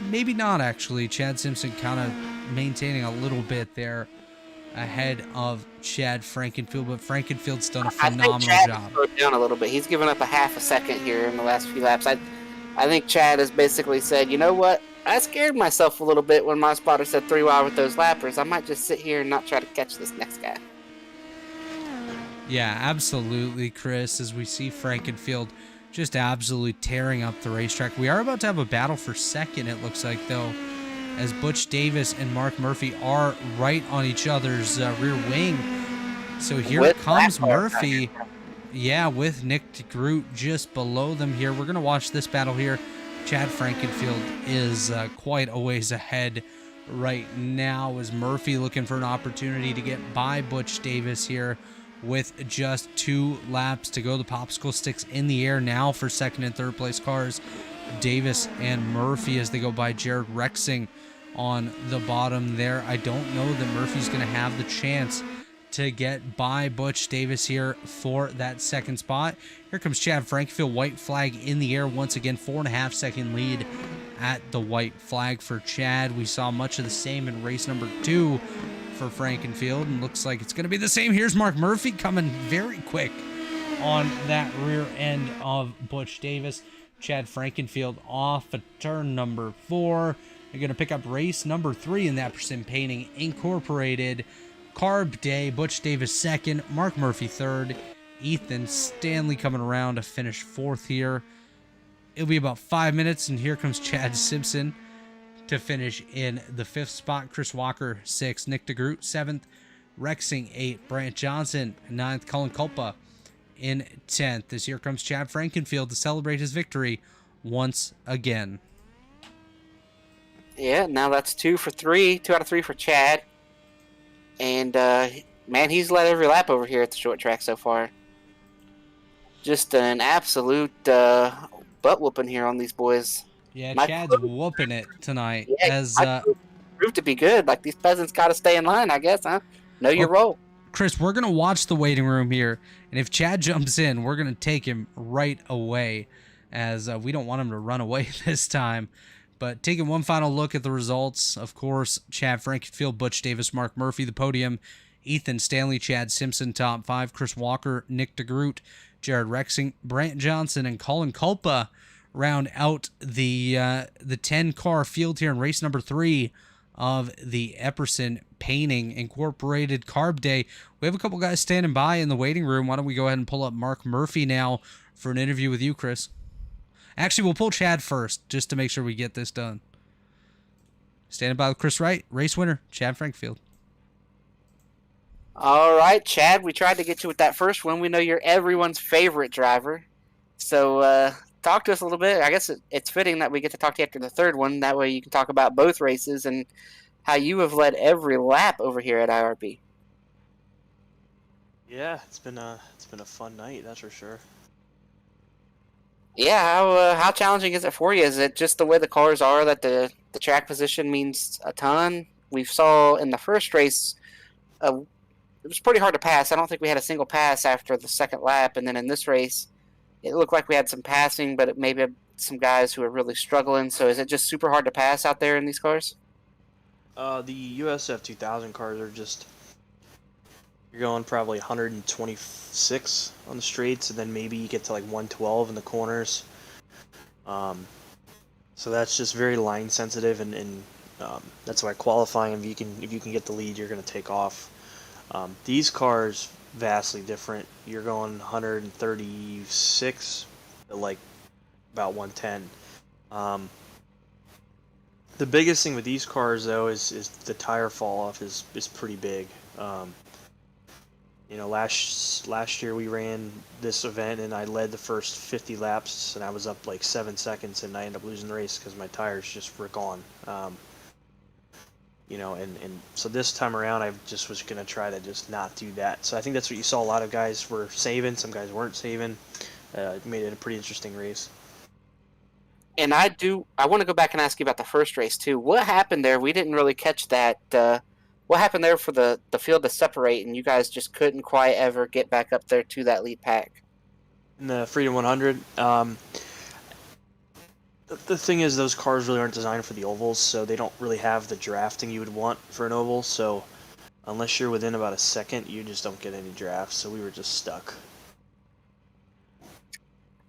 Maybe not, actually. Chad Simpson kind of maintaining a little bit there ahead of Chad Frankenfield, but Frankenfield's done a phenomenal job. Slowed down a little bit. He's given up a half a second here in the last few laps. I think Chad has basically said, you know what? I scared myself a little bit when my spotter said 3 wide with those lappers. I might just sit here and not try to catch this next guy. Yeah, absolutely, Chris, as we see Frankenfield just absolutely tearing up the racetrack. We are about to have a battle for second, it looks like, though, as Butch Davis and Mark Murphy are right on each other's rear wing. So here comes Murphy. Yeah, with Nick DeGroot just below them here. We're going to watch this battle here. Chad Frankenfield is quite a ways ahead right now, as Murphy looking for an opportunity to get by Butch Davis here with just 2 laps to go. The popsicle sticks in the air now for second and third place cars. Davis and Murphy as they go by Jared Rexing on the bottom there. I don't know that Murphy's going to have the chance to get by Butch Davis here for that second spot. Here comes Chad Frankfield, white flag in the air once again, 4.5 second lead at the white flag for Chad. We saw much of the same in race number 2 for Frankenfield, and looks like it's going to be the same. Here's Mark Murphy coming very quick on that rear end of Butch Davis. Chad Frankenfield off of turn number 4. They're going to pick up race number 3 in the Epperson Painting Incorporated Carb Day. Butch Davis second, Mark Murphy third, Ethan Stanley coming around to finish 4th here. It'll be about 5 minutes, and here comes Chad Simpson to finish in the 5th spot. Chris Walker 6th, Nick DeGroot 7th, Rexing 8th, Brant Johnson 9th, Colin Culpa in 10th. This here comes Chad Frankenfield to celebrate his victory once again. Yeah, now that's 2 for 3, 2 out of 3 for Chad. And, man, he's led every lap over here at the short track so far. Just an absolute butt whooping here on these boys. Yeah, My Chad's whooping it tonight. Yeah, as proved to be good. Like, these peasants got to stay in line, I guess, huh? Know your role. Chris, we're going to watch the waiting room here, and if Chad jumps in, we're going to take him right away, as we don't want him to run away this time. But taking one final look at the results, of course, Chad Frankenfield, Butch Davis, Mark Murphy, the podium, Ethan Stanley, Chad Simpson, top 5, Chris Walker, Nick DeGroot, Jared Rexing, Brant Johnson, and Colin Culpa round out the 10-car field here in race number 3 of the Epperson Painting Incorporated Carb Day. We have a couple guys standing by in the waiting room. Why don't we go ahead and pull up Mark Murphy now for an interview with you, Chris? Actually, we'll pull Chad first, just to make sure we get this done. Standing by with Chris Wright, race winner, Chad Frankfield. All right, Chad, we tried to get you with that first one. We know you're everyone's favorite driver. So talk to us a little bit. I guess it's fitting that we get to talk to you after the third one. That way you can talk about both races and how you have led every lap over here at IRB. Yeah, it's been a fun night, that's for sure. Yeah, how challenging is it for you? Is it just the way the cars are that the track position means a ton? We saw in the first race, it was pretty hard to pass. I don't think we had a single pass after the second lap, and then in this race, it looked like we had some passing, but it maybe some guys who are really struggling. So is it just super hard to pass out there in these cars? The USF 2000 cars are just, you're going probably 126 on the straights, and then maybe you get to like 112 in the corners. So that's just very line sensitive, and that's why qualifying, if you can get the lead, you're going to take off. These cars vastly different. You're going 136 to like about 110. The biggest thing with these cars though is the tire fall off is pretty big. Last year we ran this event and I led the first 50 laps and I was up like 7 seconds and I ended up losing the race because my tires just were gone. And so this time around I just was going to try to just not do that. So I think that's what you saw. A lot of guys were saving, some guys weren't saving. It made it a pretty interesting race. And I want to go back and ask you about the first race too. What happened there? We didn't really catch that. What happened there for the field to separate and you guys just couldn't quite ever get back up there to that lead pack? In the Freedom 100, the thing is those cars really aren't designed for the ovals, so they don't really have the drafting you would want for an oval. So unless you're within about a second, you just don't get any drafts. So we were just stuck.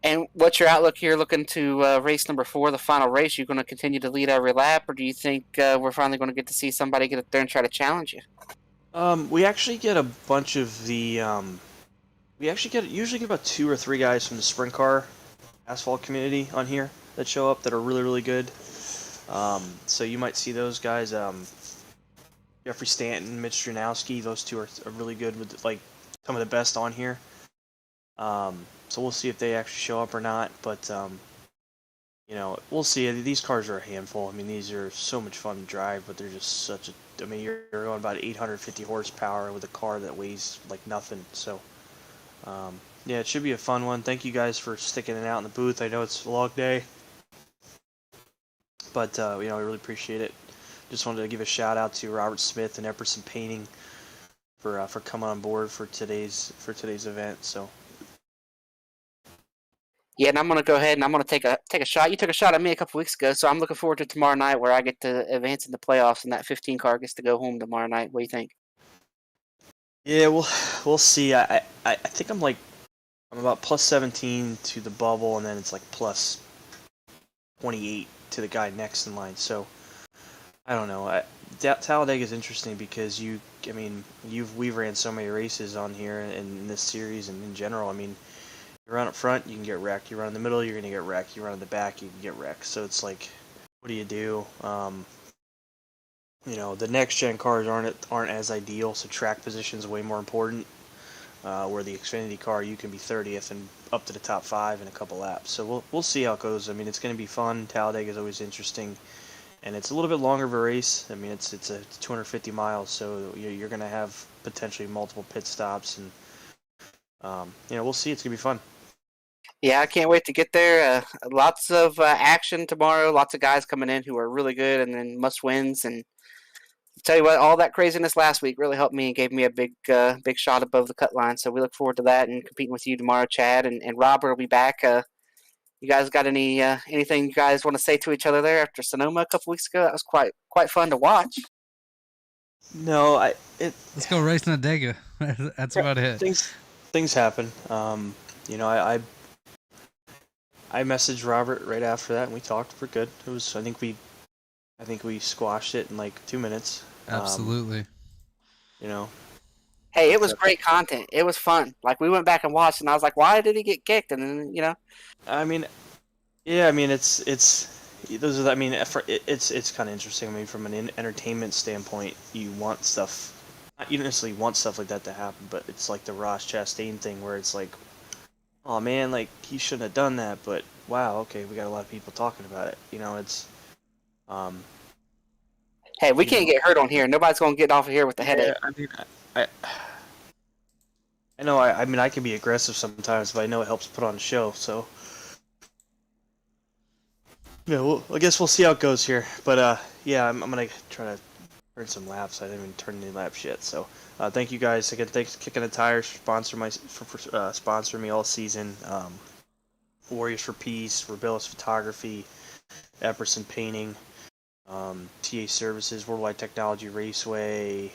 And what's your outlook here looking to race number 4, the final race? You going to continue to lead every lap, or do you think we're finally going to get to see somebody get up there and try to challenge you? We actually get a bunch of the... we usually get about 2 or 3 guys from the sprint car asphalt community on here that show up that are really, really good. So you might see those guys. Jeffrey Stanton, Mitch Stranowski, those 2 are really good with like some of the best on here. So we'll see if they actually show up or not. But we'll see. These cars are a handful. I mean, these are so much fun to drive, but they're just such a. I mean, you're going about 850 horsepower with a car that weighs like nothing. So, yeah, it should be a fun one. Thank you guys for sticking it out in the booth. I know it's a long day, but I really appreciate it. Just wanted to give a shout out to Robert Smith and Epperson Painting for coming on board for today's event. So. Yeah, and I'm gonna go ahead and I'm gonna take a shot. You took a shot at me a couple weeks ago, so I'm looking forward to tomorrow night where I get to advance in the playoffs and that 15 car gets to go home tomorrow night. What do you think? Yeah, we'll see. I think I'm about plus 17 to the bubble, and then it's like plus 28 to the guy next in line. So I don't know. Talladega is interesting because we've ran so many races on here in this series and in general. I mean, you run up front, you can get wrecked. You run in the middle, you're gonna get wrecked. You run in the back, you can get wrecked. So it's like, what do you do? The next gen cars aren't as ideal, so track position is way more important. Where the Xfinity car, you can be 30th and up to the top 5 in a couple laps. So we'll see how it goes. I mean, it's going to be fun. Talladega is always interesting, and it's a little bit longer of a race. I mean, it's 250 miles, so you're going to have potentially multiple pit stops, and we'll see. It's going to be fun. Yeah, I can't wait to get there. Lots of action tomorrow. Lots of guys coming in who are really good and then must wins. And tell you what, all that craziness last week really helped me and gave me a big shot above the cut line. So we look forward to that and competing with you tomorrow, Chad and Robert will be back. You guys got anything you guys want to say to each other there after Sonoma a couple weeks ago? That was quite fun to watch. No, Let's go racing at Dega. That's about it. Things happen. I messaged Robert right after that, and we talked for good. It was I think we squashed it in like 2 minutes. Absolutely. Hey, it was great content. It was fun. Like we went back and watched, and I was like, "Why did he get kicked?" And then I mean, yeah. I mean, it's those are. I mean, it's kind of interesting. I mean, from an entertainment standpoint, you want stuff. You don't necessarily want stuff like that to happen, but it's like the Ross Chastain thing, where it's like, oh man, like he shouldn't have done that, but wow, okay, we got a lot of people talking about it. It's. Hey, we can't get hurt on here. Nobody's gonna get off of here with a headache. I mean, I know. I mean, I can be aggressive sometimes, but I know it helps put on a show. So, yeah. I guess we'll see how it goes here. But yeah, I'm gonna try to turn some laps. I didn't even turn any laps yet. So, thank you guys again. Thanks Kicking the Tires for sponsoring me all season. Warriors for Peace, Rebellis Photography, Epperson Painting, TA Services, Worldwide Technology Raceway,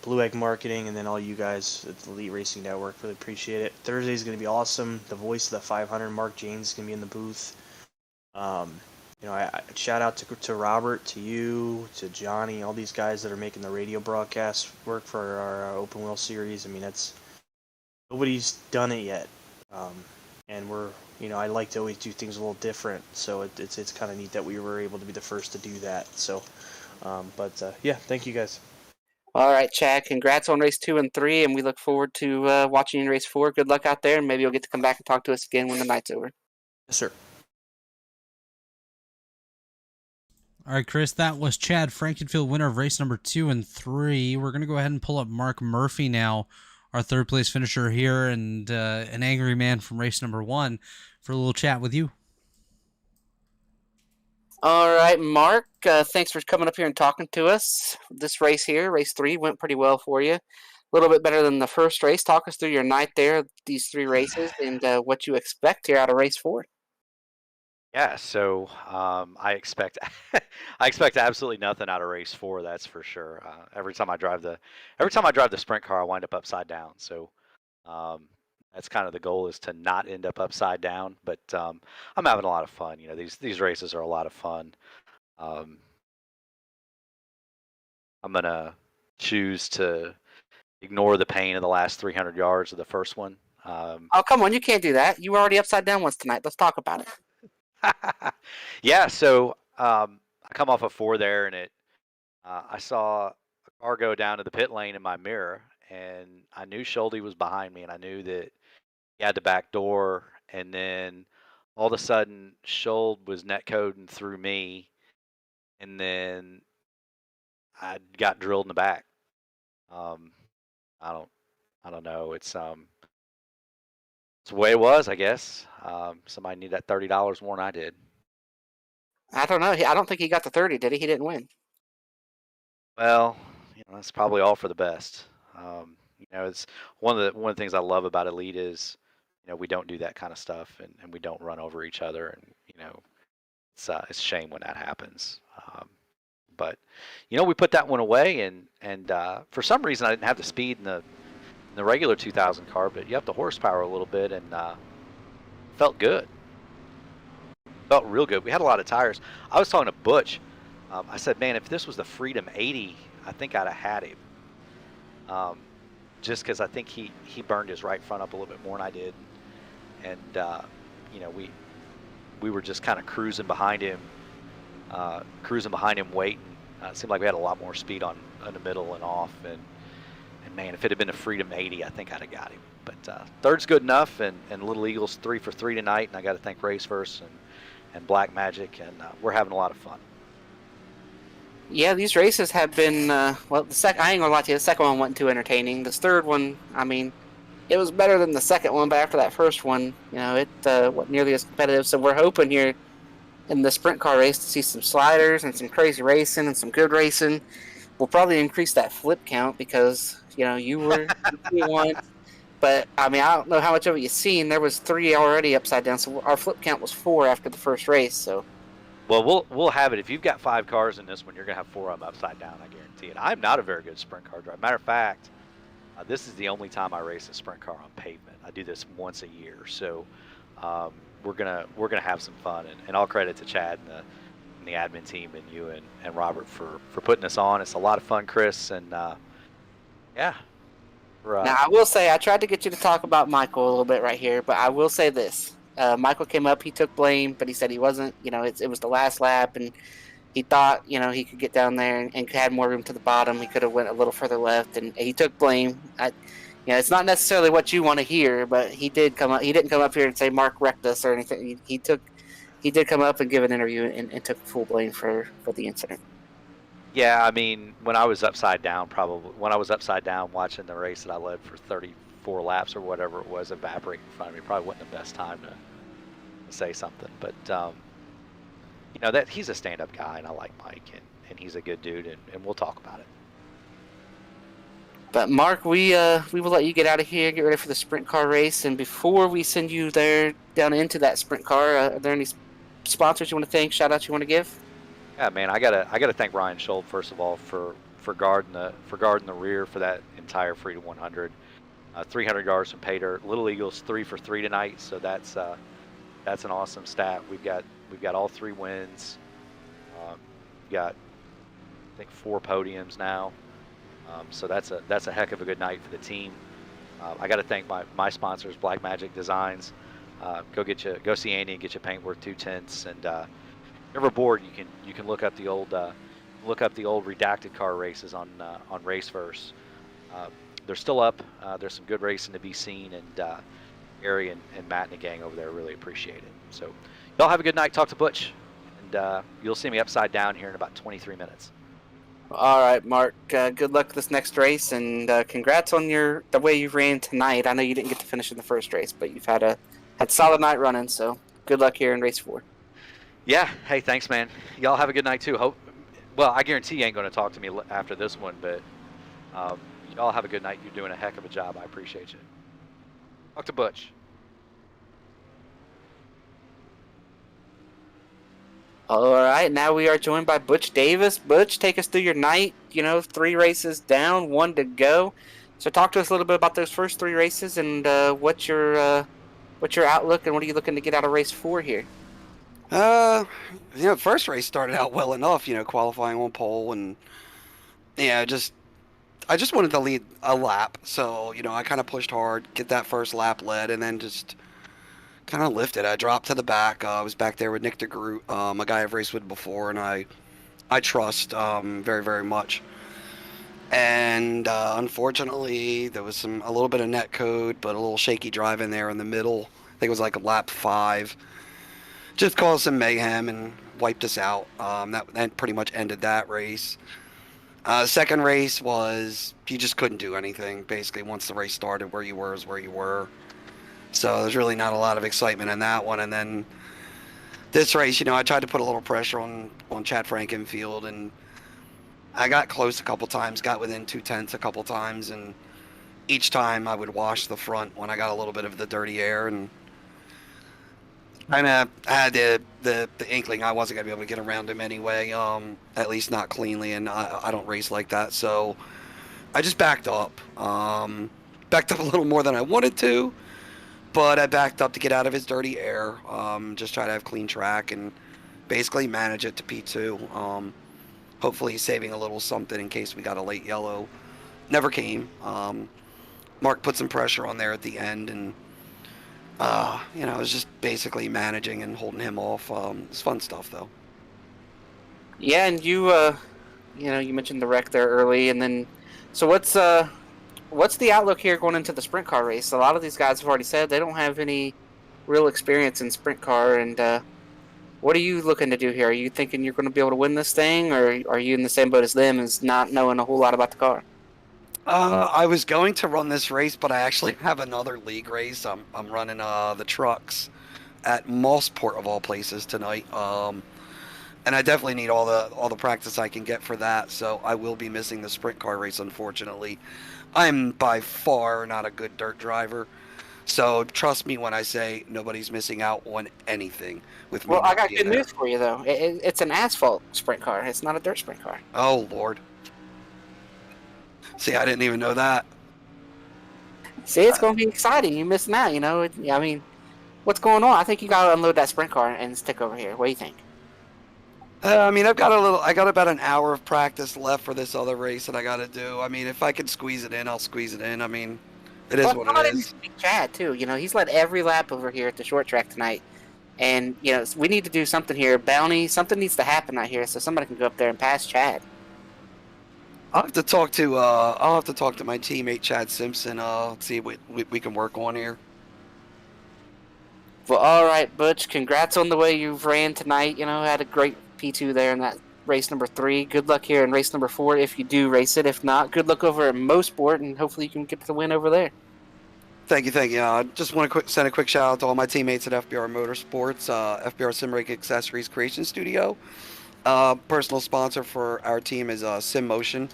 Blue Egg Marketing, and then all you guys at the Elite Racing Network. Really appreciate it. Thursday's going to be awesome. The voice of the 500, Mark James, is going to be in the booth. I shout out to Robert, to you, to Johnny, all these guys that are making the radio broadcast work for our open wheel series. I mean, nobody's done it yet. And I like to always do things a little different, so it's kind of neat that we were able to be the first to do that. So, yeah, thank you guys. All right, Chad. Congrats on race 2 and 3, and we look forward to watching you in race 4. Good luck out there, and maybe you'll get to come back and talk to us again when the night's over. Yes, sir. All right, Chris, that was Chad Frankenfield, winner of race number 2 and 3. We're going to go ahead and pull up Mark Murphy now, our third place finisher here, and an angry man from race number 1 for a little chat with you. All right, Mark, thanks for coming up here and talking to us. This race here, race 3, went pretty well for you. A little bit better than the first race. Talk us through your night there, these 3 races, and what you expect here out of race 4. Yeah, so I expect I expect absolutely nothing out of race 4. That's for sure. Every time I drive the sprint car, I wind up upside down. So that's kind of the goal, is to not end up upside down. But I'm having a lot of fun. These races are a lot of fun. I'm gonna choose to ignore the pain of the last 300 yards of the first one. Oh, come on, you can't do that. You were already upside down once tonight. Let's talk about it. Yeah, so I come off a 4 there, and I saw a car go down to the pit lane in my mirror, and I knew Schulte was behind me, and I knew that he had the back door, and then all of a sudden, Schold was net coding through me, and then I got drilled in the back. Um, I don't, I don't know. It's the way it was, I guess. Somebody needed that $30 more than I did. I don't know. I don't think he got the 30, did he? He didn't win. Well, that's probably all for the best. It's one of the things I love about Elite is, we don't do that kind of stuff, and we don't run over each other, and it's a shame when that happens. But we put that one away, and for some reason I didn't have the speed in the regular 2000 car, but you have the horsepower a little bit, and felt good. Felt real good. We had a lot of tires. I was talking to Butch. I said, man, if this was the Freedom 80, I think I'd have had him. Just because I think he burned his right front up a little bit more than I did, and we were just kind of cruising behind him, waiting. It seemed like we had a lot more speed on in the middle and off, and man, if it had been a Freedom 80, I think I'd have got him. But third's good enough, and Little Eagles 3 for 3 tonight, and I got to thank Race First and Black Magic, and we're having a lot of fun. Yeah, these races have been, I ain't gonna lie to you, the second one wasn't too entertaining. This third one, I mean, it was better than the second one, but after that first one, it wasn't nearly as competitive. So we're hoping here in the sprint car race to see some sliders and some crazy racing and some good racing. We'll probably increase that flip count because, you were one. But, I mean, I don't know how much of it you've seen. There was 3 already upside down, so our flip count was 4 after the first race, so... Well, we'll have it. If you've got 5 cars in this one, you're going to have 4 of them upside down, I guarantee it. I'm not a very good sprint car driver. Matter of fact, this is the only time I race a sprint car on pavement. I do this once a year, so we're gonna have some fun. And all credit to Chad and the admin team and you and Robert for putting this on. It's a lot of fun, Chris, and yeah. Now, I will say, I tried to get you to talk about Michael a little bit right here, but I will say this. Michael came up, he took blame, but he said he wasn't, it was the last lap, and he thought, he could get down there and had more room to the bottom. He could have went a little further left, and he took blame. It's not necessarily what you want to hear, but he did come up. He didn't come up here and say Mark wrecked us or anything. He did come up and give an interview and took full blame for the incident. Yeah, I mean, when I was upside down watching the race that I led for 34 laps or whatever it was, evaporate in front of me, probably wasn't the best time to say something. But that he's a stand-up guy, and I like Mike, and he's a good dude, and we'll talk about it. But Mark, we will let you get out of here, get ready for the sprint car race, and before we send you there down into that sprint car, are there any sponsors you want to thank, shout-outs you want to give? Yeah, man, I gotta thank Ryan Schold first of all for guarding the rear for that entire Freedom 100. 300 yards from pay dirt. Little Eagles 3 for 3 tonight, so that's an awesome stat. We've got all 3 wins. We've got I think 4 podiums now. So that's a heck of a good night for the team. I got to thank my sponsors, Black Magic Designs. Go see Andy and get your paint worth 2 tenths. And if you're ever bored, you can look up the old redacted car races on Race First. They're still up. There's some good racing to be seen, and Gary and Matt and the gang over there really appreciate it. So y'all have a good night. Talk to Butch, and you'll see me upside down here in about 23 minutes. All right, Mark. Good luck with this next race, and congrats on the way you ran tonight. I know you didn't get to finish in the first race, but you've had a solid night running. So good luck here in race 4. Yeah. Hey, thanks, man. Y'all have a good night too. I guarantee you ain't going to talk to me after this one, but y'all have a good night. You're doing a heck of a job. I appreciate you. Talk to Butch. All right, now we are joined by Butch Davis. Butch, take us through your night. 3 races down, 1 to go. So talk to us a little bit about those first 3 races and what's your outlook and what are you looking to get out of race 4 here? First race started out well enough, qualifying on pole, and I just wanted to lead a lap. So, I kind of pushed hard, get that first lap led, and then just kind of lifted. I dropped to the back. I was back there with Nick DeGroot, a guy I've raced with before, and I trust very, very much. And unfortunately, there was a little bit of net code, but a little shaky drive in there in the middle. I think it was like lap 5. Just caused some mayhem and wiped us out. That pretty much ended that race. Second race was you just couldn't do anything. Basically, once the race started, where you were is where you were. So there's really not a lot of excitement in that one. And then this race, I tried to put a little pressure on Chad Frankenfield, and I got close a couple times, got within 2/10 a couple times, and each time I would wash the front when I got a little bit of the dirty air, and kind of had the inkling I wasn't going to be able to get around him anyway, at least not cleanly, and I don't race like that, so I just backed up. Backed up a little more than I wanted to, but I backed up to get out of his dirty air, just try to have clean track and basically manage it to P2. Hopefully saving a little something in case we got a late yellow. Never came. Mark put some pressure on there at the end, and it was just basically managing and holding him off. It's fun stuff, though. Yeah, and you mentioned the wreck there early, and then, so what's the outlook here going into the sprint car race? A lot of these guys have already said they don't have any real experience in sprint car, and what are you looking to do here? Are you thinking you're going to be able to win this thing, or are you in the same boat as them, as not knowing a whole lot about the car? I was going to run this race, but I actually have another league race. I'm running the trucks at Mossport of all places tonight, and I definitely need all the practice I can get for that. So I will be missing the sprint car race, unfortunately. I'm by far not a good dirt driver, so trust me when I say nobody's missing out on anything with me. Well, I got good news for you though. It's an asphalt sprint car. It's not a dirt sprint car. Oh Lord. See, I didn't even know that. See, it's going to be exciting. You're missing out, I mean, what's going on? I think you got to unload that sprint car and stick over here. What do you think? I mean, I got about an hour of practice left for this other race that I got to do. I mean, if I can squeeze it in, I'll squeeze it in. I mean, it is what it is. Chad, too. He's led every lap over here at the short track tonight. And, we need to do something here. Bounty, something needs to happen out here so somebody can go up there and pass Chad. I'll have to talk to my teammate Chad Simpson. See what we can work on here. Well, all right, Butch. Congrats on the way you've ran tonight. Had a great P2 there in that race number 3. Good luck here in race number 4 if you do race it. If not, good luck over at Mosport, and hopefully you can get the win over there. Thank you. I just want to send a quick shout out to all my teammates at FBR Motorsports, FBR Simrake Accessories Creation Studio. Personal sponsor for our team is SimMotion.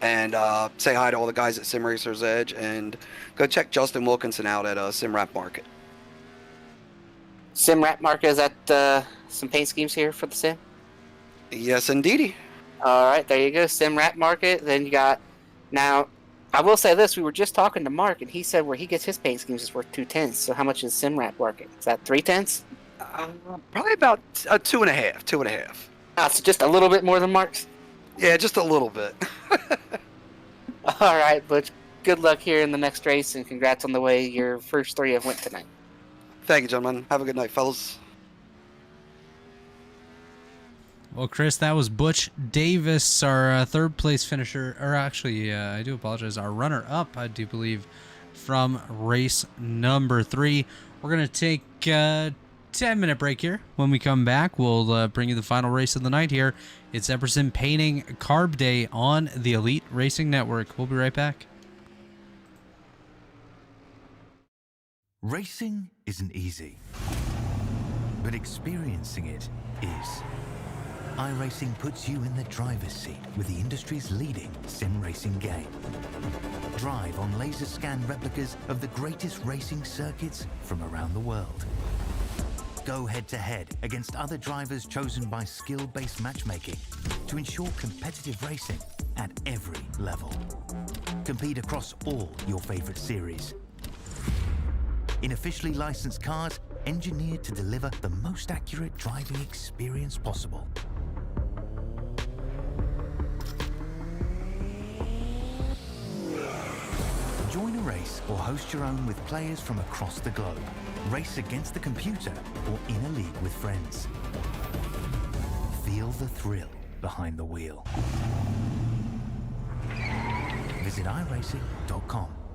And say hi to all the guys at Sim Racers Edge, and go check Justin Wilkinson out at Sim Rap Market. Sim Rap Market, is that some paint schemes here for the sim? Yes, indeedy. All right, there you go, Sim Rap Market. Then you got, now, I will say this, we were just talking to Mark, and he said where he gets his paint schemes is worth 2/10. So how much is Sim Rap Market? Is that 3/10? Probably about 2.5. 2.5. Ah, so just a little bit more than Mark's? Yeah, just a little bit. All right, Butch. Good luck here in the next race, and congrats on the way your first 3 have went tonight. Thank you, gentlemen. Have a good night, fellas. Well, Chris, that was Butch Davis, our third place finisher, or actually, I do apologize, our runner-up, I do believe, from race number 3. We're going to take a 10-minute break here. When we come back, we'll bring you the final race of the night here. It's Epperson Painting Carb Day on the Elite Racing Network. We'll be right back. Racing isn't easy, but experiencing it is. iRacing puts you in the driver's seat with the industry's leading sim racing game. Drive on laser scan replicas of the greatest racing circuits from around the world. Go head-to-head against other drivers chosen by skill-based matchmaking to ensure competitive racing at every level. Compete across all your favorite series. In officially licensed cars, engineered to deliver the most accurate driving experience possible. Join a race or host your own with players from across the globe. Race against the computer or in a league with friends. Feel the thrill behind the wheel. visit iRacing.com.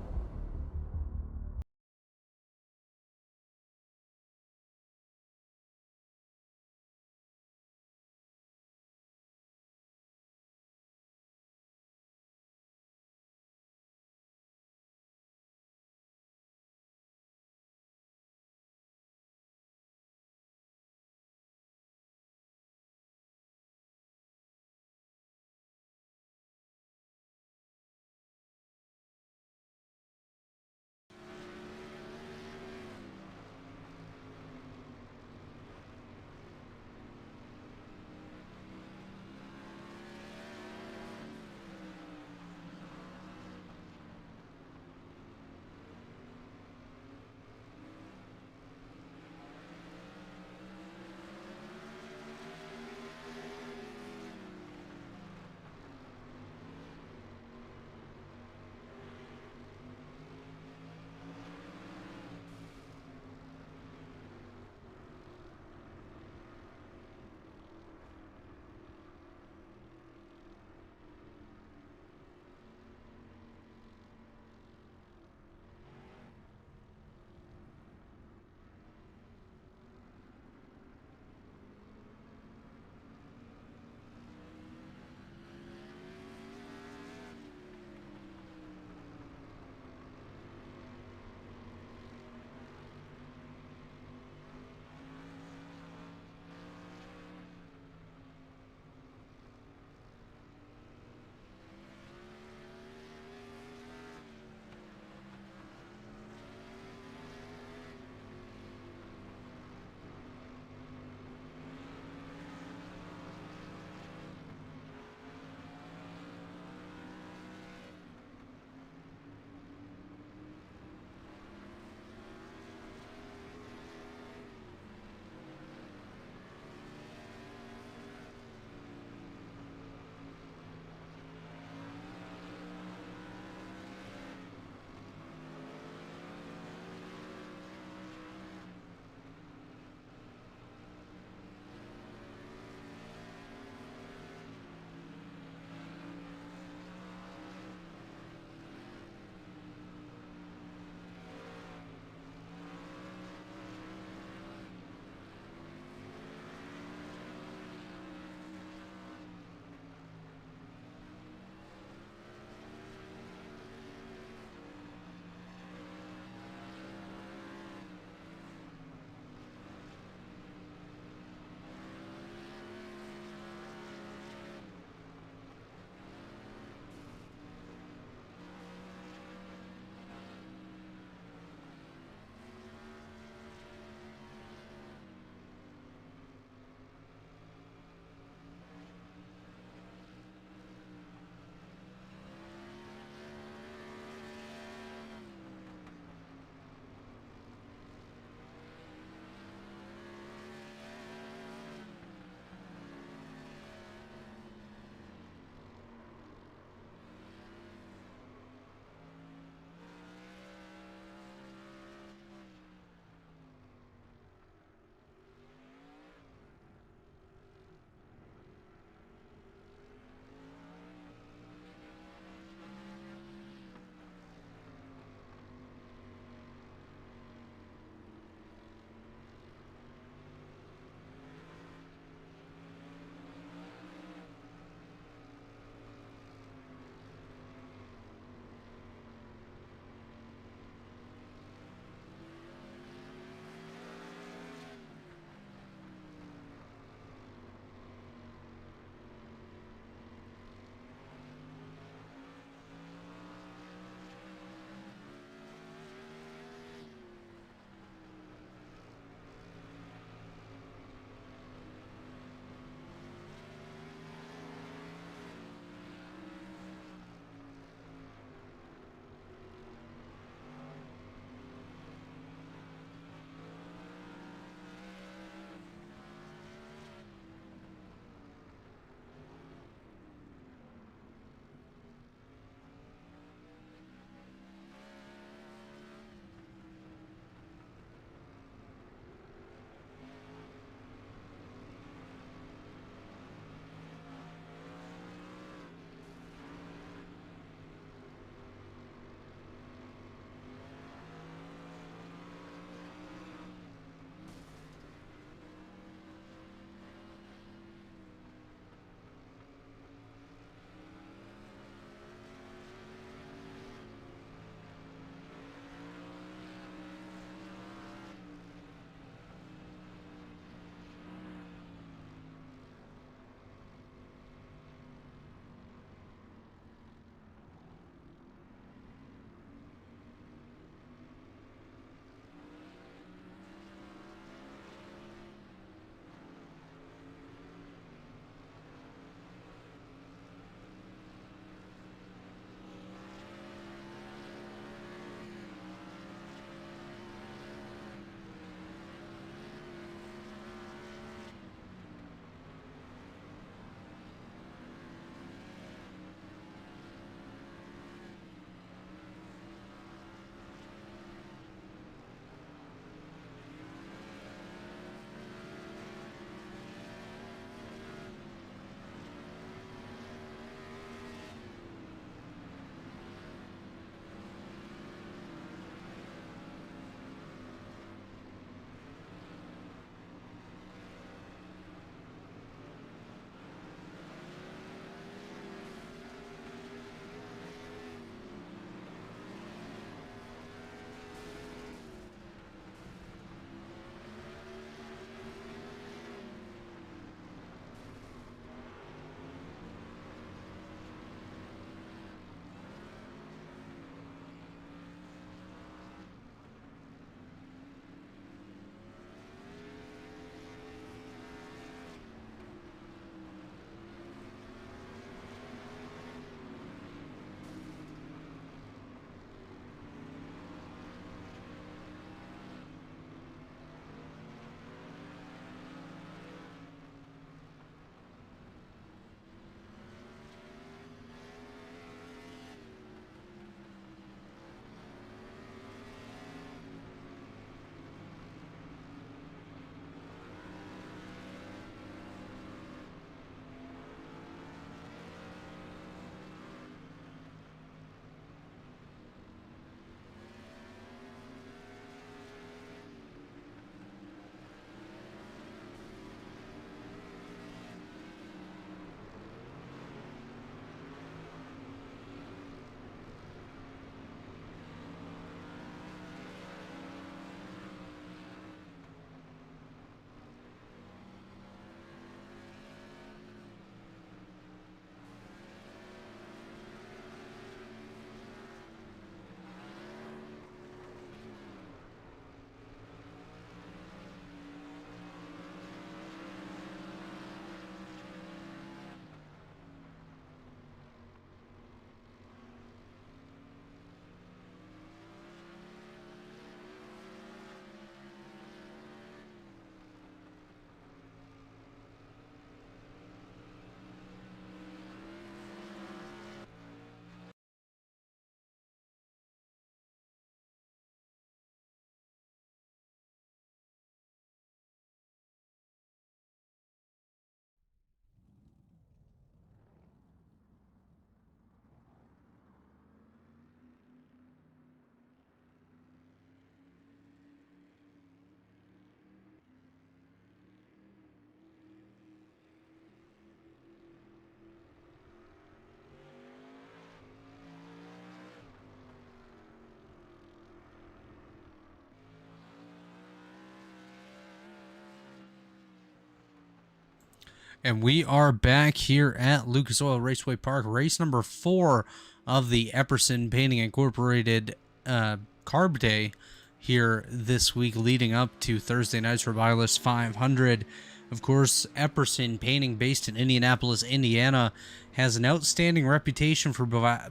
And we are back here at Lucas Oil Raceway Park, race number 4 of the Epperson Painting Incorporated Carb Day here this week, leading up to Thursday night's Revivalist 500. Of course, Epperson Painting, based in Indianapolis, Indiana, has an outstanding reputation for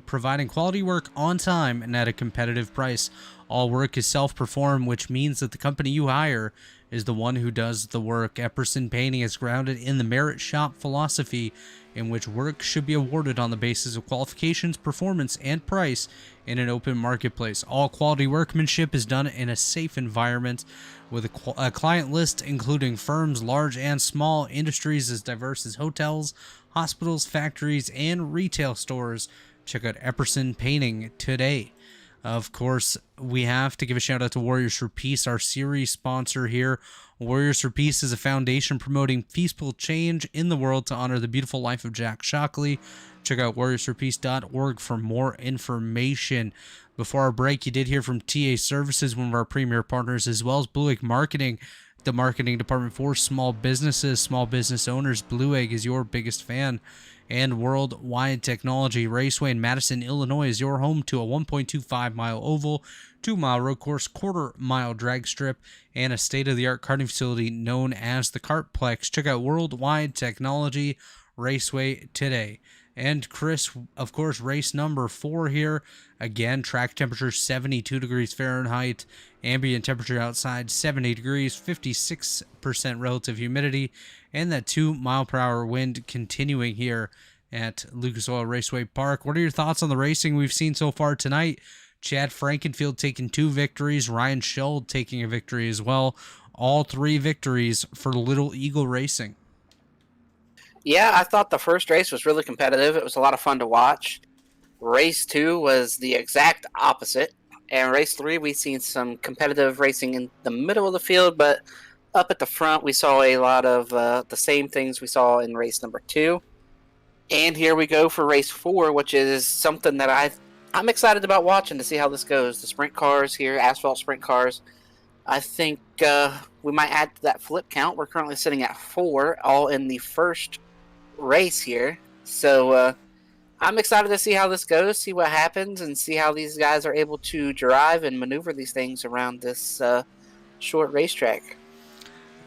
providing quality work on time and at a competitive price. All work is self-performed, which means that the company you hire is the one who does the work. Epperson Painting is grounded in the merit shop philosophy, in which work should be awarded on the basis of qualifications, performance, and price in an open marketplace. All quality workmanship is done in a safe environment with a client list including firms large and small, industries as diverse as hotels, hospitals, factories, and retail stores. Check out Epperson Painting today. Of course, we have to give a shout out to Warriors for Peace, our series sponsor here. Warriors for Peace is a foundation promoting peaceful change in the world to honor the beautiful life of Jack Shockley. Check out warriorsforpeace.org for more information. Before our break, you did hear from TA Services, one of our premier partners, as well as Blue Egg Marketing, the marketing department for small businesses, small business owners. Blue Egg is your biggest fan. And Worldwide Technology Raceway in Madison, Illinois is your home to a 1.25-mile oval, 2-mile road course, quarter-mile drag strip, and a state-of-the-art karting facility known as the Kartplex. Check out Worldwide Technology Raceway today. And Chris, of course, race number 4 here. Again, track temperature 72 degrees Fahrenheit. Ambient temperature outside 70 degrees, 56% relative humidity, and that 2-mile-per-hour wind continuing here at Lucas Oil Raceway Park. What are your thoughts on the racing we've seen so far tonight? Chad Frankenfield taking 2 victories, Ryan Schuld taking a victory as well. All 3 victories for Little Eagle Racing. Yeah, I thought the first race was really competitive. It was a lot of fun to watch. Race 2 was the exact opposite. And race 3, we've seen some competitive racing in the middle of the field, but up at the front, we saw a lot of the same things we saw in race number 2. And here we go for race 4, which is something that I'm excited about watching to see how this goes. The sprint cars here, asphalt sprint cars. I think we might add to that flip count. We're currently sitting at 4, all in the first race here. So I'm excited to see how this goes, see what happens, and see how these guys are able to drive and maneuver these things around this short racetrack.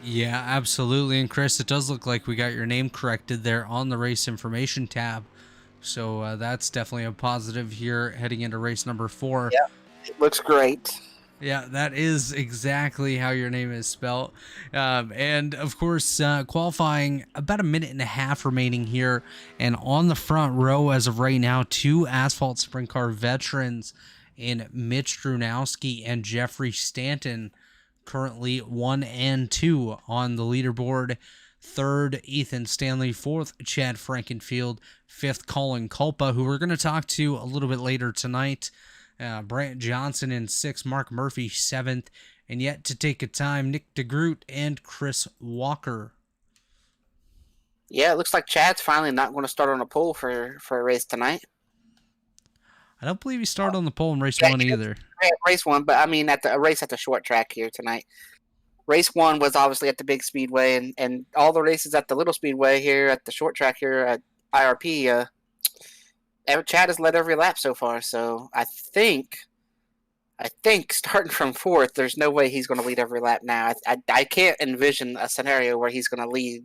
Yeah, absolutely. And Chris, it does look like we got your name corrected there on the race information tab. So that's definitely a positive here heading into race number 4. Yeah, it looks great. Yeah, that is exactly how your name is spelled. And of course, qualifying about a minute and a half remaining here. And on the front row as of right now, 2 asphalt sprint car veterans in Mitch Drunowski and Jeffrey Stanton, currently 1 and 2 on the leaderboard. 3rd, Ethan Stanley. 4th, Chad Frankenfield. 5th, Colin Culpa, who we're going to talk to a little bit later tonight. Brant Johnson in 6th, Mark Murphy 7th, and yet to take a time, Nick DeGroot and Chris Walker. Yeah, it looks like Chad's finally not going to start on a pole for a race tonight. I don't believe he started on the pole in race 1 either. Race 1, but I mean a race at the short track here tonight. Race 1 was obviously at the big speedway, and all the races at the little speedway here at the short track here at IRP. Chad has led every lap so far, so I think starting from 4th, there's no way he's going to lead every lap now. I can't envision a scenario where he's going to lead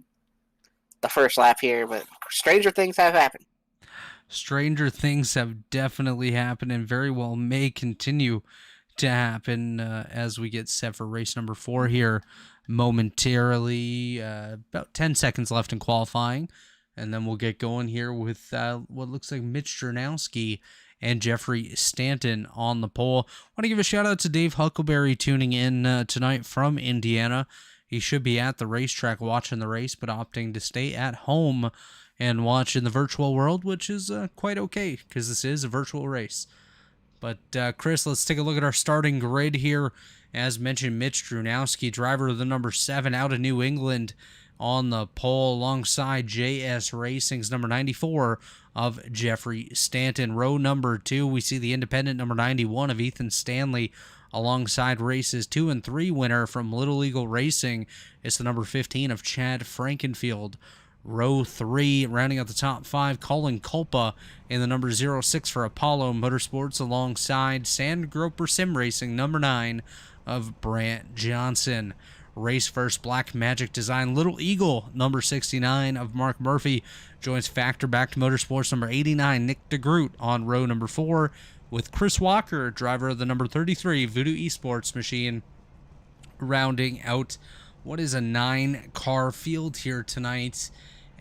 the first lap here, but stranger things have happened. Stranger things have definitely happened and very well may continue to happen as we get set for race number 4 here momentarily. About 10 seconds left in qualifying. And then we'll get going here with what looks like Mitch Drunowski and Jeffrey Stanton on the pole. Want to give a shout out to Dave Huckleberry tuning in tonight from Indiana. He should be at the racetrack watching the race, but opting to stay at home and watch in the virtual world, which is quite okay because this is a virtual race. But Chris, let's take a look at our starting grid here. As mentioned, Mitch Drunowski, driver of the number 7 out of New England, on the pole alongside JS Racing's number 94 of Jeffrey Stanton. Row number 2, we see the independent number 91 of Ethan Stanley alongside races 2 and 3 winner from Little Eagle Racing. It's the number 15 of Chad Frankenfield. Row 3, rounding out the top 5, Colin Culpa in the number 06 for Apollo Motorsports alongside Sand Groper Sim Racing, number 9 of Brant Johnson. Race first, Black Magic Design, Little Eagle, number 69 of Mark Murphy, joins Factor Back to Motorsports, number 89, Nick DeGroot on row number 4, with Chris Walker, driver of the number 33 Voodoo Esports machine, rounding out what is a 9-car field here tonight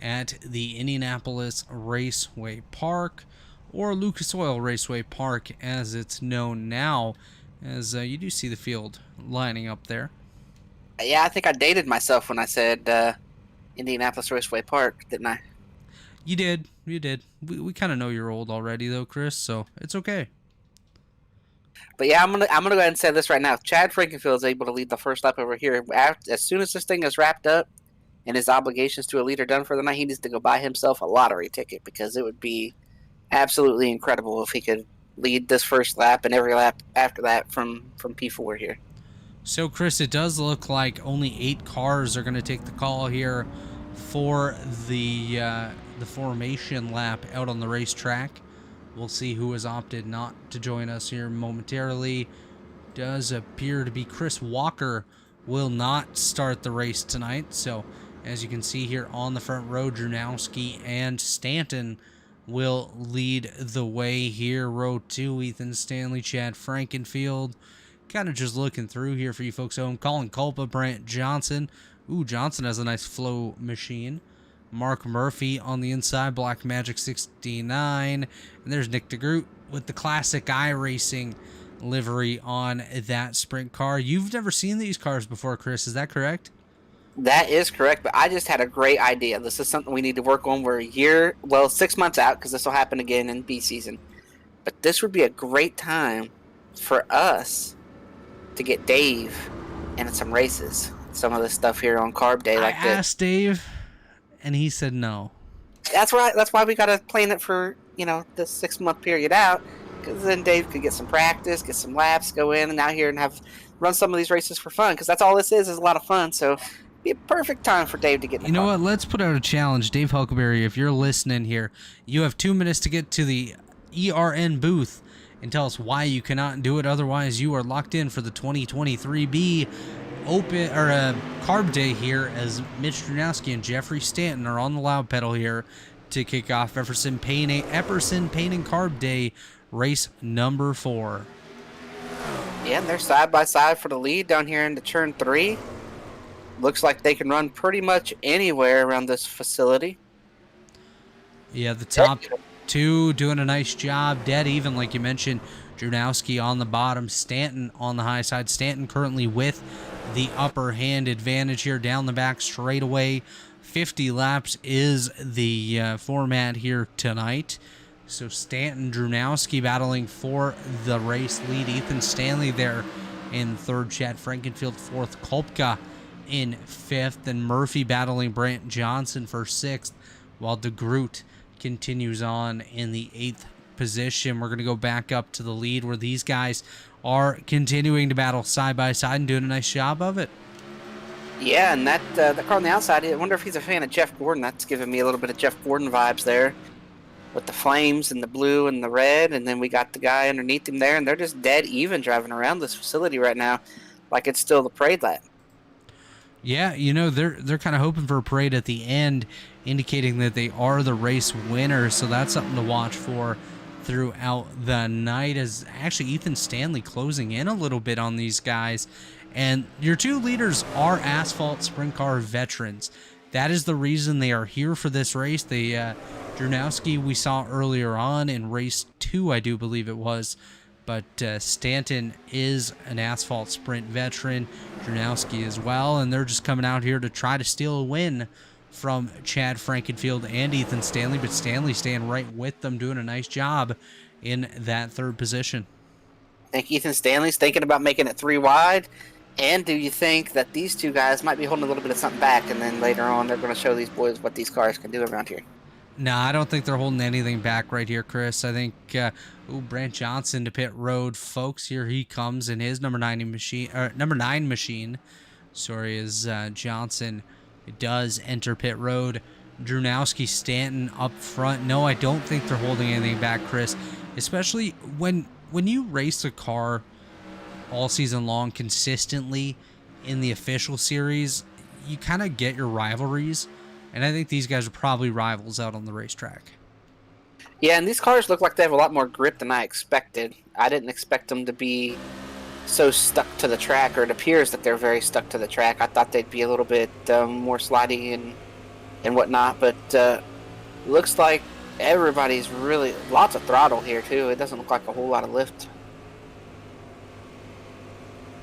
at the Indianapolis Raceway Park, or Lucas Oil Raceway Park as it's known now, as you do see the field lining up there. Yeah, I think I dated myself when I said Indianapolis Raceway Park, didn't I? You did. We kind of know you're old already, though, Chris, so it's okay. But yeah, I'm gonna go ahead and say this right now. Chad Frankenfield is able to lead the first lap over here. As soon as this thing is wrapped up and his obligations to a leader done for the night, he needs to go buy himself a lottery ticket, because it would be absolutely incredible if he could lead this first lap and every lap after that from P4 here. So, Chris, it does look like only 8 cars are going to take the call here for the formation lap out on the racetrack. We'll see who has opted not to join us here momentarily. Does appear to be Chris Walker will not start the race tonight. So, as you can see here on the front row, Dronowski and Stanton will lead the way here. Row 2, Ethan Stanley, Chad Frankenfield. Kind of just looking through here for you folks at home. Colin Culpa, Brant Johnson. Ooh, Johnson has a nice flow machine. Mark Murphy on the inside, Black Magic 69. And there's Nick DeGroot with the classic iRacing livery on that sprint car. You've never seen these cars before, Chris, is that correct? That is correct, but I just had a great idea. This is something we need to work on. We're 6 months out, because this will happen again in B season. But this would be a great time for us to get Dave in some races. Some of the stuff here on Carb Day. I asked Dave, and he said no. That's right. That's why we got to plan it for, this 6-month period out, because then Dave could get some practice, get some laps, go in and out here and run some of these races for fun, because that's all this is a lot of fun. So it'd be a perfect time for Dave to get in the You know car. what? Let's put out a challenge. Dave Huckleberry, if you're listening here, you have 2 minutes to get to the ERN booth and tell us why you cannot do it. Otherwise, you are locked in for the 2023B Open or Carb Day here, as Mitch Dronowski and Jeffrey Stanton are on the loud pedal here to kick off Epperson Paint and Carb Day race number 4. Yeah, and they're side by side for the lead down here into turn 3. Looks like they can run pretty much anywhere around this facility. Yeah, the top 2 doing a nice job, dead even, like you mentioned. Dronowski on the bottom, Stanton on the high side. Stanton currently with the upper hand advantage here down the back straightaway. 50 laps is the format here tonight. So Stanton, Dronowski battling for the race lead. Ethan Stanley there in 3rd. Chad Frankenfield 4th. Kolpka in 5th. And Murphy battling Brant Johnson for 6th, while DeGroot continues on in the 8th position. We're going to go back up to the lead, where these guys are continuing to battle side by side and doing a nice job of it. Yeah, and that car on the outside, I wonder if he's a fan of Jeff Gordon. That's giving me a little bit of Jeff Gordon vibes there, with the flames and the blue and the red. And then we got the guy underneath him there, and they're just dead even driving around this facility right now like it's still the parade lap. Yeah, they're kind of hoping for a parade at the end, indicating that they are the race winners. So that's something to watch for throughout the night, as actually Ethan Stanley closing in a little bit on these guys. And your 2 leaders are asphalt sprint car veterans. That is the reason they are here for this race. Dronowski we saw earlier on in race 2, I do believe it was. But Stanton is an asphalt sprint veteran, Dronowski as well, and they're just coming out here to try to steal a win from Chad Frankenfield and Ethan Stanley, but Stanley staying right with them, doing a nice job in that 3rd position. I think Ethan Stanley's thinking about making it 3 wide. And do you think that these 2 guys might be holding a little bit of something back, and then later on they're going to show these boys what these cars can do around here? No, I don't think they're holding anything back right here, Chris. I think, Brant Johnson to pit road, folks. Here he comes in his number 9 machine. Sorry, as Johnson does enter pit road. Drunowski, Stanton up front. No, I don't think they're holding anything back, Chris. Especially when you race a car all season long consistently in the official series, you kind of get your rivalries. And I think these guys are probably rivals out on the racetrack. Yeah, and these cars look like they have a lot more grip than I expected. I didn't expect them to be so stuck to the track, or it appears that they're very stuck to the track. I thought they'd be a little bit more slidey and whatnot, but looks like everybody's really lots of throttle here too. It doesn't look like a whole lot of lift.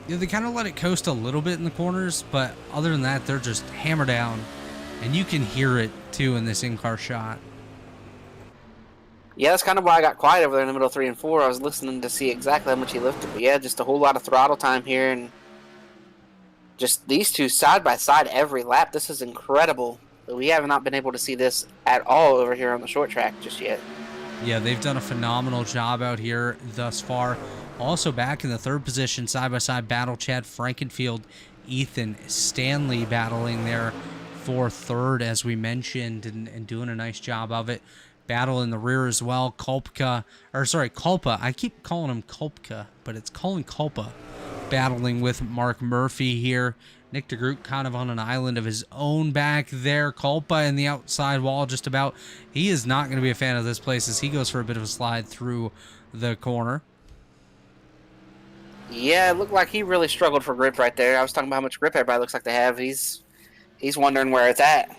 Yeah, they kind of let it coast a little bit in the corners, but other than that, they're just hammer down, and you can hear it too in this in-car shot. Yeah, that's kind of why I got quiet over there in the middle of 3 and 4. I was listening to see exactly how much he lifted. But yeah, just a whole lot of throttle time here. And just these two side by side every lap. This is incredible. We have not been able to see this at all over here on the short track just yet. Yeah, they've done a phenomenal job out here thus far. Also back in the third position, side-by-side battle, Chad Frankenfield, Ethan Stanley battling there for third, as we mentioned, and doing a nice job of it. Battle in the rear as well. Kulpa. I keep calling him Kulpka, but it's Colin Kulpa battling with Mark Murphy here. Nick DeGroot kind of on an island of his own back there. Kulpa in the outside wall just about. He is not going to be a fan of this place as he goes for a bit of a slide through the corner. Yeah, it looked like he really struggled for grip right there. I was talking about how much grip everybody looks like they have. He's wondering where it's at.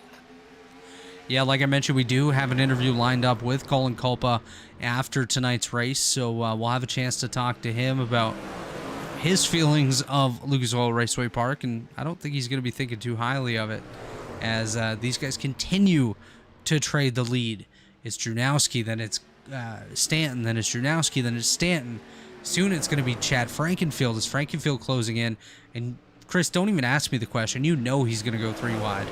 Yeah, like I mentioned, we do have an interview lined up with Colin Kulpa after tonight's race, so we'll have a chance to talk to him about his feelings of Lucas Oil Raceway Park, and I don't think he's going to be thinking too highly of it as these guys continue to trade the lead. It's Drunowski, then it's Stanton, then it's Drunowski, then it's Stanton. Soon it's going to be Chad Frankenfield. Is Frankenfield closing in? And Chris, don't even ask me the question. You know he's going to go 3 wide.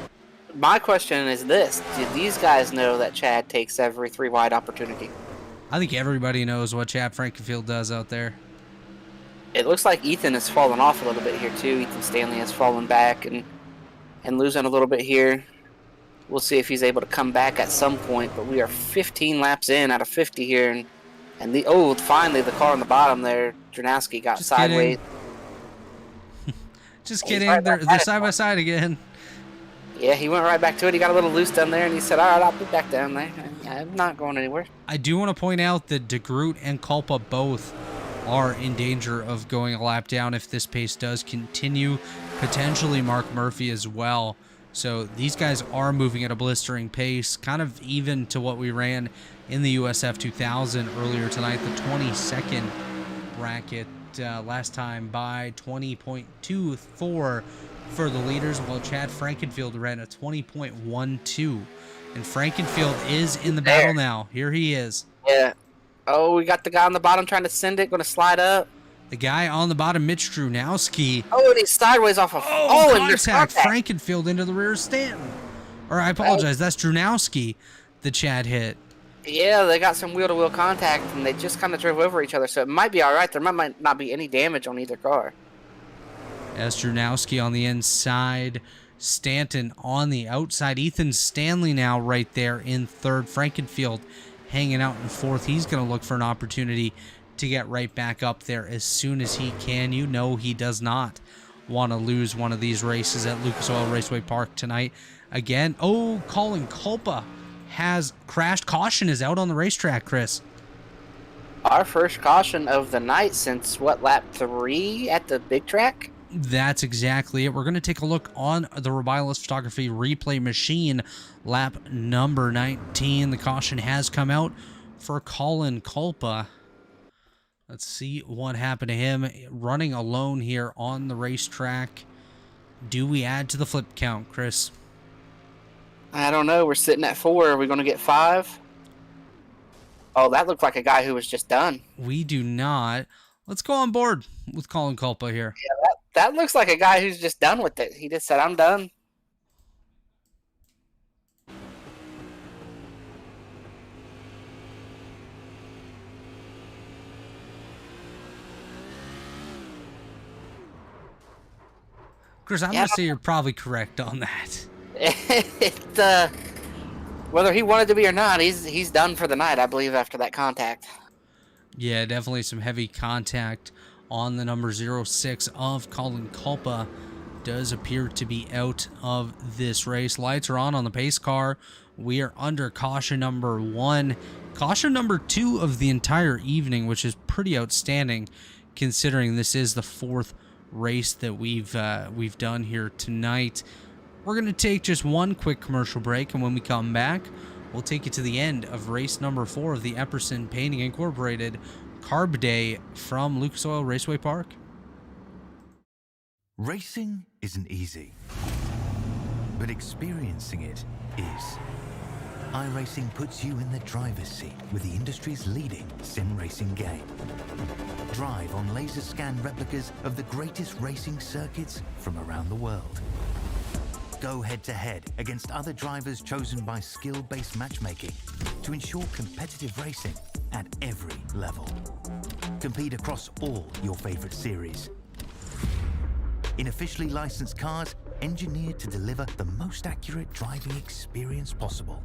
My question is this. Do these guys know that Chad takes every 3 wide opportunity? I think everybody knows what Chad Frankenfield does out there. It looks like Ethan has fallen off a little bit here too. Ethan Stanley has fallen back and losing a little bit here. We'll see if he's able to come back at some point, but we are 15 laps in out of 50 here, and finally the car on the bottom there, Drunowski got Just sideways. Just kidding. They're side by side again. Yeah, he went right back to it. He got a little loose down there, and he said, all right, I'll be back down there. I'm not going anywhere. I do want to point out that DeGroot and Kulpa both are in danger of going a lap down if this pace does continue. Potentially Mark Murphy as well. So these guys are moving at a blistering pace, kind of even to what we ran in the USF 2000 earlier tonight, the 22nd bracket last time by 20.24 for the leaders, while Chad Frankenfield ran a 20.12. And Frankenfield is in the battle now. Here he is. Yeah. Oh, we got the guy on the bottom trying to send it, going to slide up. The guy on the bottom, Mitch Drunowski. Oh, and he's sideways off of... and there's Frankenfield into the rear of Stanton. Or I apologize, that's Drunowski that Chad hit. Yeah, they got some wheel-to-wheel contact, and they just kind of drove over each other, so it might be all right. There might not be any damage on either car. As Drunowski on the inside, Stanton on the outside. Ethan Stanley now right there in third. Frankenfield hanging out in fourth. He's going to look for an opportunity to get right back up there as soon as he can. You know he does not want to lose one of these races at Lucas Oil Raceway Park tonight. Again, Colin Kulpa has crashed. Caution is out on the racetrack, Chris. Our first caution of the night since, lap 3 at the big track? That's exactly it. We're going to take a look on the Robilus Photography replay machine. Lap number 19. The caution has come out for Colin Kulpa. Let's see what happened to him running alone here on the racetrack. Do we add to the flip count, Chris? I don't know. We're sitting at 4. Are we going to get 5? Oh, that looked like a guy who was just done. We do not. Let's go on board with Colin Kulpa here. Yeah, that looks like a guy who's just done with it. He just said, I'm done. Chris, I'm going to say you're probably correct on that. Whether he wanted to be or not, he's done for the night, I believe, after that contact. Yeah, definitely some heavy contact on the number 06 of Colin Culpa. Does appear to be out of this race. Lights are on the pace car. We are under caution number 1. Caution number 2 of the entire evening, which is pretty outstanding considering this is the 4th race that we've done here tonight. We're going to take just one quick commercial break, and when we come back, we'll take you to the end of race number 4 of the Epperson Painting Incorporated Carb Day from Lucas Oil Raceway Park. Racing isn't easy, but experiencing it is. iRacing puts you in the driver's seat with the industry's leading sim racing game. Drive on laser scan replicas of the greatest racing circuits from around the world. Go head-to-head against other drivers chosen by skill-based matchmaking to ensure competitive racing at every level. Compete across all your favorite series. In officially licensed cars, engineered to deliver the most accurate driving experience possible.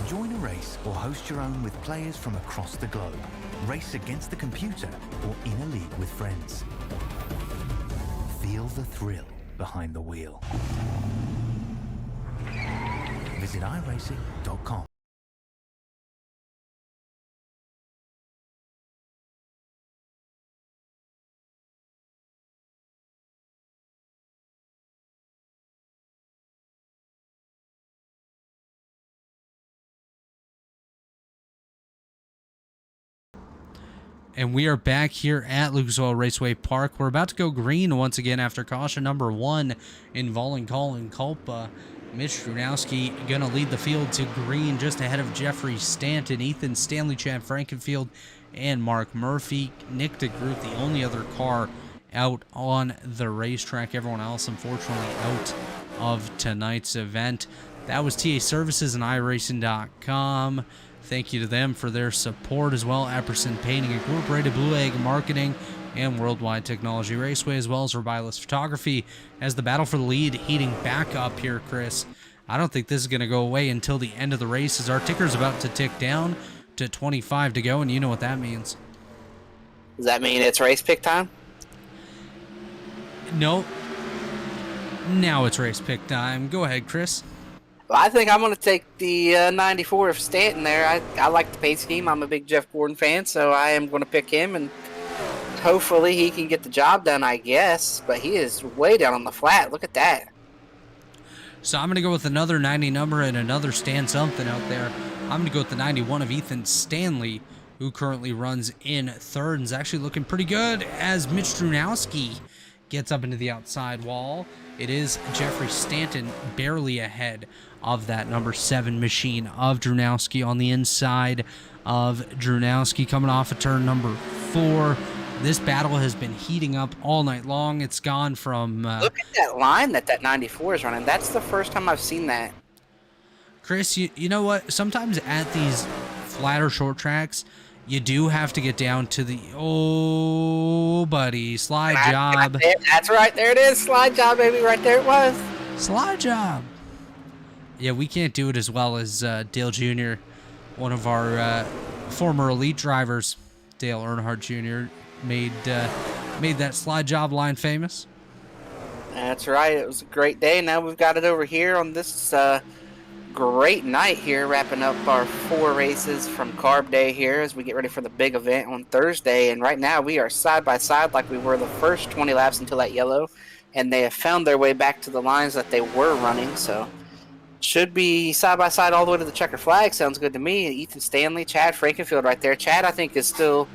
Join a race or host your own with players from across the globe. Race against the computer or in a league with friends. Feel the thrill behind the wheel. Visit iRacing.com. And we are back here at Lucas Oil Raceway Park. We're about to go green once again after caution number 1 involving Colin Culpa. Mitch Drunowski going to lead the field to green just ahead of Jeffrey Stanton, Ethan Stanley, Chad Frankenfield, and Mark Murphy. Nick DeGroot, the only other car out on the racetrack. Everyone else, unfortunately, out of tonight's event. That was TA Services and iRacing.com. Thank you to them for their support as well. Epperson Painting Incorporated, Blue Egg Marketing, and Worldwide Technology Raceway, as well as Revilus Photography, as the battle for the lead heating back up here, Chris. I don't think this is going to go away until the end of the race, as our ticker's about to tick down to 25 to go, and you know what that means. Does that mean it's race pick time? No. Now it's race pick time. Go ahead, Chris. Well, I think I'm going to take the 94 of Stanton there. I like the pace scheme. I'm a big Jeff Gordon fan, so I am going to pick him, and hopefully he can get the job done, I guess. But he is way down on the flat. Look at that. So I'm going to go with another 90 number and another Stan something out there. I'm going to go with the 91 of Ethan Stanley, who currently runs in third and is actually looking pretty good as Mitch Drunowski gets up into the outside wall. It is Jeffrey Stanton barely ahead of that number 7 machine of Drunowski on the inside of Drunowski coming off of turn number 4. This battle has been heating up all night long. It's gone from... Look at that line that 94 is running. That's the first time I've seen that. Chris, you know what? Sometimes at these flatter short tracks, you do have to get down to the... Oh, buddy. Slide job. That's right. There it is. Slide job, baby. Right there it was. Slide job. Yeah, we can't do it as well as Dale Jr., one of our former elite drivers. Dale Earnhardt Jr. made that slide job line famous. That's right. It was a great day. Now we've got it over here on this great night here, wrapping up our 4 races from Carb Day here as we get ready for the big event on Thursday. And right now we are side by side like we were the first 20 laps until that yellow, and they have found their way back to the lines that they were running. So should be side by side all the way to the checker flag. Sounds good to me. Ethan Stanley, Chad Frankenfield right there. Chad, I think, is still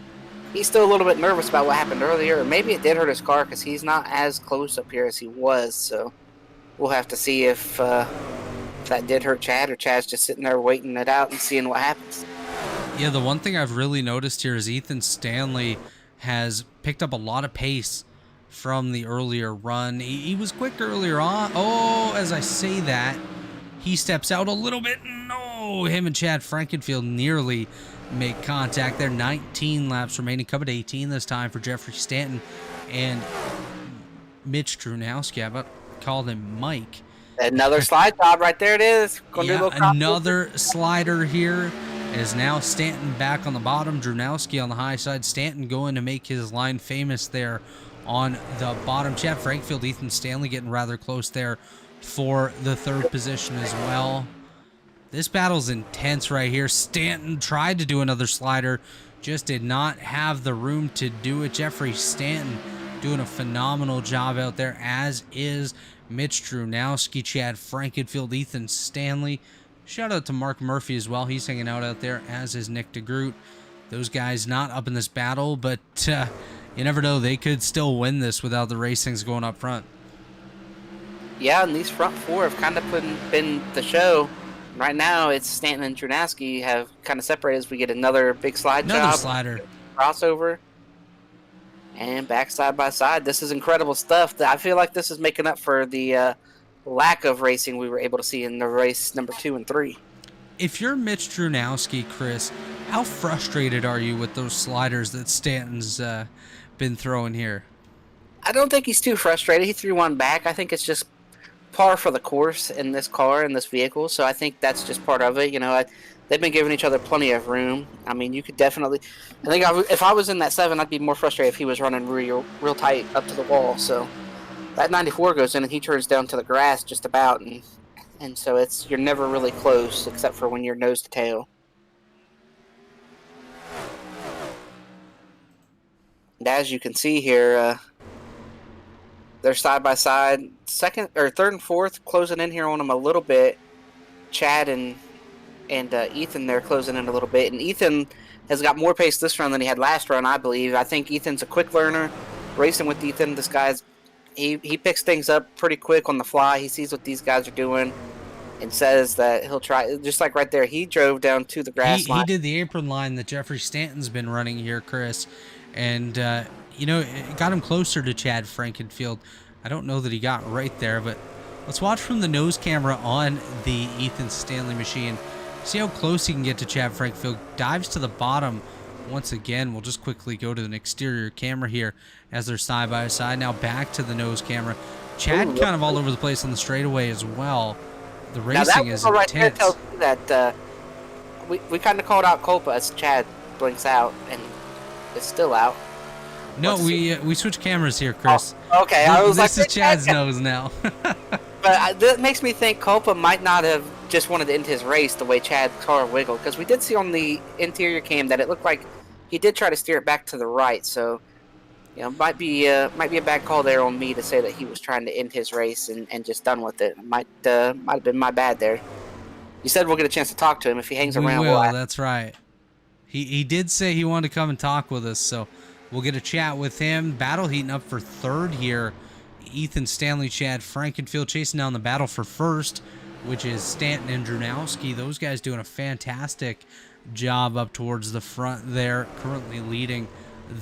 a little bit nervous about what happened earlier, or maybe it did hurt his car because he's not as close up here as he was. So we'll have to see if that did hurt Chad, or Chad's just sitting there waiting it out and seeing what happens. Yeah, the one thing I've really noticed here is Ethan Stanley has picked up a lot of pace from the earlier run. He was quick earlier on. Oh, as I say that, he steps out a little bit. No, him and Chad Frankenfield nearly make contact there. 19 laps remaining, coming to 18 this time for Jeffrey Stanton. And Mitch Drunowski. I about called him Mike. Another slide job right there. It is. Gonna do a Yeah, little crop another slider here. Is now Stanton back on the bottom, Drunowski on the high side. Stanton going to make his line famous there on the bottom. Chad Frankfield, Ethan Stanley getting rather close there for the third position as well. This battle's intense right here. Stanton tried to do another slider, just did not have the room to do it. Jeffrey Stanton doing a phenomenal job out there, as is Mitch Drunowski, Chad Frankenfield, Ethan Stanley. Shout out to Mark Murphy as well. He's hanging out there, as is Nick DeGroot. Those guys not up in this battle, but you never know. They could still win this without the racings going up front. Yeah, and these front four have kind of been the show. Right now, it's Stanton and Drunowski have kind of separated as we get another big slide Another job. slider. Crossover. And back side by side. This is incredible stuff. I feel like this is making up for the lack of racing we were able to see in the race number 2 and 3. If you're Mitch Drunowski, Chris, how frustrated are you with those sliders that Stanton's been throwing here? I don't think he's too frustrated. He threw one back. I think it's just par for the course in this car, in this vehicle. So I think that's just part of it. You know, they've been giving each other plenty of room. I mean, you could definitely. I think if I was in that 7, I'd be more frustrated if he was running real tight up to the wall. So that 94 goes in and he turns down to the grass just about, and so you're never really close except for when you're nose to tail. And as you can see here, they're side by side, third and fourth, closing in here on them a little bit. Chad and Ethan there closing in a little bit, and Ethan has got more pace this run than he had last run, I believe. I think Ethan's a quick learner. Racing with Ethan, this guy's he picks things up pretty quick on the fly. He sees what these guys are doing and says that he'll try. Just like right there, he drove down to the grass line. He did the apron line that Jeffrey Stanton's been running here, Chris, and you know, it got him closer to Chad Frankenfield. I don't know that he got right there, but let's watch from the nose camera on the Ethan Stanley machine. See how close he can get to Chad Frankenfield. Dives to the bottom once again. We'll just quickly go to an exterior camera here as they're side by side. Now back to the nose camera. Chad kind of all over the place on the straightaway as well. The racing is right there intense. tells me that we kind of called out Culpa as Chad blinks out, and it's still out. No, we switched cameras here, Chris. Oh, okay, I was this like, is Chad's nose now. But that makes me think Culpa might not have just wanted to end his race the way Chad's car wiggled, because we did see on the interior cam that it looked like he did try to steer it back to the right. So, you know, might be a bad call there on me to say that he was trying to end his race and just done with it. Might have been my bad there. You said we'll get a chance to talk to him if he hangs around. We will. That's right. He did say he wanted to come and talk with us, so we'll get a chat with him. Battle heating up for third here. Ethan Stanley, Chad Frankenfield chasing down the battle for first, which is Stanton and Drunowski. Those guys doing a fantastic job up towards the front there, currently leading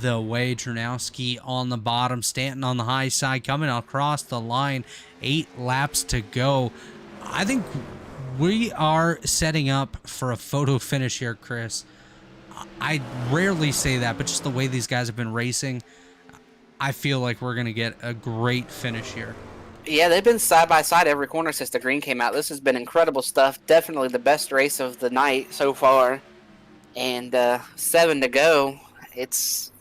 the way. Drunowski on the bottom, Stanton on the high side, coming across the line. 8 laps to go. I think we are setting up for a photo finish here, Chris. I rarely say that, but just the way these guys have been racing, I feel like we're going to get a great finish here. Yeah, they've been side by side every corner since the green came out. This has been incredible stuff. Definitely the best race of the night so far. And 7 to go.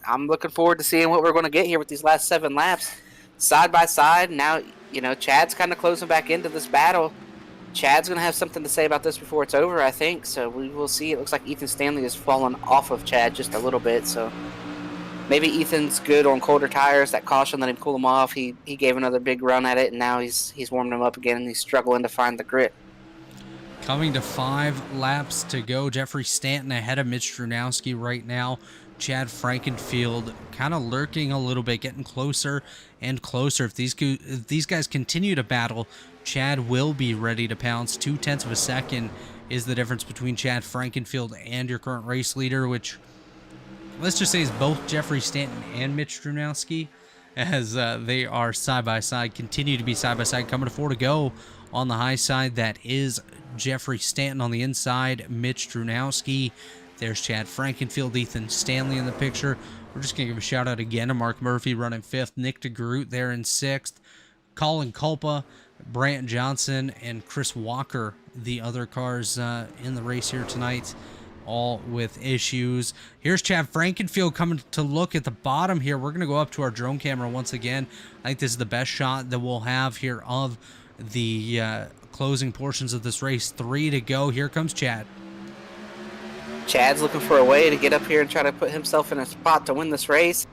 I'm looking forward to seeing what we're going to get here with these last 7 laps. Side by side. Now, you know, Chad's kind of closing back into this battle. Chad's going to have something to say about this before it's over, I think. So we will see. It looks like Ethan Stanley has fallen off of Chad just a little bit. So maybe Ethan's good on colder tires. That caution let him cool him off. He gave another big run at it, and now he's warmed him up again, and he's struggling to find the grip. Coming to 5 laps to go. Jeffrey Stanton ahead of Mitch Drunowski right now. Chad Frankenfield kind of lurking a little bit, getting closer and closer. If these guys continue to battle, Chad will be ready to pounce. 0.2 of a second is the difference between Chad Frankenfield and your current race leader, which let's just say is both Jeffrey Stanton and Mitch Drunowski, as they are side by side, continue to be side by side. Coming to 4 to go on the high side. That is Jeffrey Stanton on the inside, Mitch Drunowski. There's Chad Frankenfield, Ethan Stanley in the picture. We're just going to give a shout out again to Mark Murphy running 5th, Nick DeGroot there in 6th, Colin Culpa, Brant Johnson, and Chris Walker, the other cars in the race here tonight, all with issues. Here's Chad Frankenfield coming to look at the bottom here. We're going to go up to our drone camera once again. I think this is the best shot that we'll have here of the closing portions of this race. 3 to go. Here comes Chad. Chad's looking for a way to get up here and try to put himself in a spot to win this race.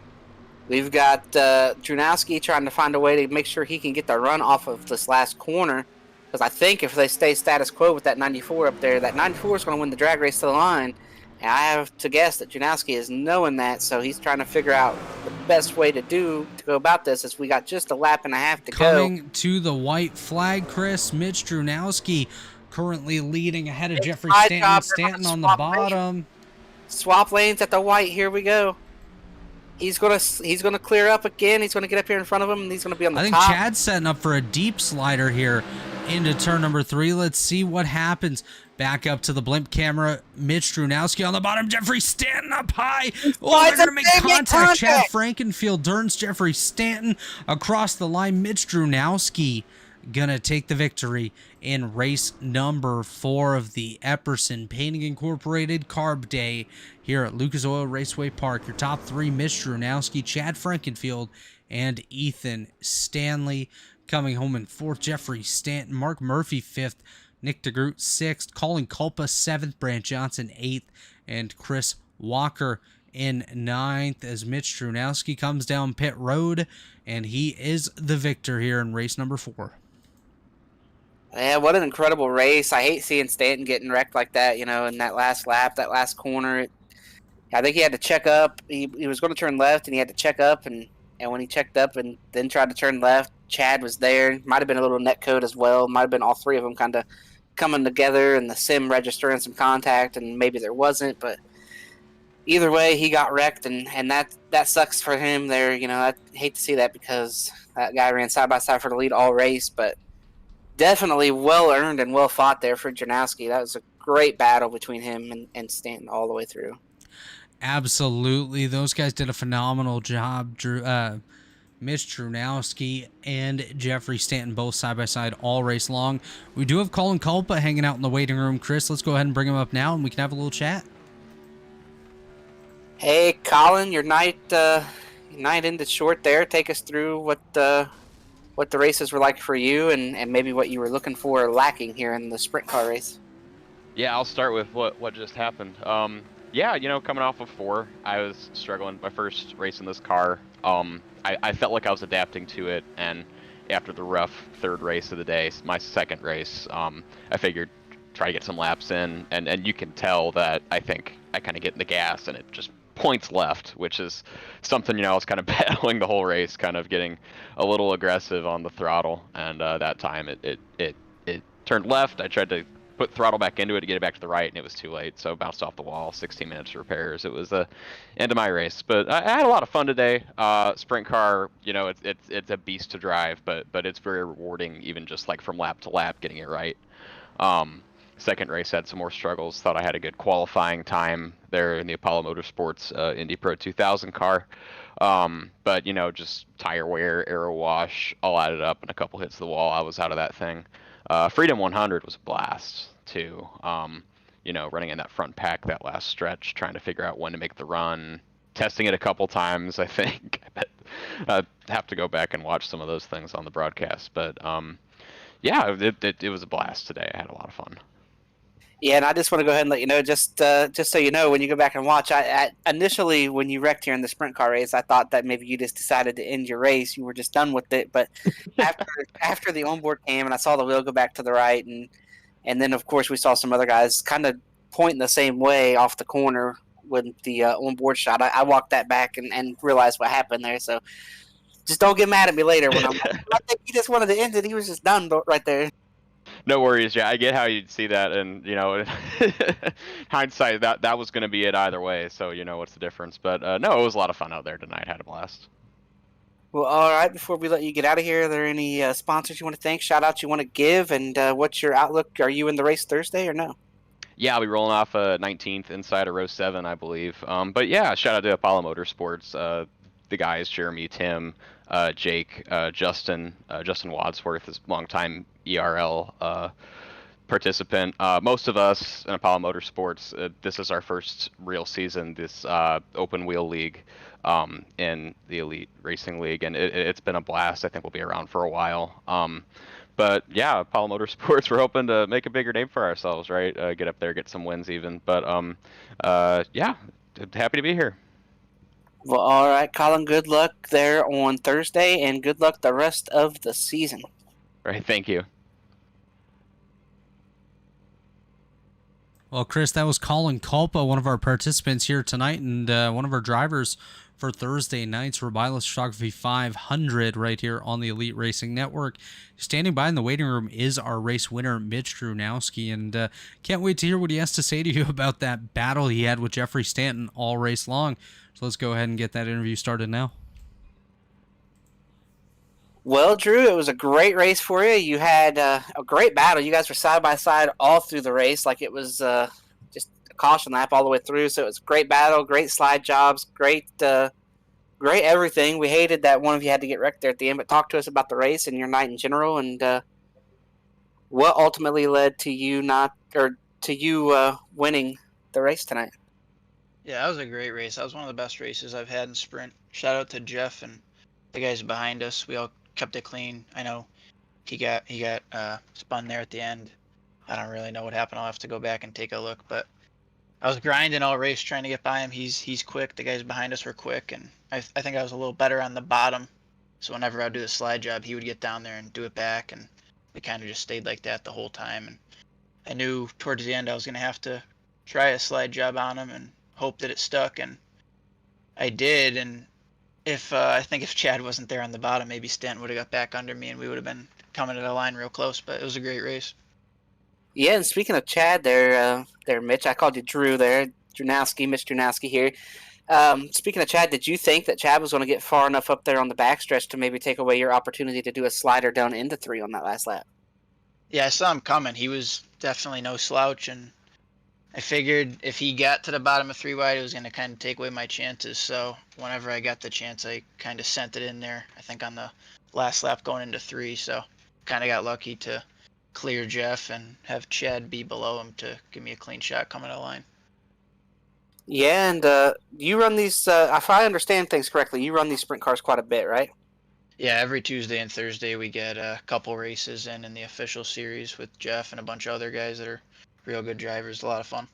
We've got Drunowski trying to find a way to make sure he can get the run off of this last corner. Because I think if they stay status quo with that 94 up there, that 94 is going to win the drag race to the line. And I have to guess that Drunowski is knowing that, so he's trying to figure out the best way to go about this, as we got just a lap and a half to go. Coming to the white flag, Chris, Mitch Drunowski currently leading ahead of Jeffrey Stanton. Stanton on the bottom. Swap lanes at the white. Here we go. He's gonna clear up again. He's gonna get up here in front of him, and he's gonna be on the top. I think Chad's setting up for a deep slider here into turn number 3. Let's see what happens. Back up to the blimp camera. Mitch Drunowski on the bottom. Jeffrey Stanton up high. Oh, they're going to make contact. Chad Frankenfield turns Jeffrey Stanton across the line. Mitch Drunowski going to take the victory in race number 4 of the Epperson Painting Incorporated Carb Day here at Lucas Oil Raceway Park. Your top 3, Mitch Drunowski, Chad Frankenfield, and Ethan Stanley. Coming home in 4th, Jeffrey Stanton, Mark Murphy 5th, Nick DeGroot 6th, Colin Culpa 7th, Brant Johnson 8th, and Chris Walker in 9th as Mitch Drunowski comes down pit road, and he is the victor here in race number 4. Yeah, what an incredible race. I hate seeing Stanton getting wrecked like that, in that last lap, that last corner. I think he had to check up. He was going to turn left, and he had to check up, and when he checked up and then tried to turn left, Chad was there. Might have been a little net code as well. Might have been all 3 of them kind of coming together and the sim registering some contact, and maybe there wasn't. But either way, he got wrecked, and that sucks for him there. I hate to see that, because that guy ran side by side for the lead all race. But definitely well earned and well fought there for Janowski. That was a great battle between him and Stanton all the way through. Absolutely. Those guys did a phenomenal job. Mitch Drunowski and Jeffrey Stanton both side by side all race long. We do have Colin Culpa hanging out in the waiting room. Chris, let's go ahead and bring him up now, and we can have a little chat. Hey, Colin, your night ended short there. Take us through what the races were like for you, and maybe what you were looking for or lacking here in the sprint car race. Yeah, I'll start with what just happened. Yeah, coming off of 4, I was struggling. My first race in this car. I felt like I was adapting to it, and after the rough 3rd race of the day, my 2nd race, I figured try to get some laps in, and you can tell that I think I kind of get in the gas and it just points left, which is something, I was kind of battling the whole race, kind of getting a little aggressive on the throttle, and that time it turned left. I tried to put throttle back into it to get it back to the right, and it was too late, so bounced off the wall. 16 minutes of repairs. It was the end of my race, but I had a lot of fun today. Sprint car, it's a beast to drive, but it's very rewarding, even just like from lap to lap, getting it right. 2nd race had some more struggles. Thought I had a good qualifying time there in the Apollo Motorsports Indy Pro 2000 car, but just tire wear, aero wash, all added up, and a couple hits to the wall. I was out of that thing. Freedom 100 was a blast too. Running in that front pack that last stretch, trying to figure out when to make the run, testing it a couple times. I think I have to go back and watch some of those things on the broadcast. But yeah, it was a blast today. I had a lot of fun. Yeah, and I just want to go ahead and let you know, just so you know, when you go back and watch, I initially, when you wrecked here in the sprint car race, I thought that maybe you just decided to end your race. You were just done with it. But after the onboard came and I saw the wheel go back to the right, and then, of course, we saw some other guys kind of pointing the same way off the corner with the onboard shot. I walked that back and realized what happened there. So just don't get mad at me later when I think he just wanted to end it. He was just done right there. No worries. Yeah, I get how you'd see that, and hindsight, that was going to be it either way. So what's the difference? But no, it was a lot of fun out there tonight. Had a blast. Well, all right. Before we let you get out of here, are there any sponsors you want to thank, shout outs you want to give, and what's your outlook? Are you in the race Thursday or no? Yeah, I'll be rolling off 19th inside of row 7, I believe. But yeah, shout out to Apollo Motorsports, the guys, Jeremy, Tim, Jake, Justin Wadsworth is longtime ERL participant. Most of us in Apollo Motorsports, this is our first real season, this open wheel league in the Elite Racing League, and it's been a blast. I think we'll be around for a while. But yeah, Apollo Motorsports, we're hoping to make a bigger name for ourselves, right? Get up there, get some wins even. But yeah, happy to be here. Well, all right, Colin, good luck there on Thursday, and good luck the rest of the season. Right, thank you. Well, Chris, that was Colin Culpa, one of our participants here tonight, and one of our drivers for Thursday night's Robilis Photography 500 right here on the Elite Racing Network. Standing by in the waiting room is our race winner, Mitch Drunowski, and can't wait to hear what he has to say to you about that battle he had with Jeffrey Stanton all race long. So let's go ahead and get that interview started now. Well, Drew, it was a great race for you. You had a great battle. You guys were side by side all through the race, like it was just a caution lap all the way through. So it was a great battle, great slide jobs, great everything. We hated that one of you had to get wrecked there at the end, but talk to us about the race and your night in general, and what ultimately led to you winning the race tonight. Yeah, that was a great race. That was one of the best races I've had in sprint. Shout out to Jeff and the guys behind us. We all kept it clean. I know he got spun there at the end. I don't really know what happened. I'll have to go back and take a look, but I was grinding all race trying to get by him. He's quick. The guys behind us were quick, and I think I was a little better on the bottom. So whenever I'd do the slide job, he would get down there and do it back, and we kind of just stayed like that the whole time. And I knew towards the end I was gonna have to try a slide job on him and hope that it stuck, and I did. And if I think if Chad wasn't there on the bottom, maybe Stanton would have got back under me and we would have been coming to the line real close. But it was a great race. Yeah, and speaking of Chad there, Mitch, I called you Drew there. Drunowski, Mitch Drunowski here. Speaking of Chad, did you think that Chad was going to get far enough up there on the backstretch to maybe take away your opportunity to do a slider down into 3 on that last lap? Yeah, I saw him coming. He was definitely no slouch, and I figured if he got to the bottom of 3 wide, it was going to kind of take away my chances. So whenever I got the chance, I kind of sent it in there, I think on the last lap going into 3. So kind of got lucky to clear Jeff and have Chad be below him to give me a clean shot coming to the line. Yeah, and you run these, if I understand things correctly, you run these sprint cars quite a bit, right? Yeah, every Tuesday and Thursday we get a couple races in the official series with Jeff and a bunch of other guys that are real good drivers. A lot of fun.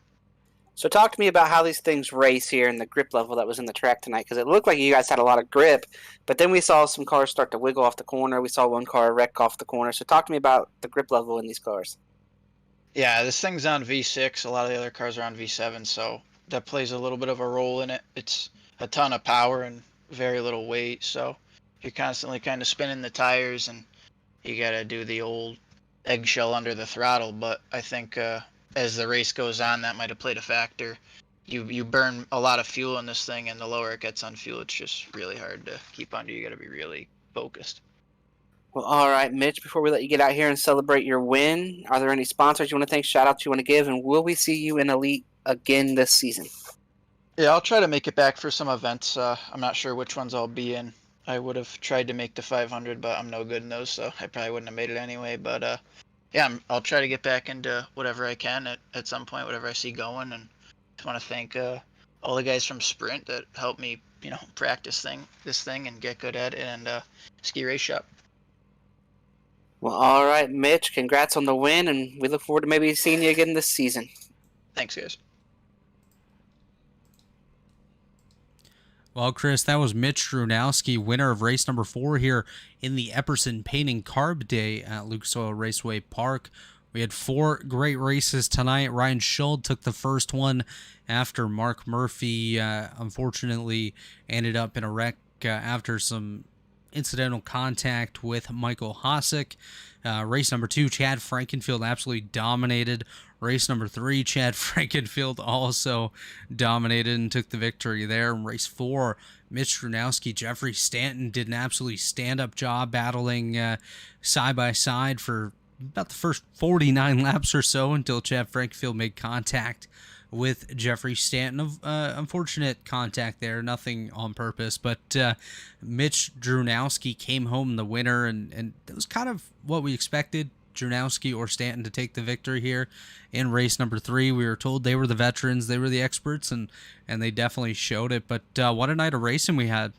So talk to me about how these things race here and the grip level that was in the track tonight, because it looked like you guys had a lot of grip, but then we saw some cars start to wiggle off the corner. We saw one car wreck off the corner. So talk to me about the grip level in these cars. Yeah, this thing's on V6. A lot of the other cars are on V7, so that plays a little bit of a role in it. It's a ton of power and very little weight, so you're constantly kind of spinning the tires, and you got to do the old eggshell under the throttle. But I think as the race goes on, that might have played a factor. You burn a lot of fuel in this thing, and the lower it gets on fuel, it's just really hard to keep under. You got to be really focused. Well, all right, Mitch, before we let you get out here and celebrate your win, are there any sponsors you want to thank, shout-outs you want to give, and will we see you in Elite again this season? Yeah, I'll try to make it back for some events. I'm not sure which ones I'll be in. I would have tried to make the 500, but I'm no good in those, so I probably wouldn't have made it anyway. But yeah, I'll try to get back into whatever I can at some point, whatever I see going. And just want to thank all the guys from Sprint that helped me, practice this thing and get good at it, and Ski Race Shop. Well, all right, Mitch, congrats on the win, and we look forward to maybe seeing you again this season. Thanks, guys. Well, Chris, that was Mitch Drunowski, winner of race number 4 here in the Epperson Painting Carb Day at Lucas Oil Raceway Park. We had 4 great races tonight. Ryan Schuld took the first one after Mark Murphy unfortunately ended up in a wreck after some incidental contact with Michael Hossack. Race number 2, Chad Frankenfield absolutely dominated. Race number 3, Chad Frankenfield also dominated and took the victory there. In race 4, Mitch Drunowski, Jeffrey Stanton did an absolutely stand-up job battling side by side for about the first 49 laps or so until Chad Frankfield made contact with Jeffrey Stanton. Unfortunate contact there, nothing on purpose, but Mitch Drunowski came home the winner, and it was kind of what we expected. Drunowski or Stanton to take the victory here in race number 3. We were told they were the veterans, they were the experts, and they definitely showed it. But what a night of racing we had.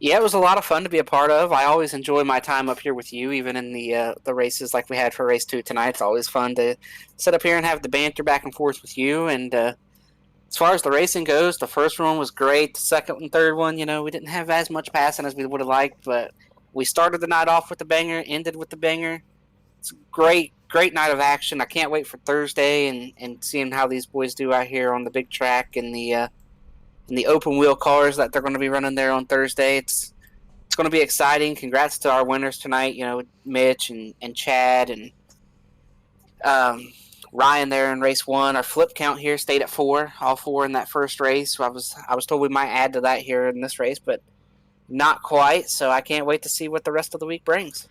Yeah, it was a lot of fun to be a part of. I always enjoy my time up here with you, even in the races like we had for race 2 tonight. It's always fun to sit up here and have the banter back and forth with you. And as far as the racing goes, the first one was great. The second and third one, we didn't have as much passing as we would have liked, but we started the night off with the banger, ended with the banger. It's a great night of action. I can't wait for Thursday and seeing how these boys do out here on the big track and the open wheel cars that they're going to be running there on Thursday. It's going to be exciting. Congrats to our winners tonight. Mitch and Chad and Ryan there in race 1. Our flip count here stayed at 4, all 4 in that first race. So I was told we might add to that here in this race, but not quite. So I can't wait to see what the rest of the week brings.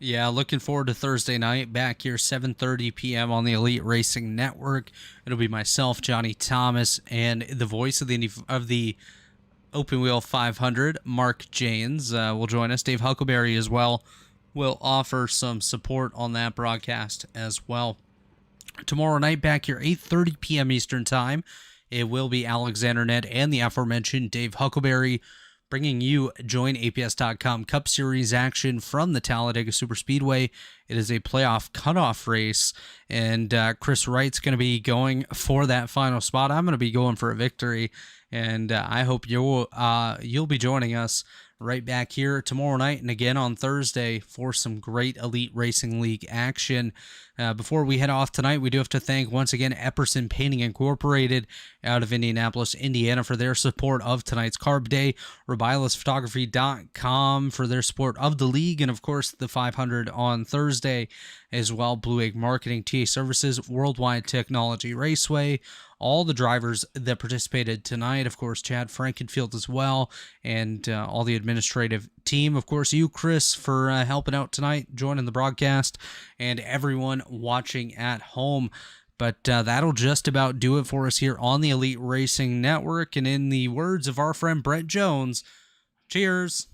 Yeah, looking forward to Thursday night back here, 7:30 p.m. on the Elite Racing Network. It'll be myself, Johnny Thomas, and the voice of the Open Wheel 500, Mark Janes, will join us. Dave Huckleberry as well will offer some support on that broadcast as well. Tomorrow night back here, 8:30 p.m. Eastern Time, it will be Alexander Ned and the aforementioned Dave Huckleberry bringing you JoinAPS.com Cup Series action from the Talladega Superspeedway. It is a playoff cutoff race, and Chris Wright's going to be going for that final spot. I'm going to be going for a victory, and I hope you'll be joining us right back here tomorrow night and again on Thursday for some great Elite Racing League action. Before we head off tonight, we do have to thank once again Epperson Painting Incorporated out of Indianapolis, Indiana for their support of tonight's Carb Day, RobilusPhotography.com for their support of the league, and of course the 500 on Thursday as well. Blue Egg Marketing, TA Services, Worldwide Technology Raceway, all the drivers that participated tonight, of course Chad Frankenfield as well, and all the administrative team. Of course you, Chris, for helping out tonight, joining the broadcast, and everyone watching at home. But that'll just about do it for us here on the Elite Racing Network. And in the words of our friend Brett Jones, cheers.